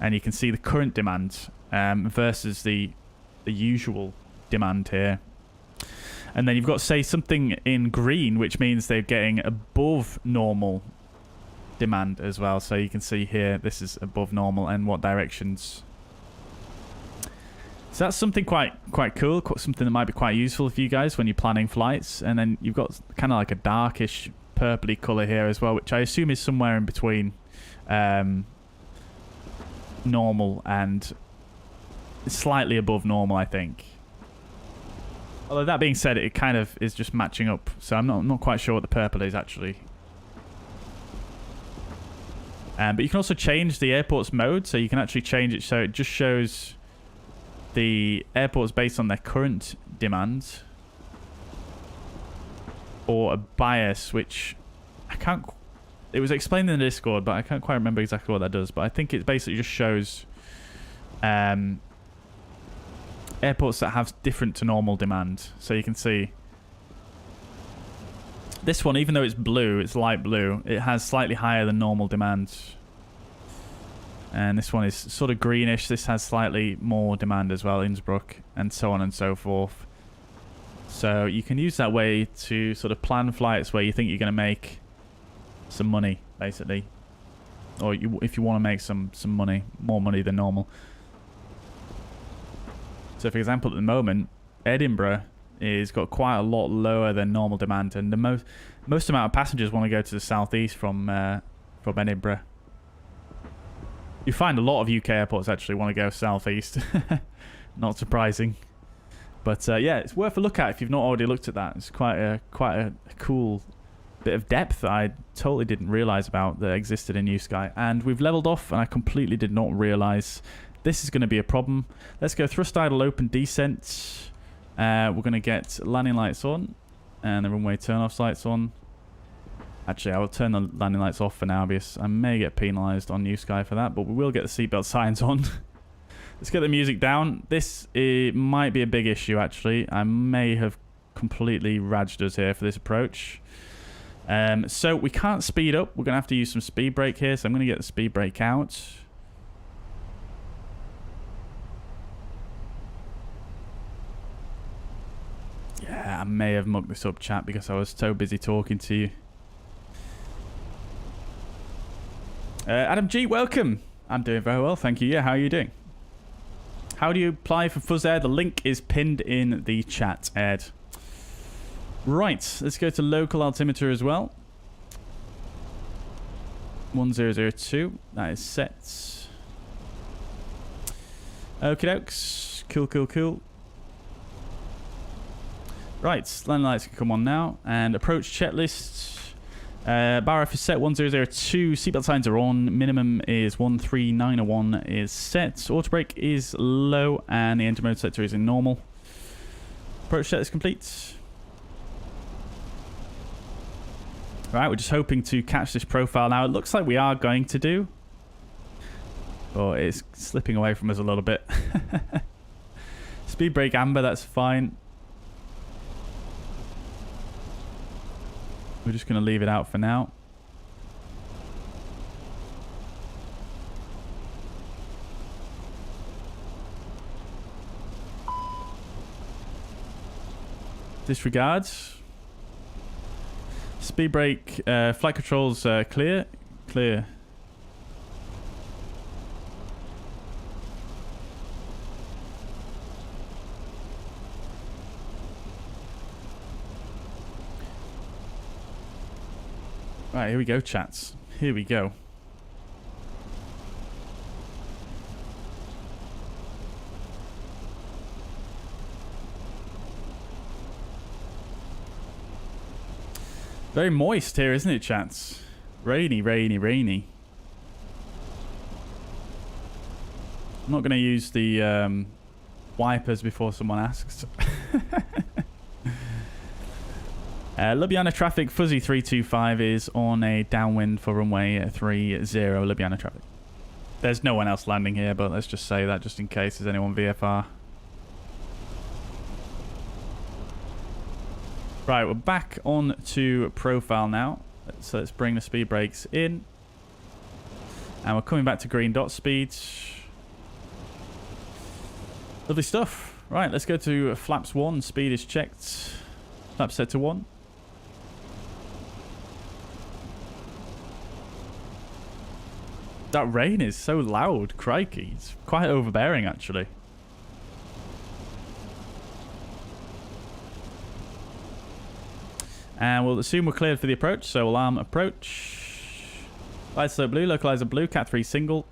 And you can see the current demand versus the usual demand here. And then you've got, say, something in green, which means they're getting above normal demand as well. So you can see here, this is above normal and what directions. So that's something quite cool, something that might be quite useful for you guys when you're planning flights. And then you've got kind of like a darkish purpley colour here as well, which I assume is somewhere in between normal and slightly above normal, I think. Although that being said, it kind of is just matching up, so I'm not quite sure what the purple is actually. But you can also change the airport's mode, so you can actually change it so it just shows the airports based on their current demand, or a bias, which I can't. It was explained in the Discord, but I can't quite remember exactly what that does. But I think it basically just shows airports that have different to normal demand. So you can see this one, even though it's blue, it's light blue, it has slightly higher than normal demand. And this one is sort of greenish. This has slightly more demand as well, Innsbruck, and so on and so forth. So you can use that way to sort of plan flights where you think you're going to make some money, basically, or if you want to make some money, more money than normal. So for example, at the moment, Edinburgh is got quite a lot lower than normal demand, and the most amount of passengers want to go to the southeast from Edinburgh. You find a lot of UK airports actually want to go southeast. Not surprising, but yeah, it's worth a look at if you've not already looked at that. It's quite a cool bit of depth that I totally didn't realize about that existed in New Sky. And we've leveled off, and I completely did not realize this is going to be a problem. Let's go thrust idle open descent. We're going to get landing lights on and the runway turn-off lights on. Actually, I will turn the landing lights off for now because I may get penalized on New Sky for that, but we will get the seatbelt signs on. Let's get the music down. This might be a big issue, actually. I may have completely raged us here for this approach. So we can't speed up. We're going to have to use some speed brake here, so I'm going to get the speed brake out. Yeah, I may have mucked this up, chat, because I was so busy talking to you. Adam G, welcome. I'm doing very well, thank you. Yeah, how are you doing? How do you apply for fuzzair? The link is pinned in the chat, Ed. Right, let's go to local altimeter as well. 1002, that is set. Okie dokes. Cool, cool, cool. Right, landing lights can come on now. And approach checklist. Bar F is set 1002. Seatbelt signs are on. Minimum is 13901 is set. Auto brake is low. And the engine mode sector is in normal. Approach checklist complete. Right, we're just hoping to catch this profile now. It looks like we are going to do. But it's slipping away from us a little bit. Speed brake amber, that's fine. We're just going to leave it out for now. Disregard. Speed brake, flight controls clear. Clear. Right, here we go, chats. Here we go. Very moist here, isn't it, chats? Rainy, rainy, rainy. I'm not going to use the wipers before someone asks. Ljubljana traffic, Fuzzy 325 is on a downwind for runway 30, Ljubljana traffic. There's no one else landing here, but let's just say that just in case there's anyone VFR. Right, we're back on to profile now. So let's bring the speed brakes in. And we're coming back to green dot speed. Lovely stuff. Right, let's go to flaps 1. Speed is checked. Flaps set to 1. That rain is so loud, crikey. It's quite overbearing, actually. And we'll assume we're cleared for the approach, so alarm approach. Light slope blue, localizer blue, cat 3 single,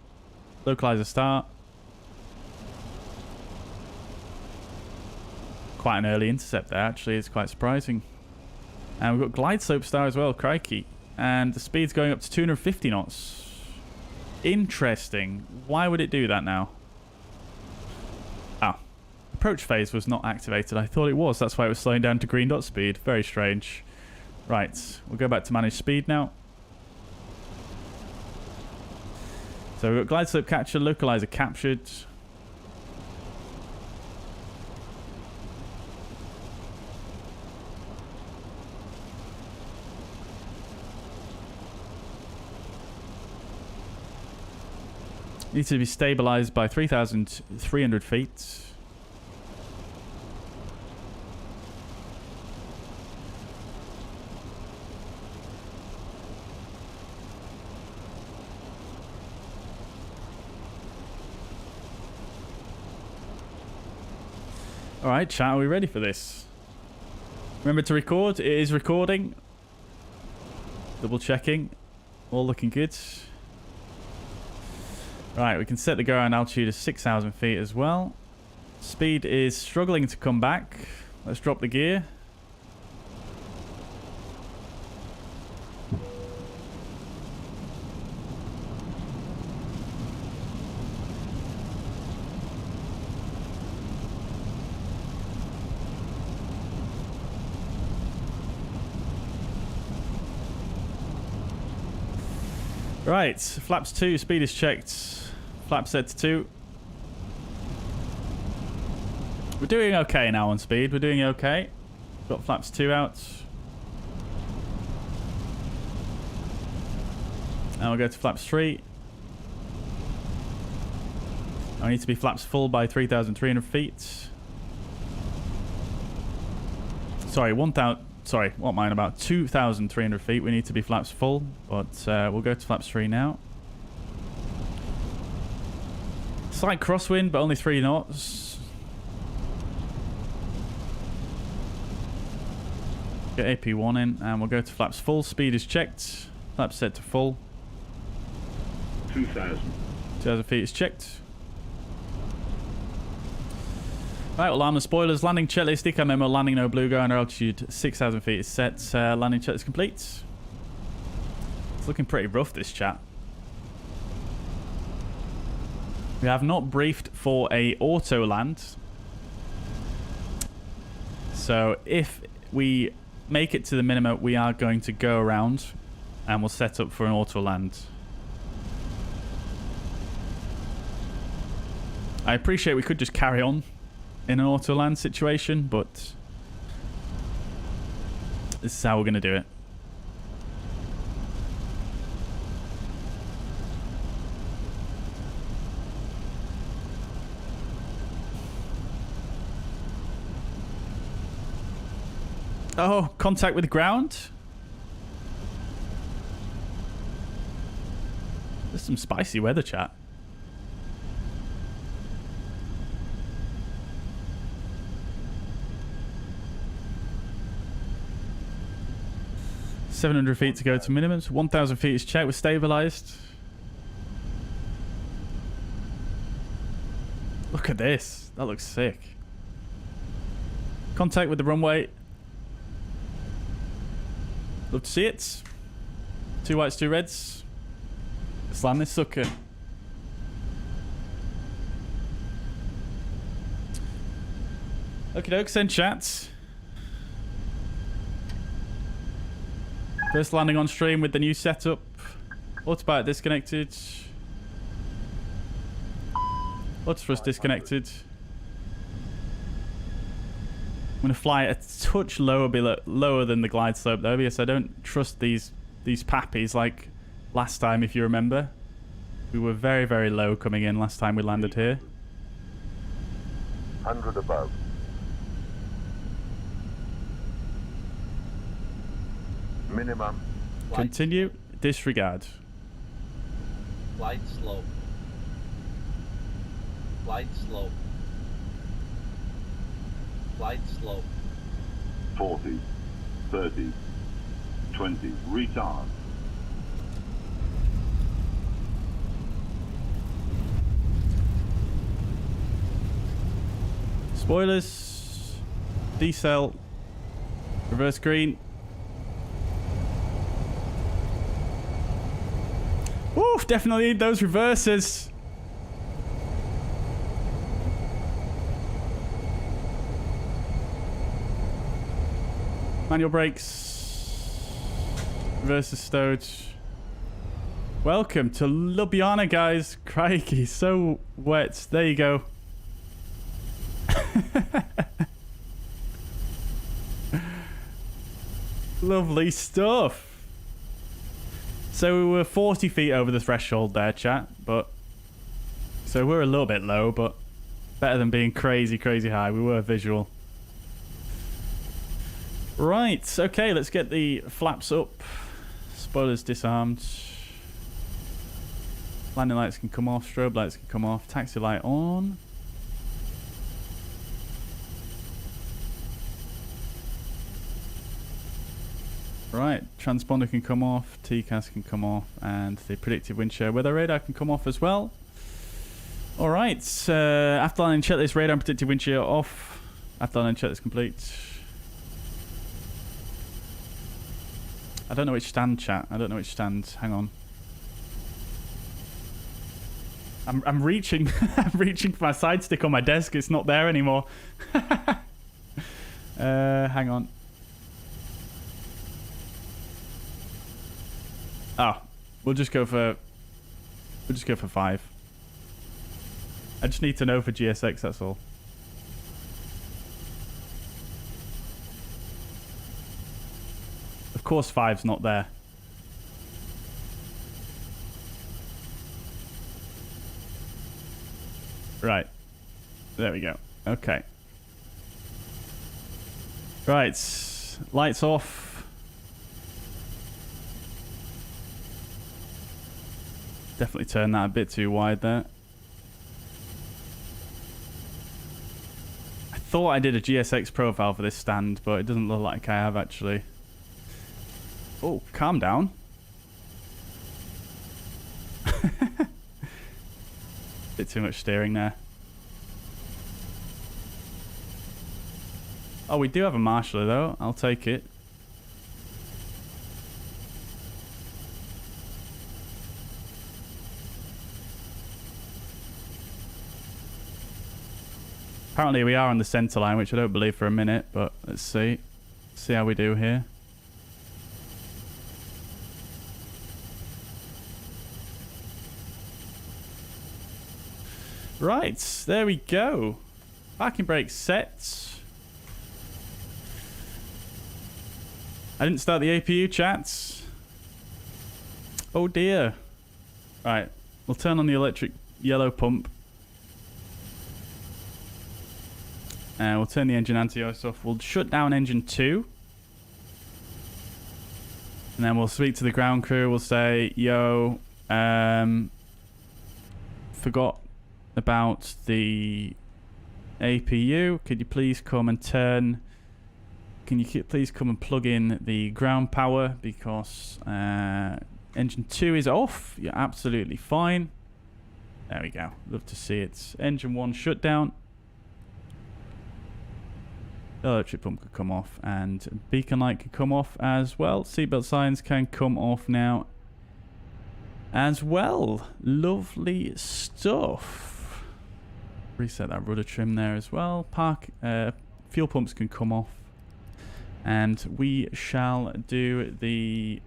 localizer start. Quite an early intercept there, actually. It's quite surprising. And we've got glide slope star as well, crikey. And the speed's going up to 250 knots. Interesting. Why would it do that now? Ah, approach phase was not activated. I thought it was. That's why it was slowing down to green dot speed. Very strange. Right, we'll go back to manage speed now. So we've got glide slope capture, localizer captured. Needs to be stabilized by 3,300 feet. Alright, chat, are we ready for this? Remember to record. It is recording. Double checking. All looking good. Right, we can set the go-around altitude to 6,000 feet as well. Speed is struggling to come back. Let's drop the gear. Right, flaps 2, speed is checked. Flap set to 2. We're doing okay now on speed. We're doing okay. Got flaps 2 out. Now we'll go to flaps 3. I need to be flaps full by 3,300 feet. Sorry, 1,000. Sorry, what am I on about? 2,300 feet. We need to be flaps full, but we'll go to flaps 3 now. Slight crosswind, but only 3 knots. Get AP1 in, and we'll go to flaps full. Speed is checked. Flaps set to full. 2,000. 2,000 feet is checked. Right, we'll arm the spoilers. Landing checklist, DK memo, landing no blue, going altitude 6,000 feet is set. Landing checklist complete. It's looking pretty rough, this chat. We have not briefed for a auto land. So if we make it to the minimum, we are going to go around and we'll set up for an auto land. I appreciate we could just carry on in an auto land situation, but this is how we're going to do it. Oh, contact with the ground. There's some spicy weather, chat. $700 feet to go to minimum. So 1,000 feet is checked. We're stabilized. Look at this. That looks sick. Contact with the runway. Love to see it. 2 whites, 2 reds. Let's land this sucker. Okie doke, send chats. First landing on stream with the new setup. Autopilot disconnected. Autothrust disconnected. I'm going to fly a touch lower, lower than the glide slope though, because I don't trust these pappies like last time, if you remember. We were very, very low coming in last time we landed here. 100 above. Minimum. Continue. Disregard. Glide slope. Glide slope. Glide slope. 40, 30, 20. Retard. Spoilers. Decel. Reverse green. Oof, definitely need those reverses. Manual brakes. Reverses stowed. Welcome to Ljubljana, guys. Crikey, so wet. There you go. Lovely stuff. So we were 40 feet over the threshold there, chat, but so we're a little bit low, but better than being crazy, crazy high. We were visual. Right, okay, let's get the flaps up. Spoilers disarmed. Landing lights can come off, strobe lights can come off, taxi light on. Right, transponder can come off, TCAS can come off, and the predictive wind shear weather radar can come off as well. Alright, after landing checklist, radar and predictive wind shear off. After landing checklist complete. I don't know which stand, chat. I don't know which stand. Hang on. I'm reaching I'm reaching for my side stick on my desk. It's not there anymore. Hang on. Oh, we'll just go for 5. I just need to know for GSX, that's all. Of course 5's not there. Right. There we go. Okay. Right. Lights off. Definitely turned that a bit too wide there. I thought I did a GSX profile for this stand, but it doesn't look like I have actually. Oh, calm down. Bit too much steering there. Oh, we do have a marshaller though. I'll take it. Apparently we are on the centre line, which I don't believe for a minute, but let's see. See how we do here. Right, there we go. Parking brake set. I didn't start the APU, chats. Oh dear. Right, we'll turn on the electric yellow pump. And we'll turn the engine anti-ice off. We'll shut down engine 2. And then we'll speak to the ground crew. We'll say, yo, forgot about the APU. Could you please come and turn... Can you please come and plug in the ground power? Because engine 2 is off. You're absolutely fine. There we go. Love to see it. Engine 1 shut down. The electric pump could come off and beacon light can come off as well. Seatbelt signs can come off now as well. Lovely stuff. Reset that rudder trim there as well. Fuel pumps can come off. And we shall do the...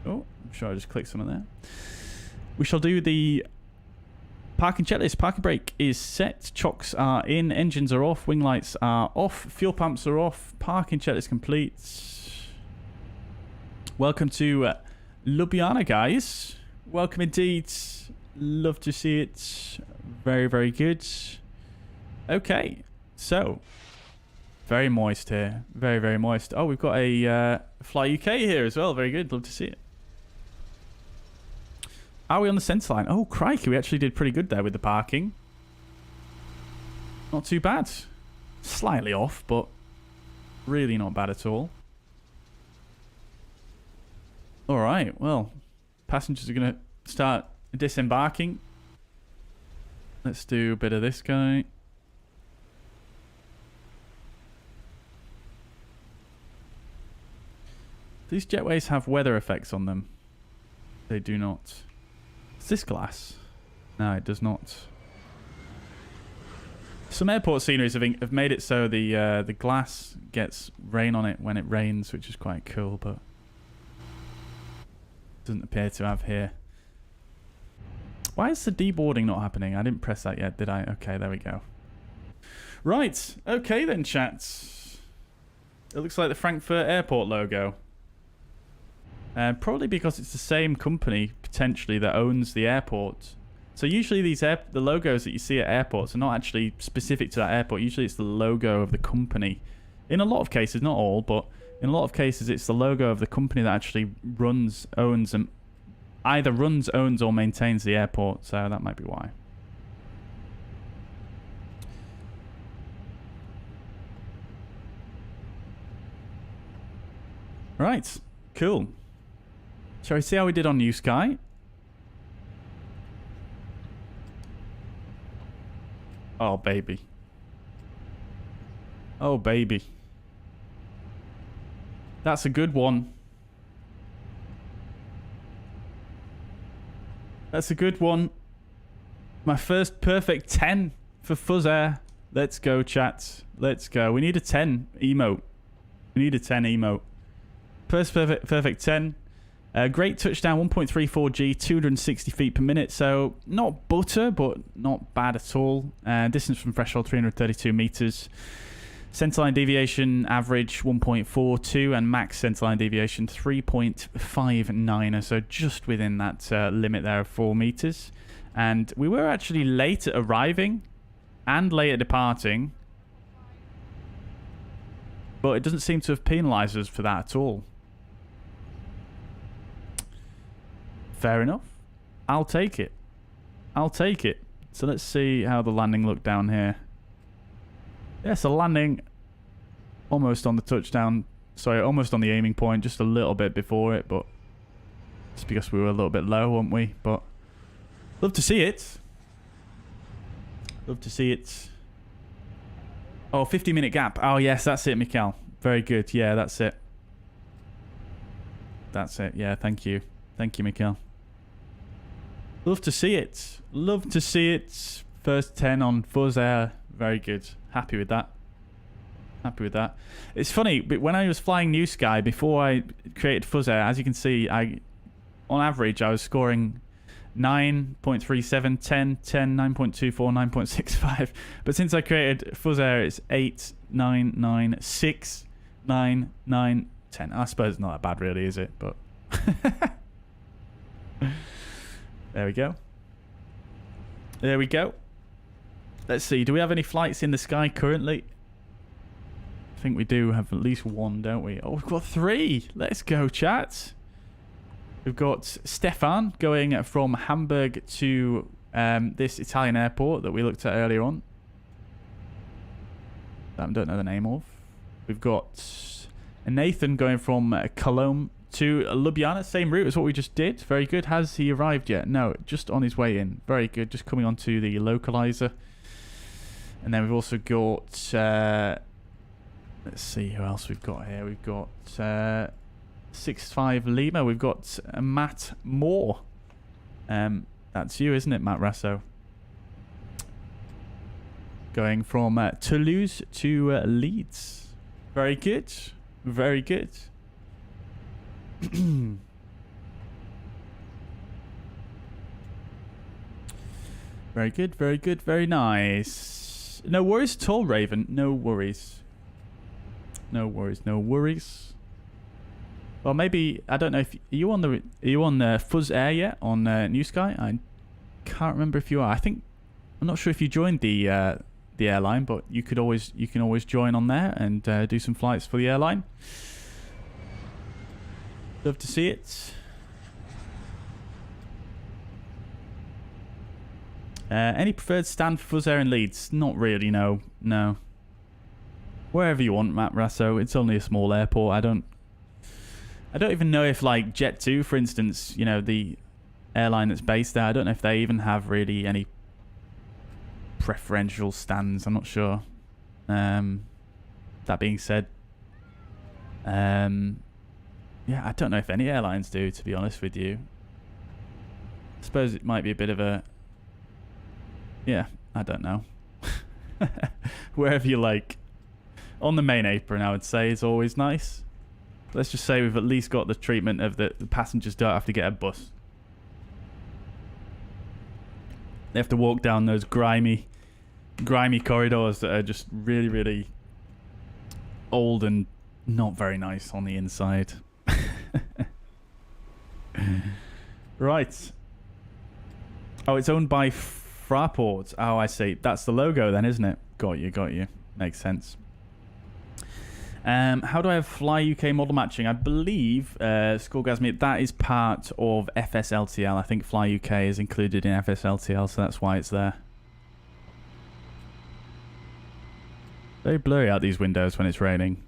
Oh, I'm sure I just clicked something there. We shall do the parking checklist. Parking brake is set. Chocks are in. Engines are off. Wing lights are off. Fuel pumps are off. Parking checklist complete. Welcome to Ljubljana, guys. Welcome indeed. Love to see it. Very, very good. Okay. So, very moist here. Very, very moist. Oh, we've got a Fly UK here as well. Very good. Love to see it. Are we on the centre line? Oh, crikey. We actually did pretty good there with the parking. Not too bad. Slightly off, but really not bad at all. All right. Well, passengers are going to start disembarking. Let's do a bit of this guy. These jetways have weather effects on them. They do not. Is this glass? No, it does not. Some airport sceneries have made it so the glass gets rain on it when it rains, which is quite cool, but doesn't appear to have here. Why is the deboarding not happening? I didn't press that yet, did I? Okay, there we go. Right. Okay then, chats. It looks like the Frankfurt Airport logo. Probably because it's the same company, potentially, that owns the airport. So usually the logos that you see at airports are not actually specific to that airport. Usually it's the logo of the company. In a lot of cases, not all, but in a lot of cases it's the logo of the company that actually owns, and either runs, owns, or maintains the airport. So that might be why. Right. Cool. Shall we see how we did on New Sky? Oh, baby. Oh, baby. That's a good one. That's a good one. My first perfect 10 for fuzzair. Let's go, chat. Let's go. We need a 10 emote. We need a 10 emote. First perfect 10. Great touchdown, 1.34G, 260 feet per minute. So not butter, but not bad at all. Distance from threshold, 332 meters. Centerline deviation, average 1.42, and max centerline deviation, 3.59. So just within that limit there of 4 meters. And we were actually late at arriving and late at departing. But it doesn't seem to have penalised us for that at all. Fair enough. I'll take it. I'll take it. So let's see how the landing looked down here. Yes, a landing almost on the touchdown. Sorry, almost on the aiming point. Just a little bit before it, but it's because we were a little bit low, weren't we? But love to see it. Love to see it. Oh, 50-minute gap. Oh, yes, that's it, Mikhail. Very good. Yeah, that's it. That's it. Yeah, thank you. Thank you, Mikhail. Love to see it. Love to see it. First 10 on fuzzair. Very good. Happy with that. Happy with that. It's funny, but when I was flying New Sky, before I created fuzzair, as you can see, on average, I was scoring 9.37, 10, 10, 9.24, 9.65. But since I created fuzzair, it's 8, 9, 9, 6, 9, 9, 10. I suppose it's not that bad, really, is it? But there we go. There we go. Let's see. Do we have any flights in the sky currently? I think we do have at least one, don't we? Oh, we've got 3. Let's go, chat. We've got Stefan going from Hamburg to this Italian airport that we looked at earlier on. That I don't know the name of. We've got Nathan going from Cologne to Ljubljana. Same route as what we just did. Very good. Has he arrived yet? No, just on his way in. Very good. Just coming onto the localizer. And then we've also got... let's see who else we've got here. We've got 65 Lima. We've got Matt Moore. That's you, isn't it, Matt Rasso? Going from Toulouse to Leeds. Very good. Very good. Very good, very good, very nice. No worries at all, Raven. No worries. No worries, no worries. Well, maybe I don't know if are you on the fuzzair yet on New Sky? I can't remember if you are. I'm not sure if you joined the airline, but you can always join on there and do some flights for the airline. Love to see it. Any preferred stand for fuzzair in Leeds? Not really. No. Wherever you want, Matt Rasso. It's only a small airport. I don't even know if, like, Jet2, for instance, you know, the airline that's based there, I don't know if they even have really any preferential stands. I'm not sure. That being said, yeah, I don't know if any airlines do, to be honest with you. I suppose it might be a bit of a... Yeah, I don't know. Wherever you like. On the main apron, I would say, is always nice. Let's just say we've at least got the treatment of the passengers don't have to get a bus. They have to walk down those grimy corridors that are just really, really old and not very nice on the inside. Right. Oh, it's owned by Fraport. Oh, I see. That's the logo then, isn't it? Got you. Makes sense. How do I have Fly UK model matching? I believe, Skullgasmy, that is part of FSLTL. I think Fly UK is included in FSLTL, so that's why it's there. Very blurry out these windows when it's raining.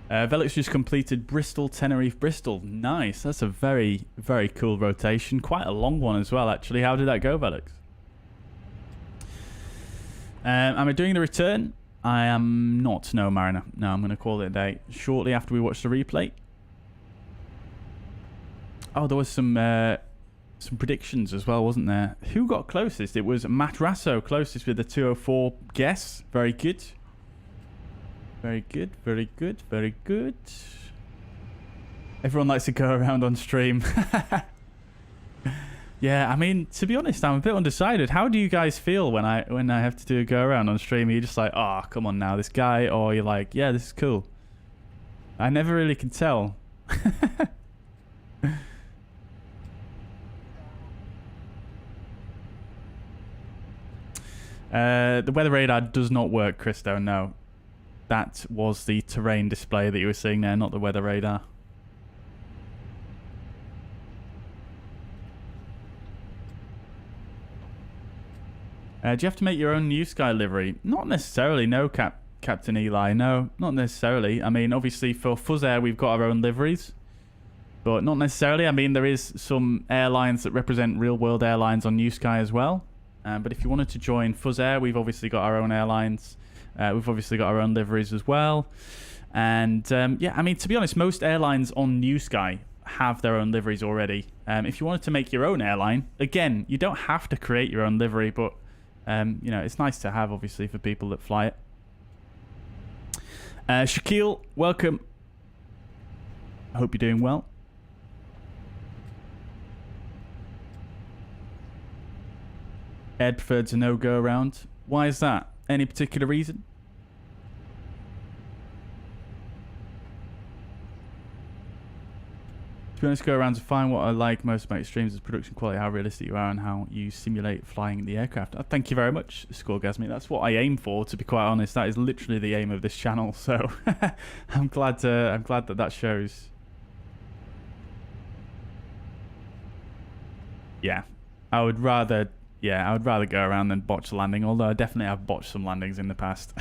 Velix just completed Bristol, Tenerife, Bristol. Nice. That's a very, very cool rotation. Quite a long one as well, actually. How did that go, Velix? Am I doing the return? I am not. No, Mariner. No, I'm going to call it a day. Shortly after we watch the replay. Oh, there was some predictions as well, wasn't there? Who got closest? It was Matt Rasso closest with the 204 guess. Very good. Very good, very good, very good. Everyone likes to go around on stream. Yeah, I mean, to be honest, I'm a bit undecided. How do you guys feel when I have to do a go around on stream? Are you just like, oh, come on now, this guy? Or you're like, yeah, this is cool. I never really can tell. The weather radar does not work, Christo, no. That was the terrain display that you were seeing there, not the weather radar. Do you have to make your own New Sky livery? Not necessarily, no, Captain Eli. No, not necessarily. I mean, obviously for fuzzair, we've got our own liveries. But not necessarily. I mean, there is some airlines that represent real-world airlines on New Sky as well. But if you wanted to join fuzzair, we've obviously got our own airlines. We've obviously got our own liveries as well. And yeah, I mean, to be honest, most airlines on New Sky have their own liveries already. If you wanted to make your own airline, again, you don't have to create your own livery, but you know, it's nice to have, obviously, for people that fly it. Shaquille, welcome. I hope you're doing well. Ed preferred to no go around. Why is that? Any particular reason? To be honest, go around to find what I like most about your streams is production quality, how realistic you are, and how you simulate flying the aircraft. Thank you very much, Scoregasme. That's what I aim for, to be quite honest. That is literally the aim of this channel. So I'm glad that that shows. Yeah, I would rather go around than botch the landing. Although I definitely have botched some landings in the past.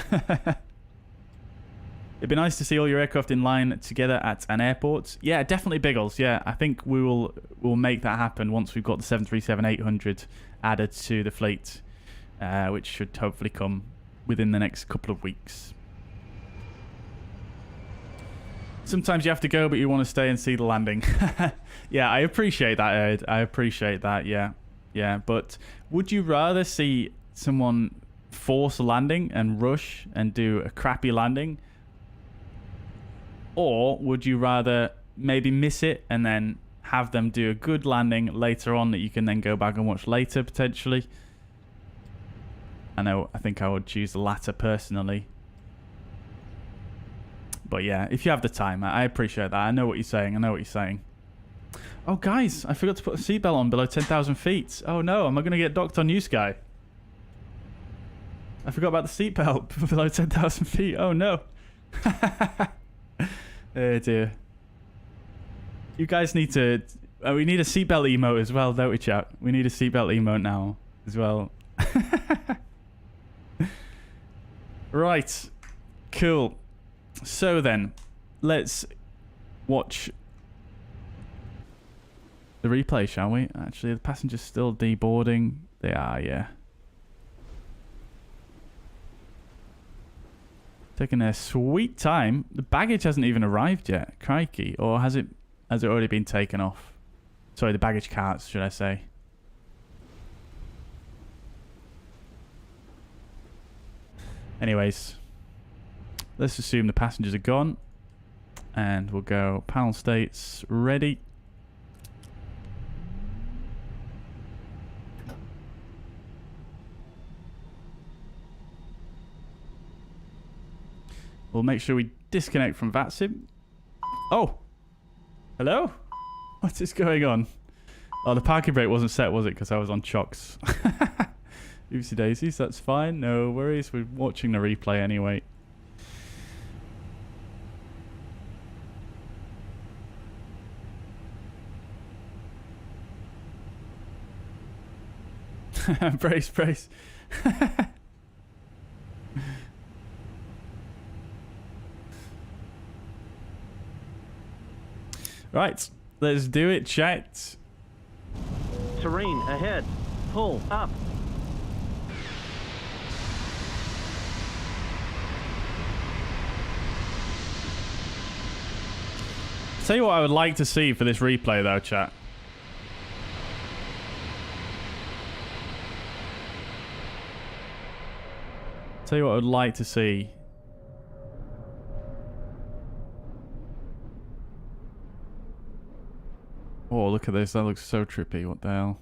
It'd be nice to see all your aircraft in line together at an airport. Yeah, definitely, Biggles. Yeah, I think we'll make that happen once we've got the 737-800 added to the fleet, which should hopefully come within the next couple of weeks. Sometimes you have to go, but you want to stay and see the landing. Yeah, I appreciate that, Ed. I appreciate that, yeah. Yeah, but would you rather see someone force a landing and rush and do a crappy landing? Or would you rather maybe miss it and then have them do a good landing later on that you can then go back and watch later, potentially? I think I would choose the latter personally. But yeah, if you have the time, I appreciate that. I know what you're saying. Oh, guys, I forgot to put a seatbelt on below 10,000 feet. Oh, no. Am I going to get docked on New Sky? I forgot about the seatbelt below 10,000 feet. Oh, no. Oh, dear. You guys need to... we need a seatbelt emote as well, don't we, chat? We need a seatbelt emote now as well. Right. Cool. So then, let's watch the replay, shall we? Actually, the passengers still deboarding. They are, yeah. Taking their sweet time. The baggage hasn't even arrived yet. Crikey. Or has it already been taken off? Sorry, the baggage carts, should I say. Anyways, let's assume the passengers are gone. And we'll go panel states ready. We'll make sure we disconnect from VATSIM. Oh! Hello? What is going on? Oh, the parking brake wasn't set, was it? Because I was on chocks. Oopsie daisies, that's fine. No worries. We're watching the replay anyway. Brace, brace. Right, let's do it, chat. Terrain ahead. Pull up. Tell you what I would like to see for this replay, though, chat. Tell you what I would like to see. Oh, look at this. That looks so trippy. What the hell?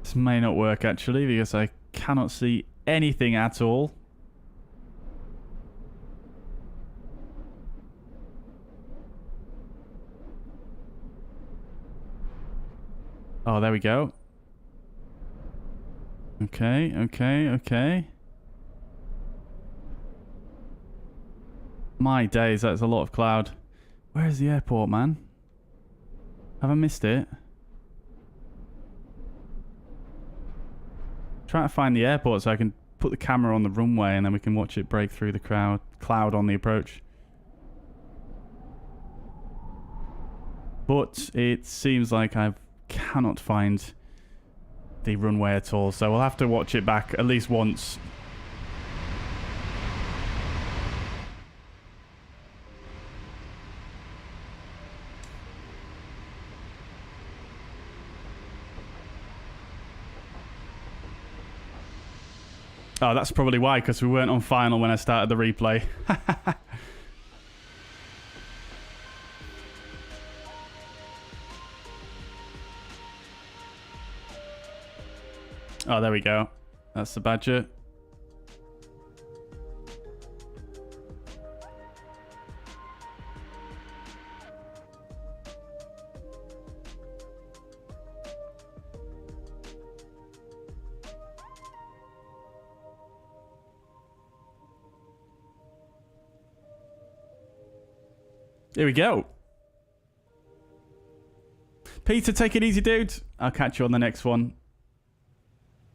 This may not work, actually, because I cannot see anything at all. Oh, there we go. Okay, okay, okay. My days, that's a lot of cloud. Where is the airport, man? Have I missed it? Trying to find the airport so I can put the camera on the runway and then we can watch it break through the cloud on the approach. But it seems like I cannot find the runway at all, so we'll have to watch it back at least once. Oh, that's probably why, because we weren't on final when I started the replay. Oh, there we go. That's the Badger. Here we go. Peter, take it easy, dude. I'll catch you on the next one.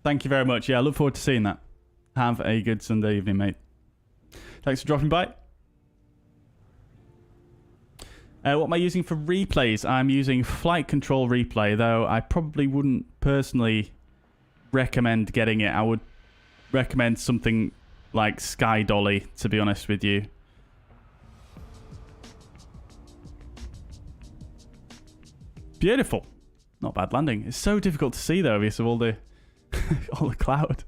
Thank you very much. Yeah, I look forward to seeing that. Have a good Sunday evening, mate. Thanks for dropping by. What am I using for replays? I'm using Flight Control Replay, though I probably wouldn't personally recommend getting it. I would recommend something like Sky Dolly, to be honest with you. Beautiful. Not bad landing. It's so difficult to see, though, because of all the all the cloud.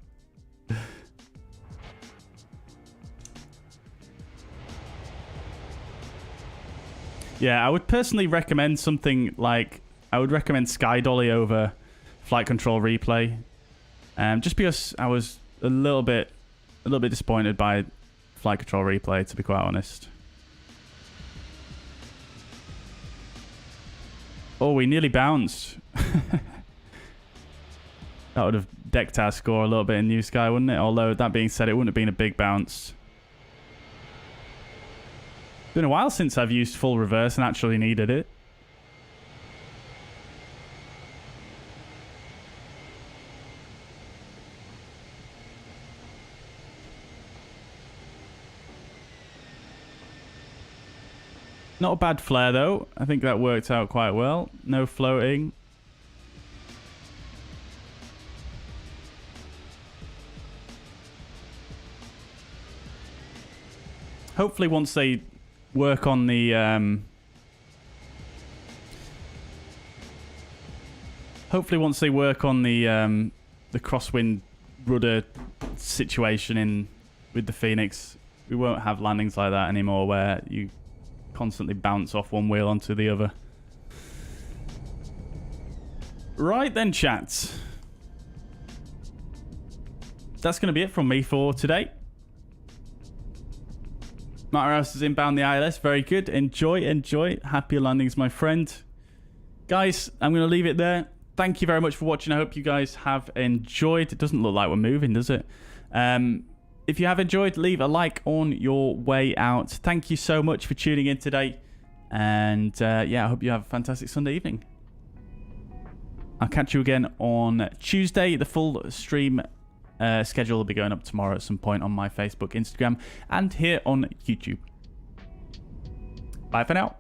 Yeah, I would personally recommend something like... I would recommend Sky Dolly over Flight Control Replay. Just because I was a little bit disappointed by Flight Control Replay, to be quite honest. Oh, we nearly bounced. That would have decked our score a little bit in New Sky, wouldn't it? Although, that being said, it wouldn't have been a big bounce. It's been a while since I've used full reverse and actually needed it. Not a bad flare, though. I think that worked out quite well. No floating. Hopefully once they work on the the crosswind rudder situation with the Fenix, we won't have landings like that anymore where you constantly bounce off one wheel onto the other. Right then, chat. That's going to be it from me for today. Matterhouse is inbound the ILS. Very good. Enjoy. Happy landings, my friend. Guys, I'm going to leave it there. Thank you very much for watching. I hope you guys have enjoyed. It doesn't look like we're moving, does it? If you have enjoyed, leave a like on your way out. Thank you so much for tuning in today. And yeah, I hope you have a fantastic Sunday evening. I'll catch you again on Tuesday. The full stream schedule will be going up tomorrow at some point on my Facebook, Instagram, and here on YouTube. Bye for now.